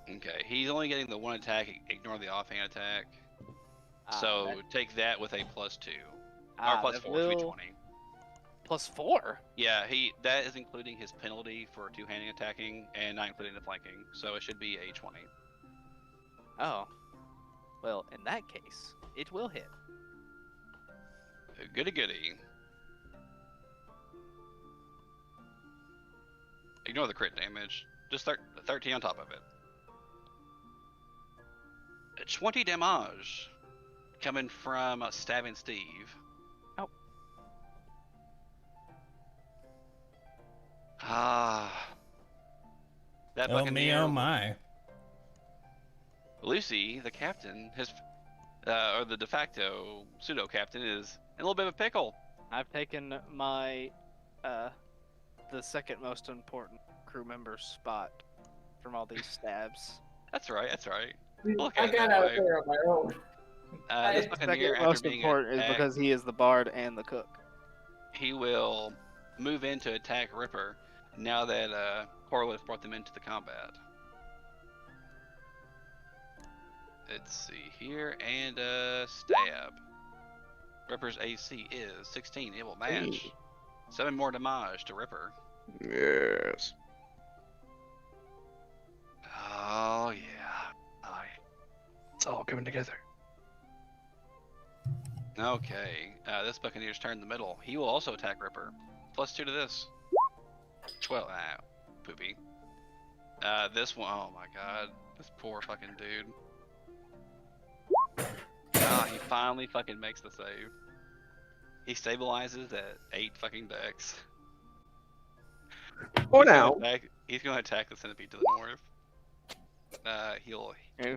Okay, he's only getting the one attack, ignore the offhand attack. Ah, So that- take that with a +2. ah, or +4, that should be will- 20. +4? Yeah, that is including his penalty for two-handing attacking and not including the flanking. So it should be a 20. Oh. Well, in that case, it will hit. Goody goody. Ignore the crit damage. Just 13 on top of it. 20 damage coming from Stabbing Steve. Ow. Ah. That Oh fucking me, oh my. Lucy, the captain, or the de facto pseudo captain, is in a little bit of a pickle. I've taken my, the second most important crew member's spot from all these stabs. That's right. That's right. Look I at it got that out way. there on my own. This Second Buccaneer, Second after most being important is attacked, because he is the bard and the cook. he will move in to attack Ripper now that Corliss brought them into the combat. Let's see here, and stab. Ripper's AC is 16. It will match. 7 more damage to Ripper. Yes. Oh yeah. It's all coming together. Okay, this Buccaneer's turn in the middle. He will also attack Ripper. +2 to this. 12. Ah, poopy. This one, oh my god. This poor fucking dude. Ah, he finally fucking makes the save. He stabilizes at 8 fucking dex. For now. He's gonna attack the centipede to the north. He'll miss.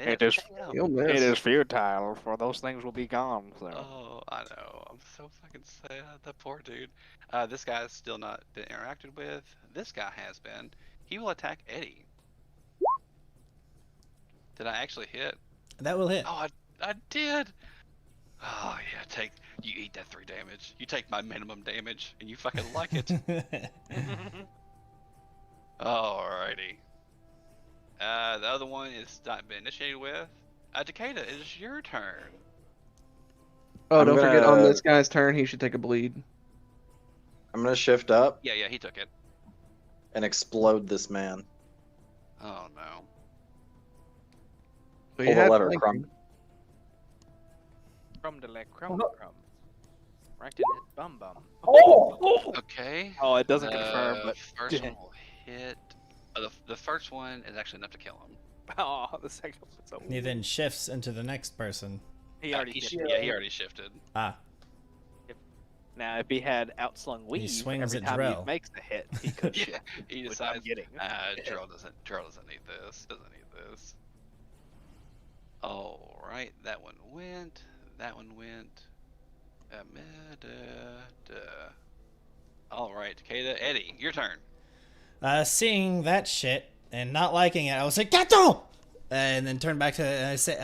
It is- Damn. You'll miss. It is futile, for those things will be gone. So. Oh, I know. I'm so fucking sad. That poor dude. This guy's still not been interacted with. This guy has been. He will attack Eddie. Did I actually hit? That will hit. Oh, I did. Oh yeah, you eat that 3 damage. You take my minimum damage, and you fucking like it. Alrighty. The other one is not been initiated with. Takeda, it is your turn. Oh, I'm don't forget, on gonna- this guy's turn, he should take a bleed. I'm gonna shift up Yeah, he took it. and explode this man. Oh no. But Pull you the have lever, flanking. Crumb. Crumb de la crumb Oh. crumb. Right in his bum bum. Oh! Okay. Oh, it doesn't confirm, but First one will hit. The first one is actually enough to kill him. oh, the second one's so. He then shifts into the next person. He already he did. yeah, he already shifted. Ah, Now, if he had outslung weave swings every at time Drell. he makes the hit, he could. Yeah, he which I'm decides. getting. Drill doesn't need this. Doesn't need this. All right, that one went. That one went. All right, Takeda, Eddie, your turn. Seeing that shit and not liking it, I was like, "Gato!" And then turn back to and I say,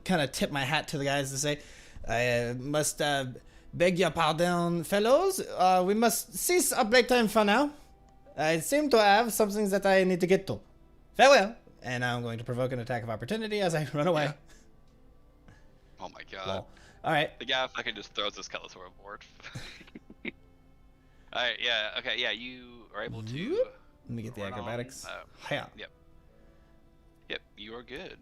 kind of tip my hat to the guys to say, "I must beg your pardon, fellows. We must cease our playtime for now. I seem to have something that I need to get to. Farewell." And I'm going to provoke an attack of opportunity as I run away. Yeah. Oh my god. Lol. All right. The guy fucking just throws his cutlass overboard. Alright, yeah, okay, yeah, you are able to. Let me get the run on, acrobatics. Yep. Yep, you are good.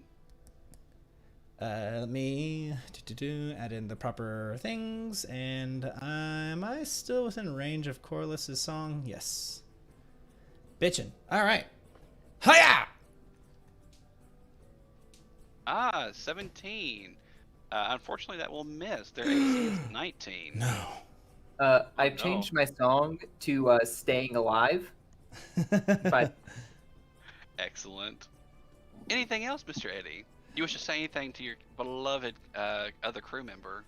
Let me add in the proper things, and am I still within range of Corliss's song? Yes. Bitchin'. All right. Hiya! 17. Unfortunately, that will miss. Their AC is 19. No. I've changed my song to "Staying Alive." But Excellent. Anything else, Mr. Eddie? You wish to say anything to your beloved other crew member?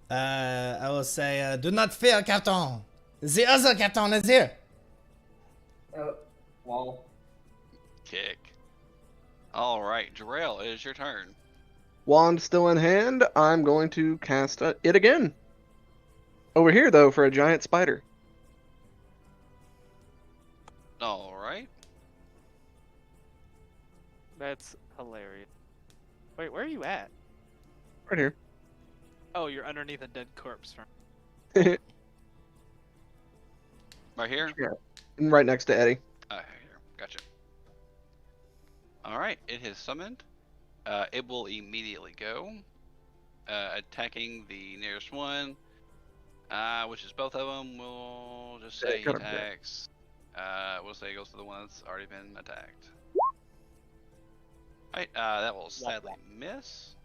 I will say, do not fear, Captain. The other Captain is here. Well, Kick. All right, Jarrell, it is your turn. Wand still in hand, I'm going to cast it again. Over here, though, for a giant spider. All right. That's hilarious. Wait, where are you at? Right here. Oh, you're underneath a dead corpse. Right here? And right next to Eddie. Here. Gotcha. All right, it has summoned. It will immediately go, attacking the nearest one, which is both of them. We'll just say he attacks. We'll say it goes to the one that's already been attacked. Alright, that will sadly miss.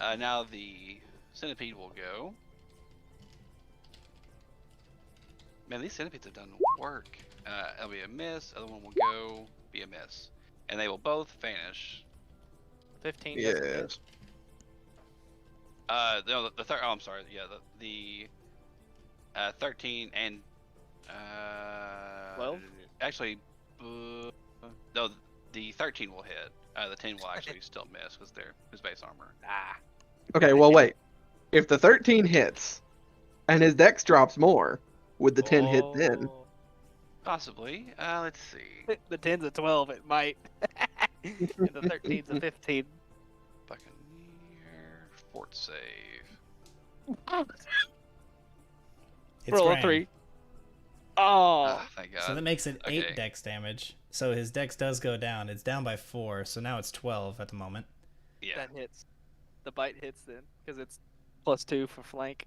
Now the centipede will go. Man, these centipedes have done work. It'll be a miss. Other one will go, be a miss, and they will both vanish. 15 doesn't hit. Yes. No, the third. Oh, I'm sorry. Yeah, the 13 and 12. Actually, no, the 13 will hit. The 10 will actually still miss because they're his base armor. Okay, well, wait. If the 13 hits, and his dex drops more, would the 10 hit then? Oh. Possibly. Let's see. The 10's a 12, it might. And the 13's a 15. Buccaneer fort save. It's Roll a grand. 3. Oh. Thank God. So that makes it 8 Okay. dex damage. So his dex does go down. It's down by 4, so now it's 12 at the moment. Yeah. That hits. The bite hits then, because it's +2 for flank.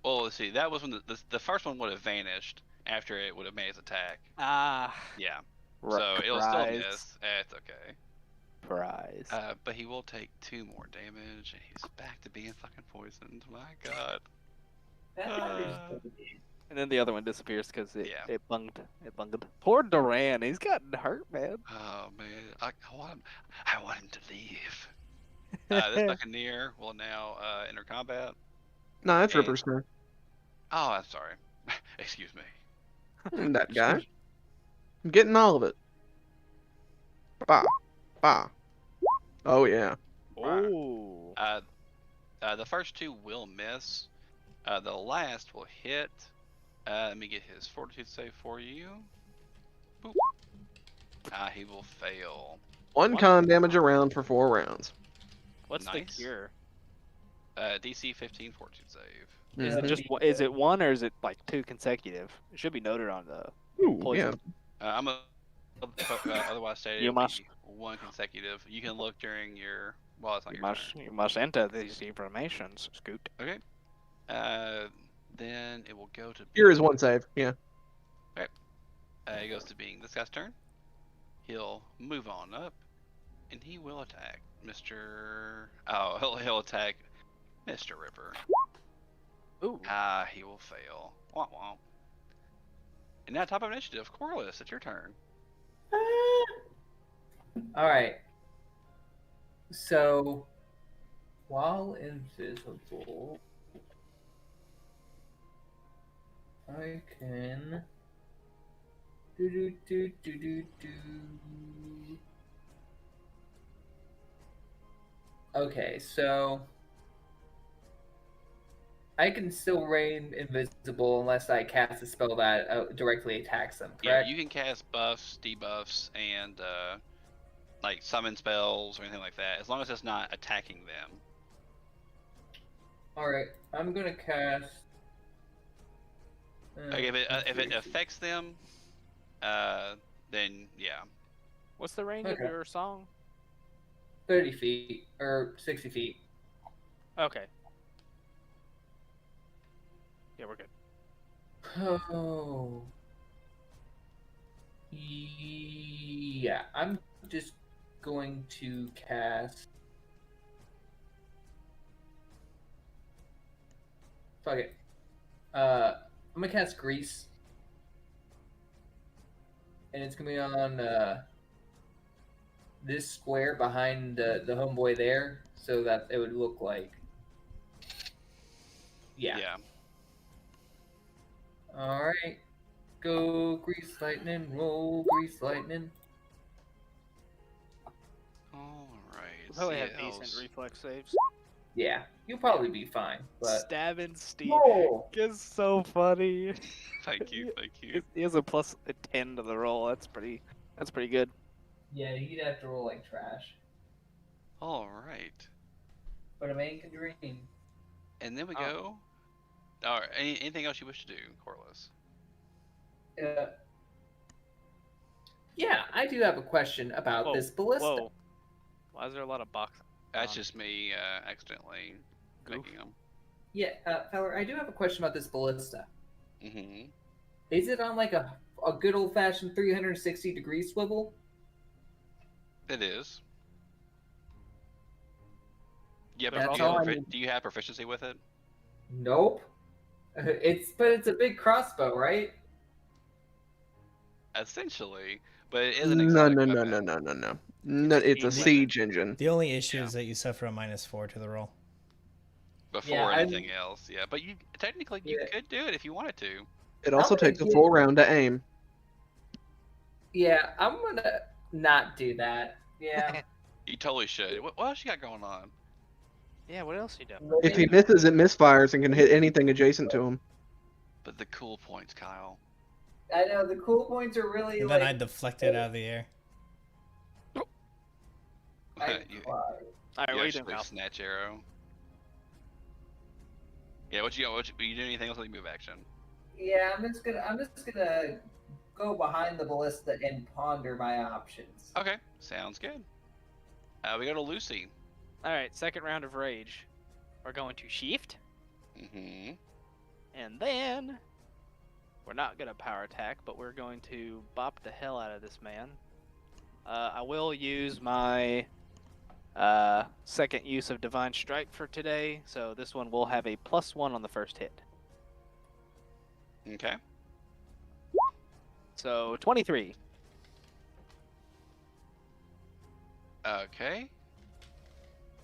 Well, let's see. That was when the first one would have vanished after it would have made its attack. Ah. Yeah. So it'll still miss. It's okay. Prize. But he will take 2 more damage, and he's back to being fucking poisoned. My God. And then the other one disappears because it, Yeah. it bunged. It bunged. Poor Duran, he's gotten hurt, man. Oh man, I want him to leave. This Buccaneer will now enter combat. No, that's Okay. Ripper's turn. Oh, I'm sorry. Excuse me. That guy. I'm getting all of it. Bah. Bah. Oh, yeah. Oh. The first 2 will miss. The last will hit. Let me get his fortitude save for you. Boop. He will fail. 1 con damage around for 4 rounds. What's the Nice. cure? DC 15 fortitude save. Is it just is it 1 or is it like 2 consecutive? It should be noted on the Ooh, poison. yeah. I'm a otherwise stated. You It'll must- be 1 consecutive. You can look during your it's not You your must turn. you must enter these informations, Scoot. Okay. Then it will go to. Here is 1 save. Yeah. It goes to being this guy's turn. He'll move on up, and he will attack Mr. Oh, he'll attack Mr. Ripper. Ooh. He will fail. Womp womp. And now top of initiative, Corliss, it's your turn. All right. So, while invisible, I can do. Okay, so I can still remain invisible unless I cast a spell that directly attacks them. Yeah, Correct? you can cast buffs, debuffs, and like summon spells or anything like that, as long as it's not attacking them. All right, I'm gonna cast. Like if it affects them, then yeah. What's the range of Okay. your song? 30 feet or 60 feet. Okay. Yeah, we're good. Oh. Yeah, I'm just going to cast. Fuck it. I'm gonna cast Grease. And it's gonna be on this square behind the homeboy there, so that it would look like. Yeah. Alright. Go Grease Lightning, roll Grease Lightning. All right. We'll probably have CLs. decent reflex saves. Yeah, you'll probably be fine, but. Stabbing Steve No! is so funny. Thank you, thank you. He has a plus 10 to the roll. That's pretty good. Yeah, you'd have to roll like trash. All right. But a man can dream. And then we Oh. go. All right. Anything else you wish to do, Corliss? Yeah, I do have a question about Whoa, this ballista. Whoa. Why is there a lot of boxes? That's just me accidentally Goof. making them. Yeah, Feller, I do have a question about this ballista. Mm-hmm. Is it on like a good old fashioned 360 degree swivel? It is. Yeah, That's but all do you have proficiency with it? Nope. But it's a big crossbow, right? Essentially, but it is an No, exotic no, no, weapon. no, no, no, no. No, it's a It's a siege engine. The only issue Yeah. is that you suffer a -4 to the roll. Before Yeah, anything else, yeah. But you technically you Yeah. could do it if you wanted to. It also I'm gonna takes a do- full round to aim. Yeah, I'm gonna not do that. Yeah. You totally should. What else you got going on? Yeah, what else you do? If he misses, it misfires and can hit anything adjacent to him. But the cool points, Kyle. I know the cool points are really And like. then I deflect it out of the air. You All right, what are you actually doing now? snatch arrow. Yeah, what you do anything else with your move action? Yeah, I'm just gonna go behind the ballista and ponder my options. Okay, sounds good. We go to Lucy. All right, second round of rage. We're going to shift, Mm-hmm. and then we're not gonna power attack, but we're going to bop the hell out of this man. I will use my second use of Divine Strike for today, so this one will have a +1 on the first hit. Okay. So 23. Okay.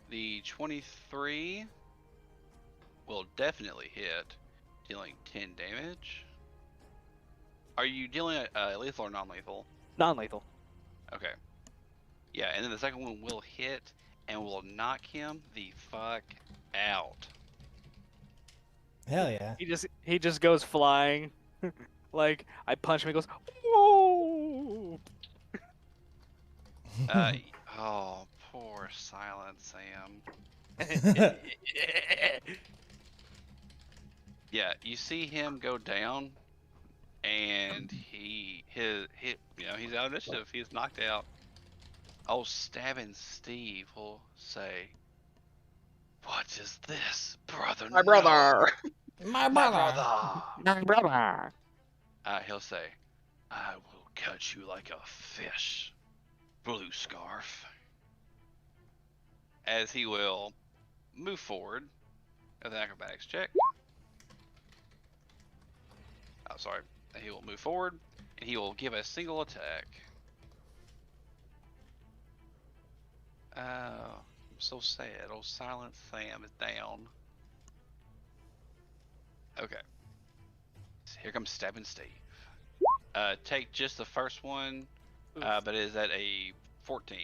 The 23 will definitely hit, dealing 10 damage. Are you dealing lethal or non-lethal? Non-lethal. Okay. Yeah, and then the second one will hit and will knock him the fuck out. Hell yeah. He just goes flying. Like I punch him, he goes, whoa! Oh, poor Silent Sam. Yeah, you see him go down, and he's out of initiative. He's knocked out. Oh, Stabbing Steve will say, "What is this, brother? My brother! My My brother. brother!" My brother. He'll say, "I will cut you like a fish, Blue Scarf." As he will move forward with an acrobatics check. Oh, sorry. He will move forward, and he will give a single attack. Oh, I'm so sad. Old Silent Sam is down. Okay. So here comes Stabbing Steve. Take just the first one, Oof. but it is at a 14.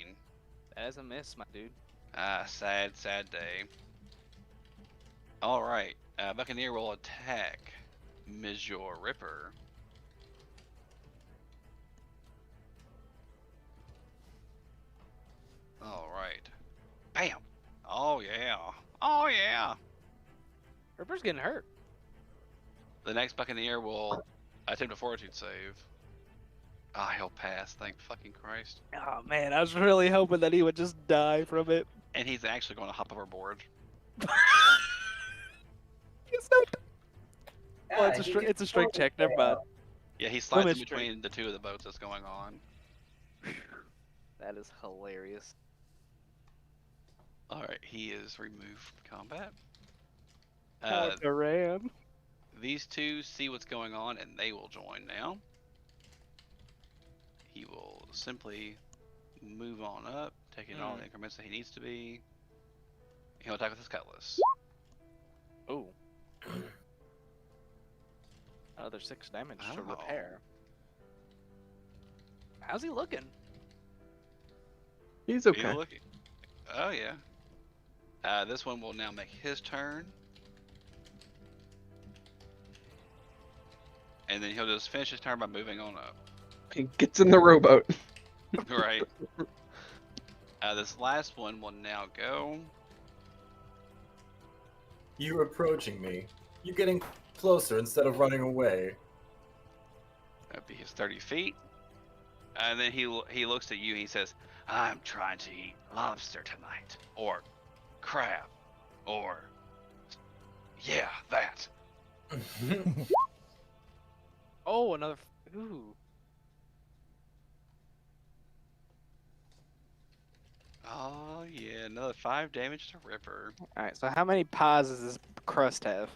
That is a miss, my dude. Sad, sad day. Alright, Buccaneer will attack Monsieur Ripper. Alright. Bam! Oh yeah. Oh yeah! Ripper's getting hurt. The next Buccaneer will attempt a fortitude save. Ah, he'll pass, thank fucking Christ. Oh man, I was really hoping that he would just die from it. And he's actually going to hop overboard. It's not. Oh, Yeah, he it's a can strength check. Never mind. Yeah, he slides in Limit between the two of the boats that's going on. That is hilarious. Alright, he is removed from combat. Oh, Duran. These two see what's going on and they will join now. He will simply move on up, taking all the increments that he needs to be. He'll attack with his cutlass. Oh. Another 6 damage to Oh. repair. How's he looking? He's Are okay. you looking? Oh yeah. This one will now make his turn. And then he'll just finish his turn by moving on up. He gets in the rowboat. Right. This last one will now go. You approaching me. You getting closer instead of running away. That'd be his 30 feet. And then he looks at you and he says, I'm trying to eat lobster tonight. Or crab. Or, yeah, that. Oh, another. Ooh. Oh, yeah, another 5 damage to Ripper. Alright, so how many paws does this crust have?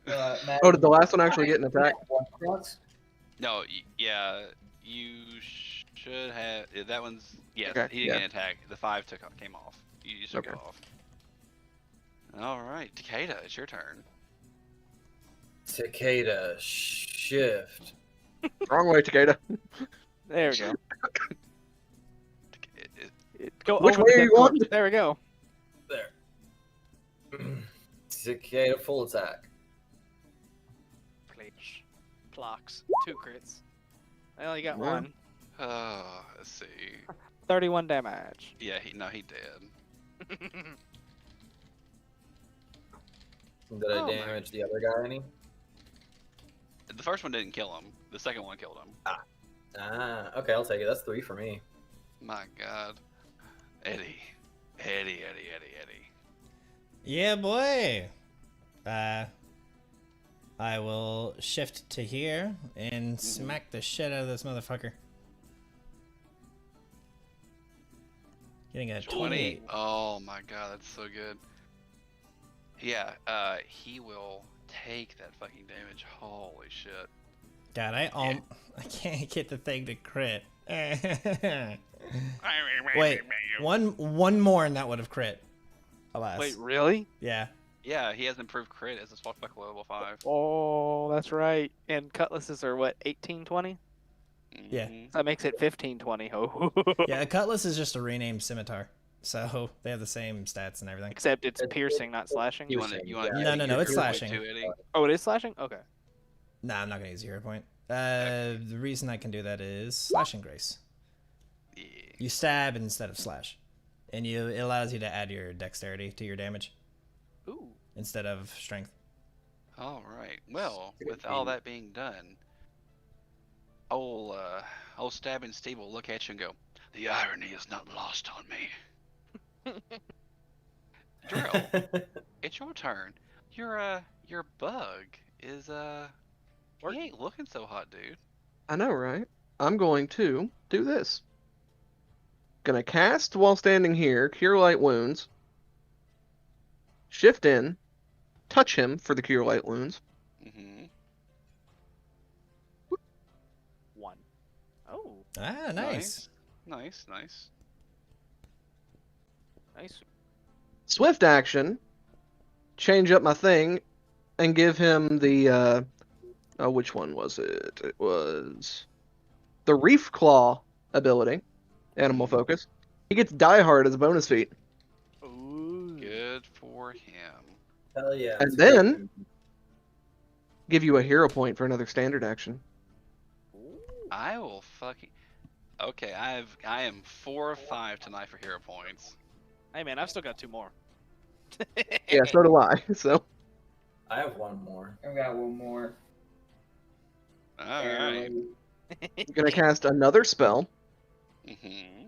Matt, Oh, did the last one actually get an attack? one cross? No, yeah, you should have. That one's. Yes, Okay, he didn't get an attack. The 5 came off. You took it Okay. off. Alright, Takeda, it's your turn. Cicada, shift. Wrong way, Takeda. There we go. It- Go Which over way the are you dead corpse. going? There we go. There. Cicada, full attack. Please. Blocks. 2 crits. I only got Yeah. 1. let's see. 31 damage. Yeah, he did. Did I Oh my. damage the other guy any? The first one didn't kill him. The second one killed him. Ah, okay, I'll take it. That's 3 for me. My God. Eddie. Eddie. Yeah, boy. I will shift to here and smack the shit out of this motherfucker. Getting a 28. Oh my God, that's so good. Yeah, he will take that fucking damage. Holy shit. God, I can't get the thing to crit. Wait, one more and that would have crit. Alas. Wait, really? Yeah. Yeah, he has improved crit as a swashbuckler level 5. Oh, that's right. And cutlasses are what, 1820? Yeah. Mhm. That makes it 1520. Oh. Yeah, a cutlass is just a renamed scimitar. So they have the same stats and everything. Except it's piercing, not slashing. You want to? No, it's slashing. Eddie? Oh, it is slashing? Okay. Nah, I'm not gonna use Hero Point. The reason I can do that is Slashing Grace. Yeah. You stab instead of slash. And it allows you to add your dexterity to your damage Ooh. instead of strength. All right. Well, with all that being done, old Stabbing Steve will look at you and go, "The irony is not lost on me." Drill, it's your turn. Your bug is he ain't looking so hot, dude. I know, right? I'm going to do this. Gonna cast while standing here, Cure Light Wounds, shift in, touch him for the Cure Light Wounds. Mm-hmm. 1. Oh, Ah, nice. Nice. nice. Swift action, change up my thing, and give him the which one was it? It was the Reef Claw ability, animal focus. He gets Die Hard as a bonus feat, Ooh. Good for him. Hell yeah. and it's a great then move. give you a hero point for another standard action. I will fucking. Okay, I am 4 of 5 tonight for hero points. Hey man, I've still got 2 more. Yeah, so do I. So I have one more. I've got one more. All right. I'm gonna cast another spell. Mm-hmm.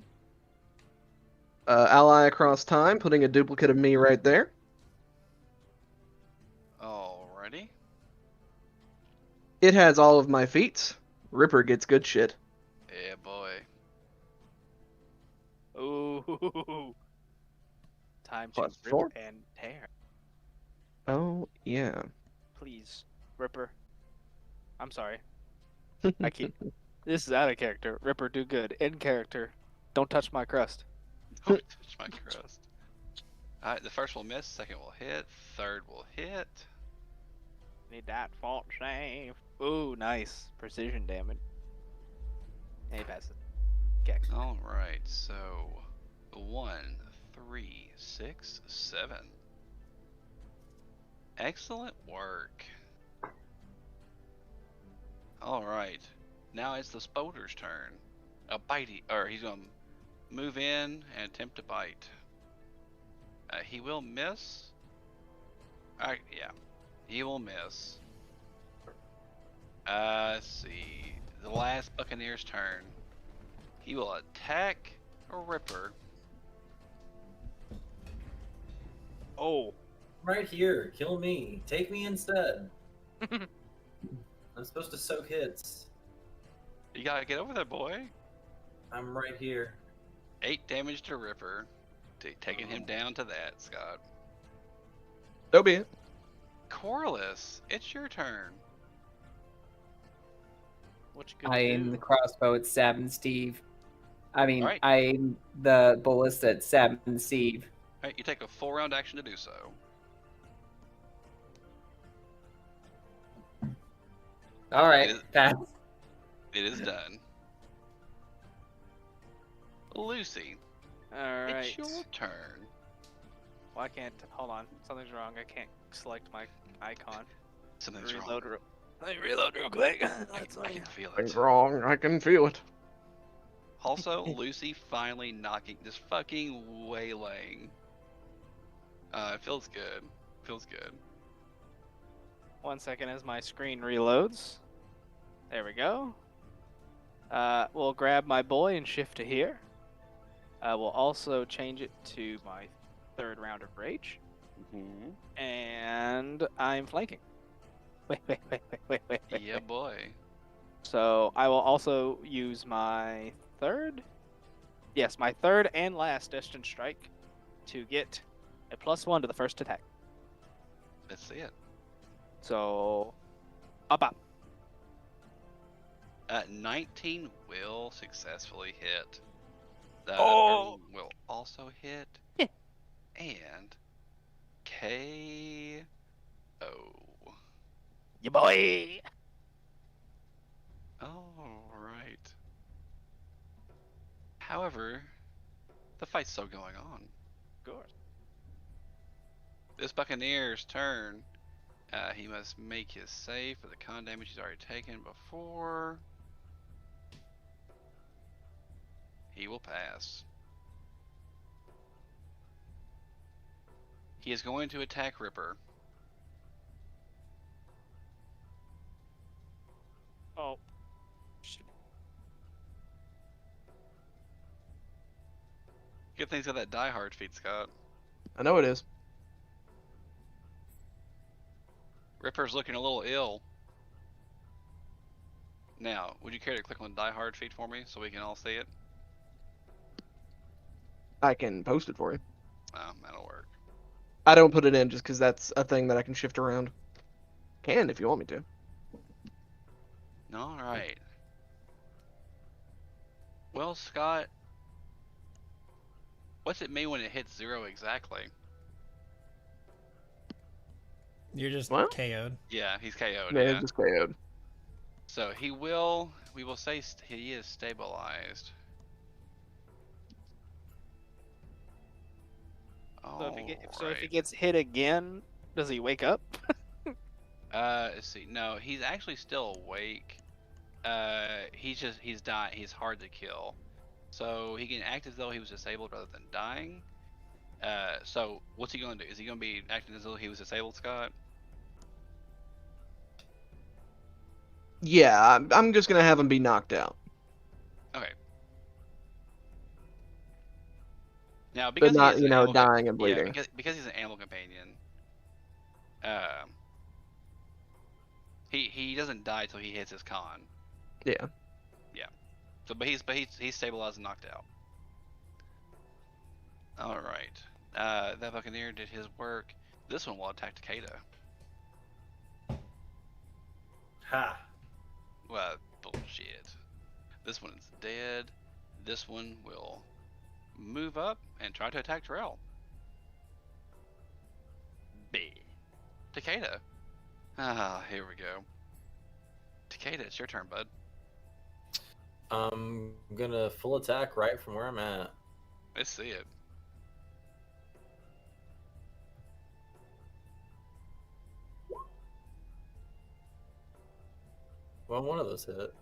Ally across time, putting a duplicate of me right there. Alrighty. It has all of my feats. Ripper gets good shit. Yeah, boy. Ooh. Time to Plus rip 4. and tear. Oh yeah. Please, Ripper. I'm sorry. I keep. This is out of character. Ripper, do good. In character. Don't touch my crust. Don't touch my crust. Alright, the first will miss, second will hit, third will hit. Need that fault save. Ooh, nice. Precision damage. Hey, passes. Okay. Alright, so 1, 3, 6, 7. Excellent work. Alright. Now it's the Spoder's turn. A bitey, or he's gonna move in and attempt to bite. He will miss. Yeah, he will miss. Let's see. The last Buccaneer's turn. He will attack a Ripper. Oh. Right here. Kill me. Take me instead. I'm supposed to soak hits. You gotta get over there, boy. I'm right here. 8 damage to Ripper. Taking him down to that, Scott. So be it. Corliss, it's your turn. What you gonna I aim do? the crossbow at Sab and Steve. I mean, Alright. I aim the ballista at Sab and Steve. Alright, you take a full round action to do so. All right, It is- pass. It is done. Lucy, Alright. it's your turn. Why can't. Hold on. Something's wrong. I can't select my icon. Something's Reload wrong. Let me reload real quick. I can feel Things it. wrong. I can feel it. Also, Lucy finally knocking, just fucking waylaying. It feels good. Feels good. 1 second as my screen reloads. There we go. We'll grab my boy and shift to here. We'll also change it to my 3rd round of rage. Mm-hmm. And I'm flanking. Wait. Yeah, boy. So I will also use my 3rd. Yes, my 3rd and last Destined Strike to get a +1 to the first attack. Let's see it. So, up. 19 will successfully hit. The Oh! will also hit. Yeah. And KO. Ya boy! Alright. However, the fight's still going on. Of course. This Buccaneer's turn. He must make his save for the con damage he's already taken before. He will pass. He is going to attack Ripper. Oh. Shit. Good thing he's got that Die Hard feat, Scott. I know it is. Ripper's looking a little ill. Now, would you care to click on Die Hard feat for me so we can all see it? I can post it for you. That'll work. I don't put it in just because that's a thing that I can shift around. Can if you want me to. All right. Well, Scott, what's it mean when it hits 0 exactly? You're just What? KO'd. Yeah, he's KO'd. Yeah, Yeah. just KO'd. So we will say he is stabilized. So if he Alright. gets hit again, does he wake up? Let's see. No, he's actually still awake. He's dying. He's hard to kill. So he can act as though he was disabled rather than dying. So what's he going to do? Is he going to be acting as though he was disabled, Scott? Yeah, I'm just gonna have him be knocked out. Okay. Now, But because he not, is an animal, dying and yeah, bleeding. because he's an animal companion, he doesn't die till he hits his con. Yeah. So, but he's stabilized and knocked out. All right. That Buccaneer did his work. This one will attack Takeda. Ha. Well, bullshit. This one is dead. This one will move up and try to attack Terrell. B. Takeda. Ah, here we go. Takeda, it's your turn, bud. I'm gonna full attack right from where I'm at. Let's see it. Well, one of those hit.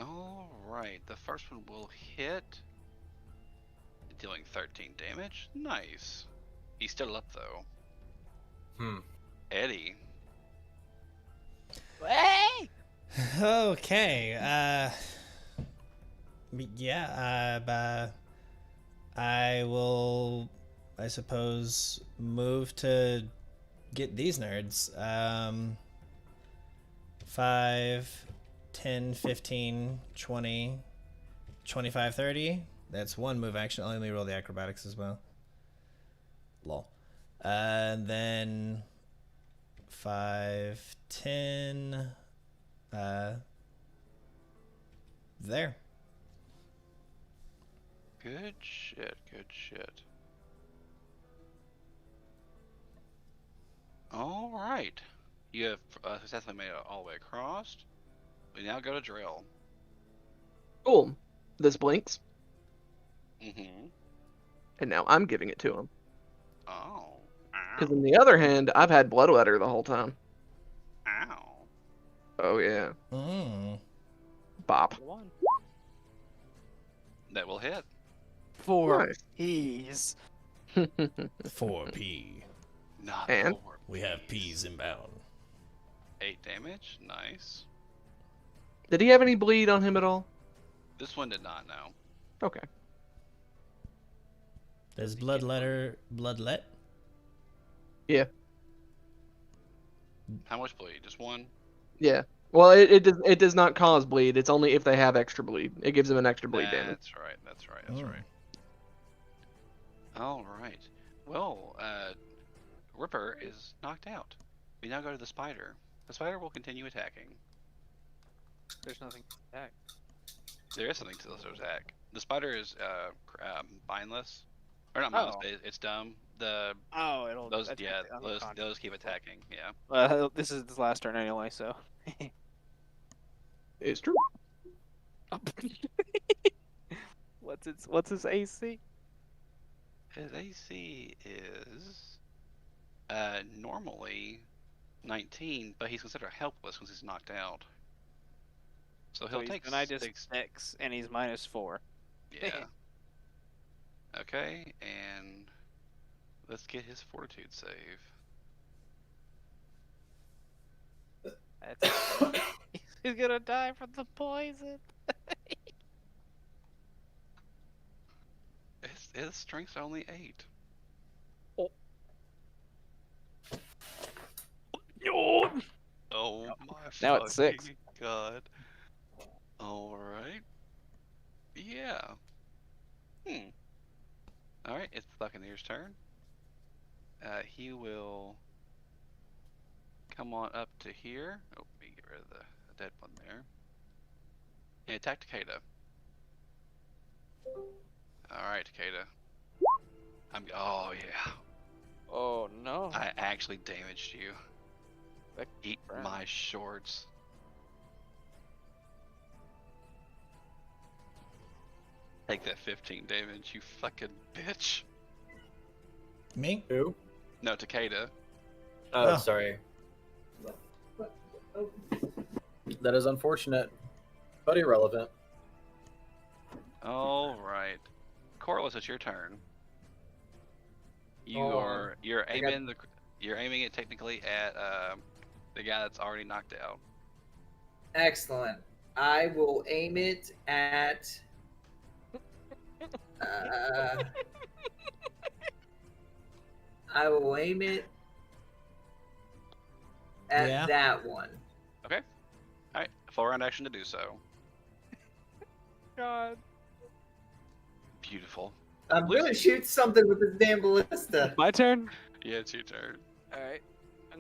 All right, the first one will hit, dealing 13 damage. Nice. He's still up though. Eddie. Hey! Okay. Yeah. I will, I suppose, move to get these nerds. 5, 10, 15, 20, 25, 30. That's one move action. Let me roll the acrobatics as well. Lol. And then 5, 10. There. Good shit, good shit. All right. You have successfully made it all the way across. We now go to drill. Cool. This blinks, Mm-hmm. and now I'm giving it to him. Oh. Because Ow. on the other hand, I've had bloodletter the whole time. Ow. Oh yeah. Bop. One. That will hit. 4 Nice. E's. 4P. Not And? 4. We have P's inbound. 8 damage. Nice. Did he have any bleed on him at all? This one did not know. Okay. Does bloodlet? Yeah. How much bleed? Just one? Yeah. Well, it does not cause bleed. It's only if they have extra bleed. It gives them an extra bleed damage. That's right. That's right. That's right. All right. Well, Ripper is knocked out. We now go to the spider. The spider will continue attacking. There's nothing to attack. There is something to attack. The spider is mindless, or not mindless, but it's dumb. It'll Those attack yeah the unconscious those keep people. attacking. Yeah. This is his last turn anyway, so. It's true. What's his AC? His AC is normally 19, but he's considered helpless because he's knocked out. So he'll take And I just 6. 6, and he's -4. Yeah. Okay, and let's get his fortitude save. That's he's gonna die from the poison. His strength's only 8. Oh my Now it's 6. fucking god. Alright. Yeah. Alright, it's the Buccaneers' turn. he will come on up to here. Oh, let me get rid of the dead one there. And attack Takeda. Alright, Takeda. Oh, yeah. Oh no. I actually damaged you. That Eat crap. my shorts. Take that 15 damage, you fucking bitch. Me? Who? No, Takeda. Oh, Oh. sorry. That is unfortunate, but irrelevant. Alright. Corliss, it's your turn. You're I got- aiming it technically at the guy that's already knocked out. Excellent. I will aim it at. I will aim it at Yeah. that one. Alright, full round action to do so. God. Beautiful. I'm gonna shoot something with this damn ballista. My turn. Yeah, it's your turn. All right. I'm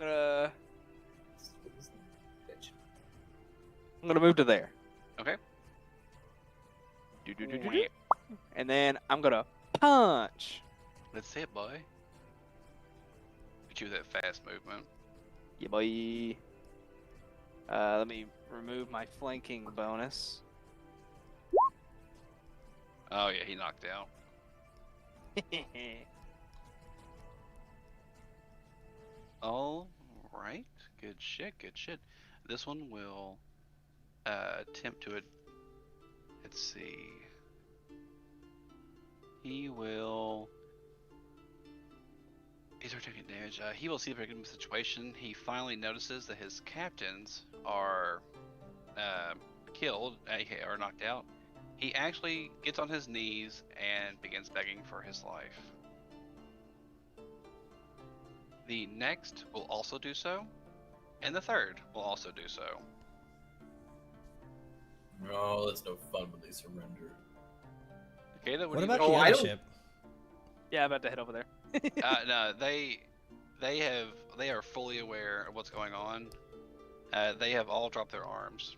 gonna move to there. Okay. Do. And then I'm gonna punch. Let's see it, boy. Get you with that fast movement. Yeah, boy. Let me remove my flanking bonus. Oh yeah, he knocked out. All right, good shit, good shit. This one will attempt to it. Let's see. He will. He's taking damage. He will see the predicament situation. He finally notices that his captains are killed, aka are knocked out. He actually gets on his knees and begins begging for his life. The next will also do so, and the third will also do so. No, that's no fun when they surrender. Okay, what What do you about wish the Oh, to I other don't- ship? Yeah, I'm about to head over there. No, they are fully aware of what's going on. They have all dropped their arms.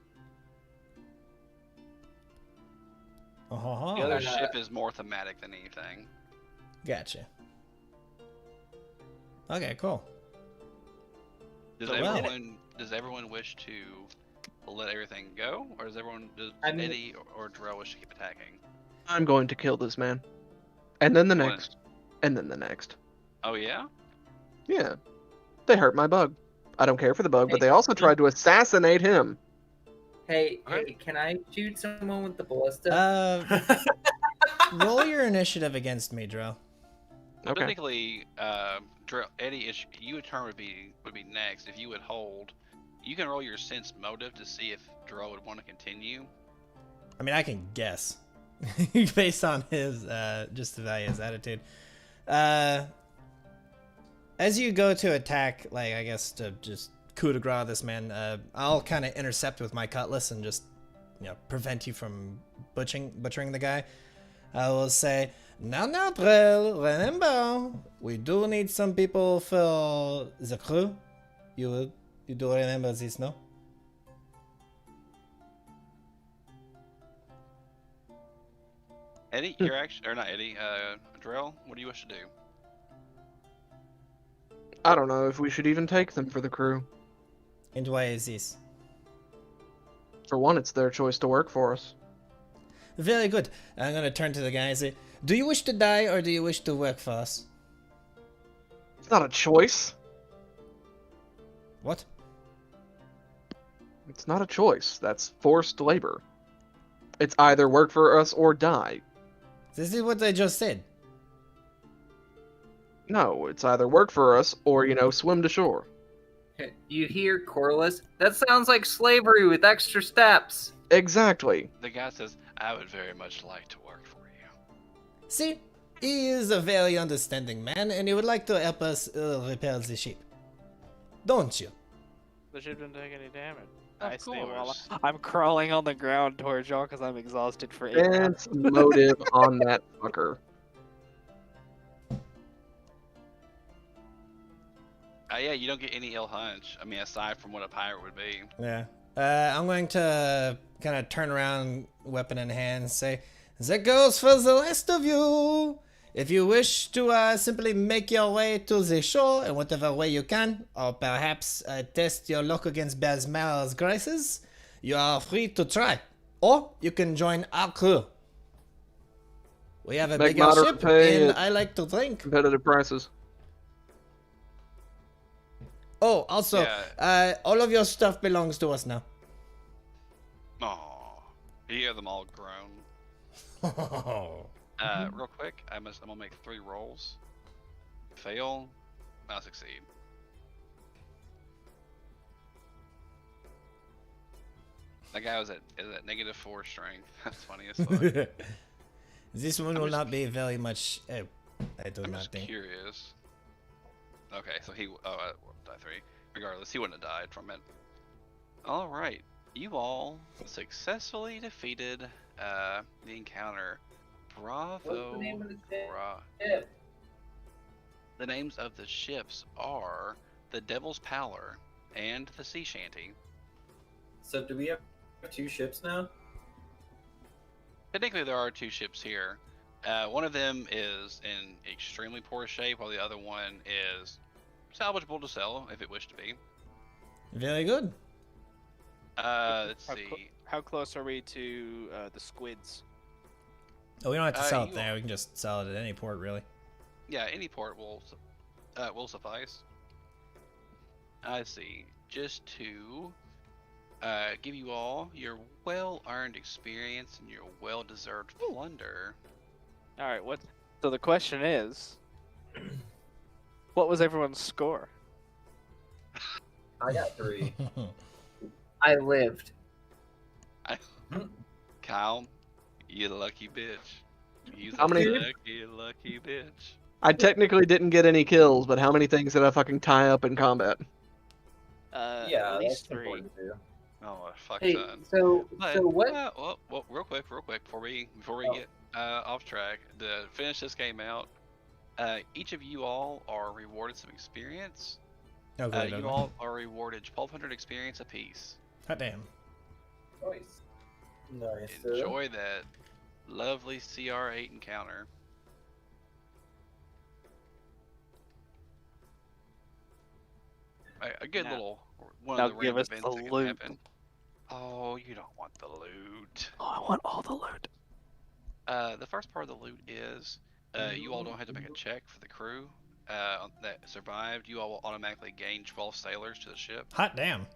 The other Oh, ship is more thematic than anything. gotcha. Okay, cool. Does So, well- everyone wish to let everything go, or does I mean- Eddie or Drell wish to keep attacking? I'm going to kill this man. And then the What? next. And then the next. Oh yeah? Yeah. They hurt my bug. I don't care for the bug, but Hey, they also tried to assassinate him. Hey, Okay. hey, can I shoot someone with the ballista? Roll your initiative against me, Dro. Okay. Technically, Eddie, you would turn would be next. If you would hold, you can roll your sense motive to see if Drell would want to continue. I mean, I can guess based on his just about his attitude. As you go to attack, like I guess to just coup de grace this man, I'll kind of intercept with my cutlass and just prevent you from butchering the guy. I will say, now, Drell, remember, we do need some people for the crew. You do remember this, no? Eddie, you're actually, or not Eddie, Drell, what do you wish to do? I don't know if we should even take them for the crew. And why is this? For one, it's their choice to work for us. Very good. I'm gonna turn to the guy and say, do you wish to die or do you wish to work for us? It's not a choice. What? It's not a choice. That's forced labor. It's either work for us or die. This is what I just said. No, it's either work for us or, swim to shore. You hear, Corliss? That sounds like slavery with extra steps. Exactly. The guy says, I would very much like to work for you. See, he is a very understanding man and he would like to help us repair the ship. Don't you? The ship didn't take any damage. Of I stay while course. I'm crawling on the ground towards y'all because I'm exhausted for 8 Sense rounds. motive on that fucker. Yeah, you don't get any ill hunch. I mean, aside from what a pirate would be. Yeah. I'm going to kind of turn around, weapon in hand, and say, that goes for the rest of you. If you wish to simply make your way to the shore in whatever way you can, or perhaps test your luck against Basmar's graces, you are free to try. Or you can join our crew. We have a Make bigger moderate ship, pay and at I like to drink. competitive prices. Oh, also, Yeah. all of your stuff belongs to us now. Aw. You hear them all groan. Real quick, I'm gonna make 3 rolls. Fail, I'll succeed. That guy was at -4 strength. That's funny as fuck. This one I'm will just not be very much. I do I'm not just think. curious. Okay, so he die 3. Regardless, he wouldn't have died from it. All right, you all successfully defeated the encounter. Bravo. What's the name of the ship? Bra- The names of the ships are the Devil's Pallor and the Sea Shanty. So do we have 2 ships now? Technically, there are 2 ships here. One of them is in extremely poor shape, while the other one is salvageable to sell if it wished to be. Very good. Let's see. How close are we to the squids? Oh, we don't have to sell it you- there. We can just sell it at any port, really. Yeah, any port will suffice. I see. Just to give you all your well-earned experience and your well-deserved plunder. All right. So the question is, what was everyone's score? I got 3. I lived. Kyle, you lucky bitch. You How many- lucky bitch. I technically didn't get any kills, but how many things did I fucking tie up in combat? Yeah, at least that's 3. important too. Oh, fuck Hey, son. so But, so what? well, real quick, before we Oh. get off track, to finish this game out, each of you all are rewarded some experience. Okay, You all are rewarded 1,200 experience apiece. Hot damn. Nice. Nice. Enjoy that lovely CR8 encounter. A good Now- little one now of the give random us the events that can loot. happen. Oh, you don't want the loot. Oh, I want all the loot. The first part of the loot is you all don't have to make a check for the crew that survived. You all will automatically gain 12 sailors to the ship. Hot damn.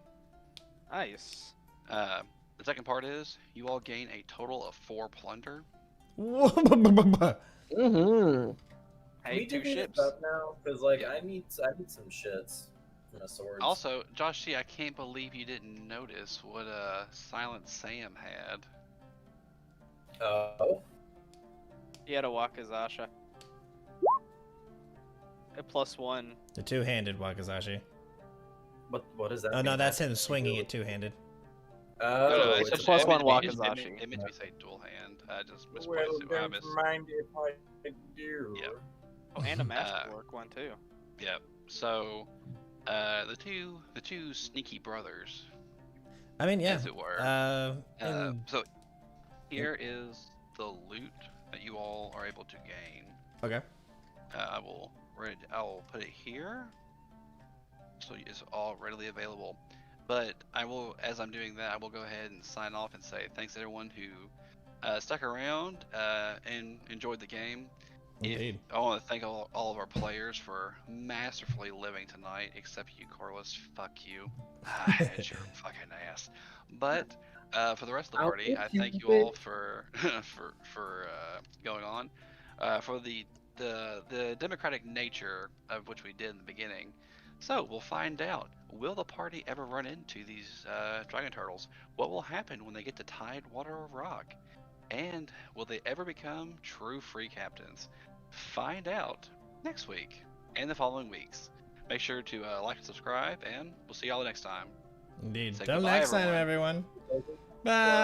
Nice. The second part is you all gain a total of 4 plunder. Mm-hmm. Hey, 2 ships. Up now, because like I need some shits for my swords. Also, Josh C, I can't believe you didn't notice what Silent Sam had. Oh. He had a Wakazasha. A +1. The two-handed Wakazashi. What is that? Oh no, mean? that's him swinging it two-handed. Oh, No, it's it's a +1 it meant to Wakazashi. be- It meant to be say dual hand. I just Well, misplaced it. I don't mind if I do. Yep. Oh, and a masterwork one too. Yep. So, the two sneaky brothers, I mean, yeah. as it were. And- So, here is the loot that you all are able to gain. okay. I will put it here, so it's all readily available. But I will, as I'm doing that, I will go ahead and sign off and say thanks to everyone who stuck around and enjoyed the game. Indeed. I want to thank all of our players for masterfully living tonight, except you, Corliss. Fuck you. It's your fucking ass. But for the rest of the I'll party, I get you, thank you all for going on. For the democratic nature of which we did in the beginning. So we'll find out. Will the party ever run into these dragon turtles? What will happen when they get to Tide Water of Rock? And will they ever become true free captains? Find out next week and the following weeks. Make sure to like and subscribe, and we'll see y'all next time. Indeed. Say Till goodbye, next time, everyone. Bye.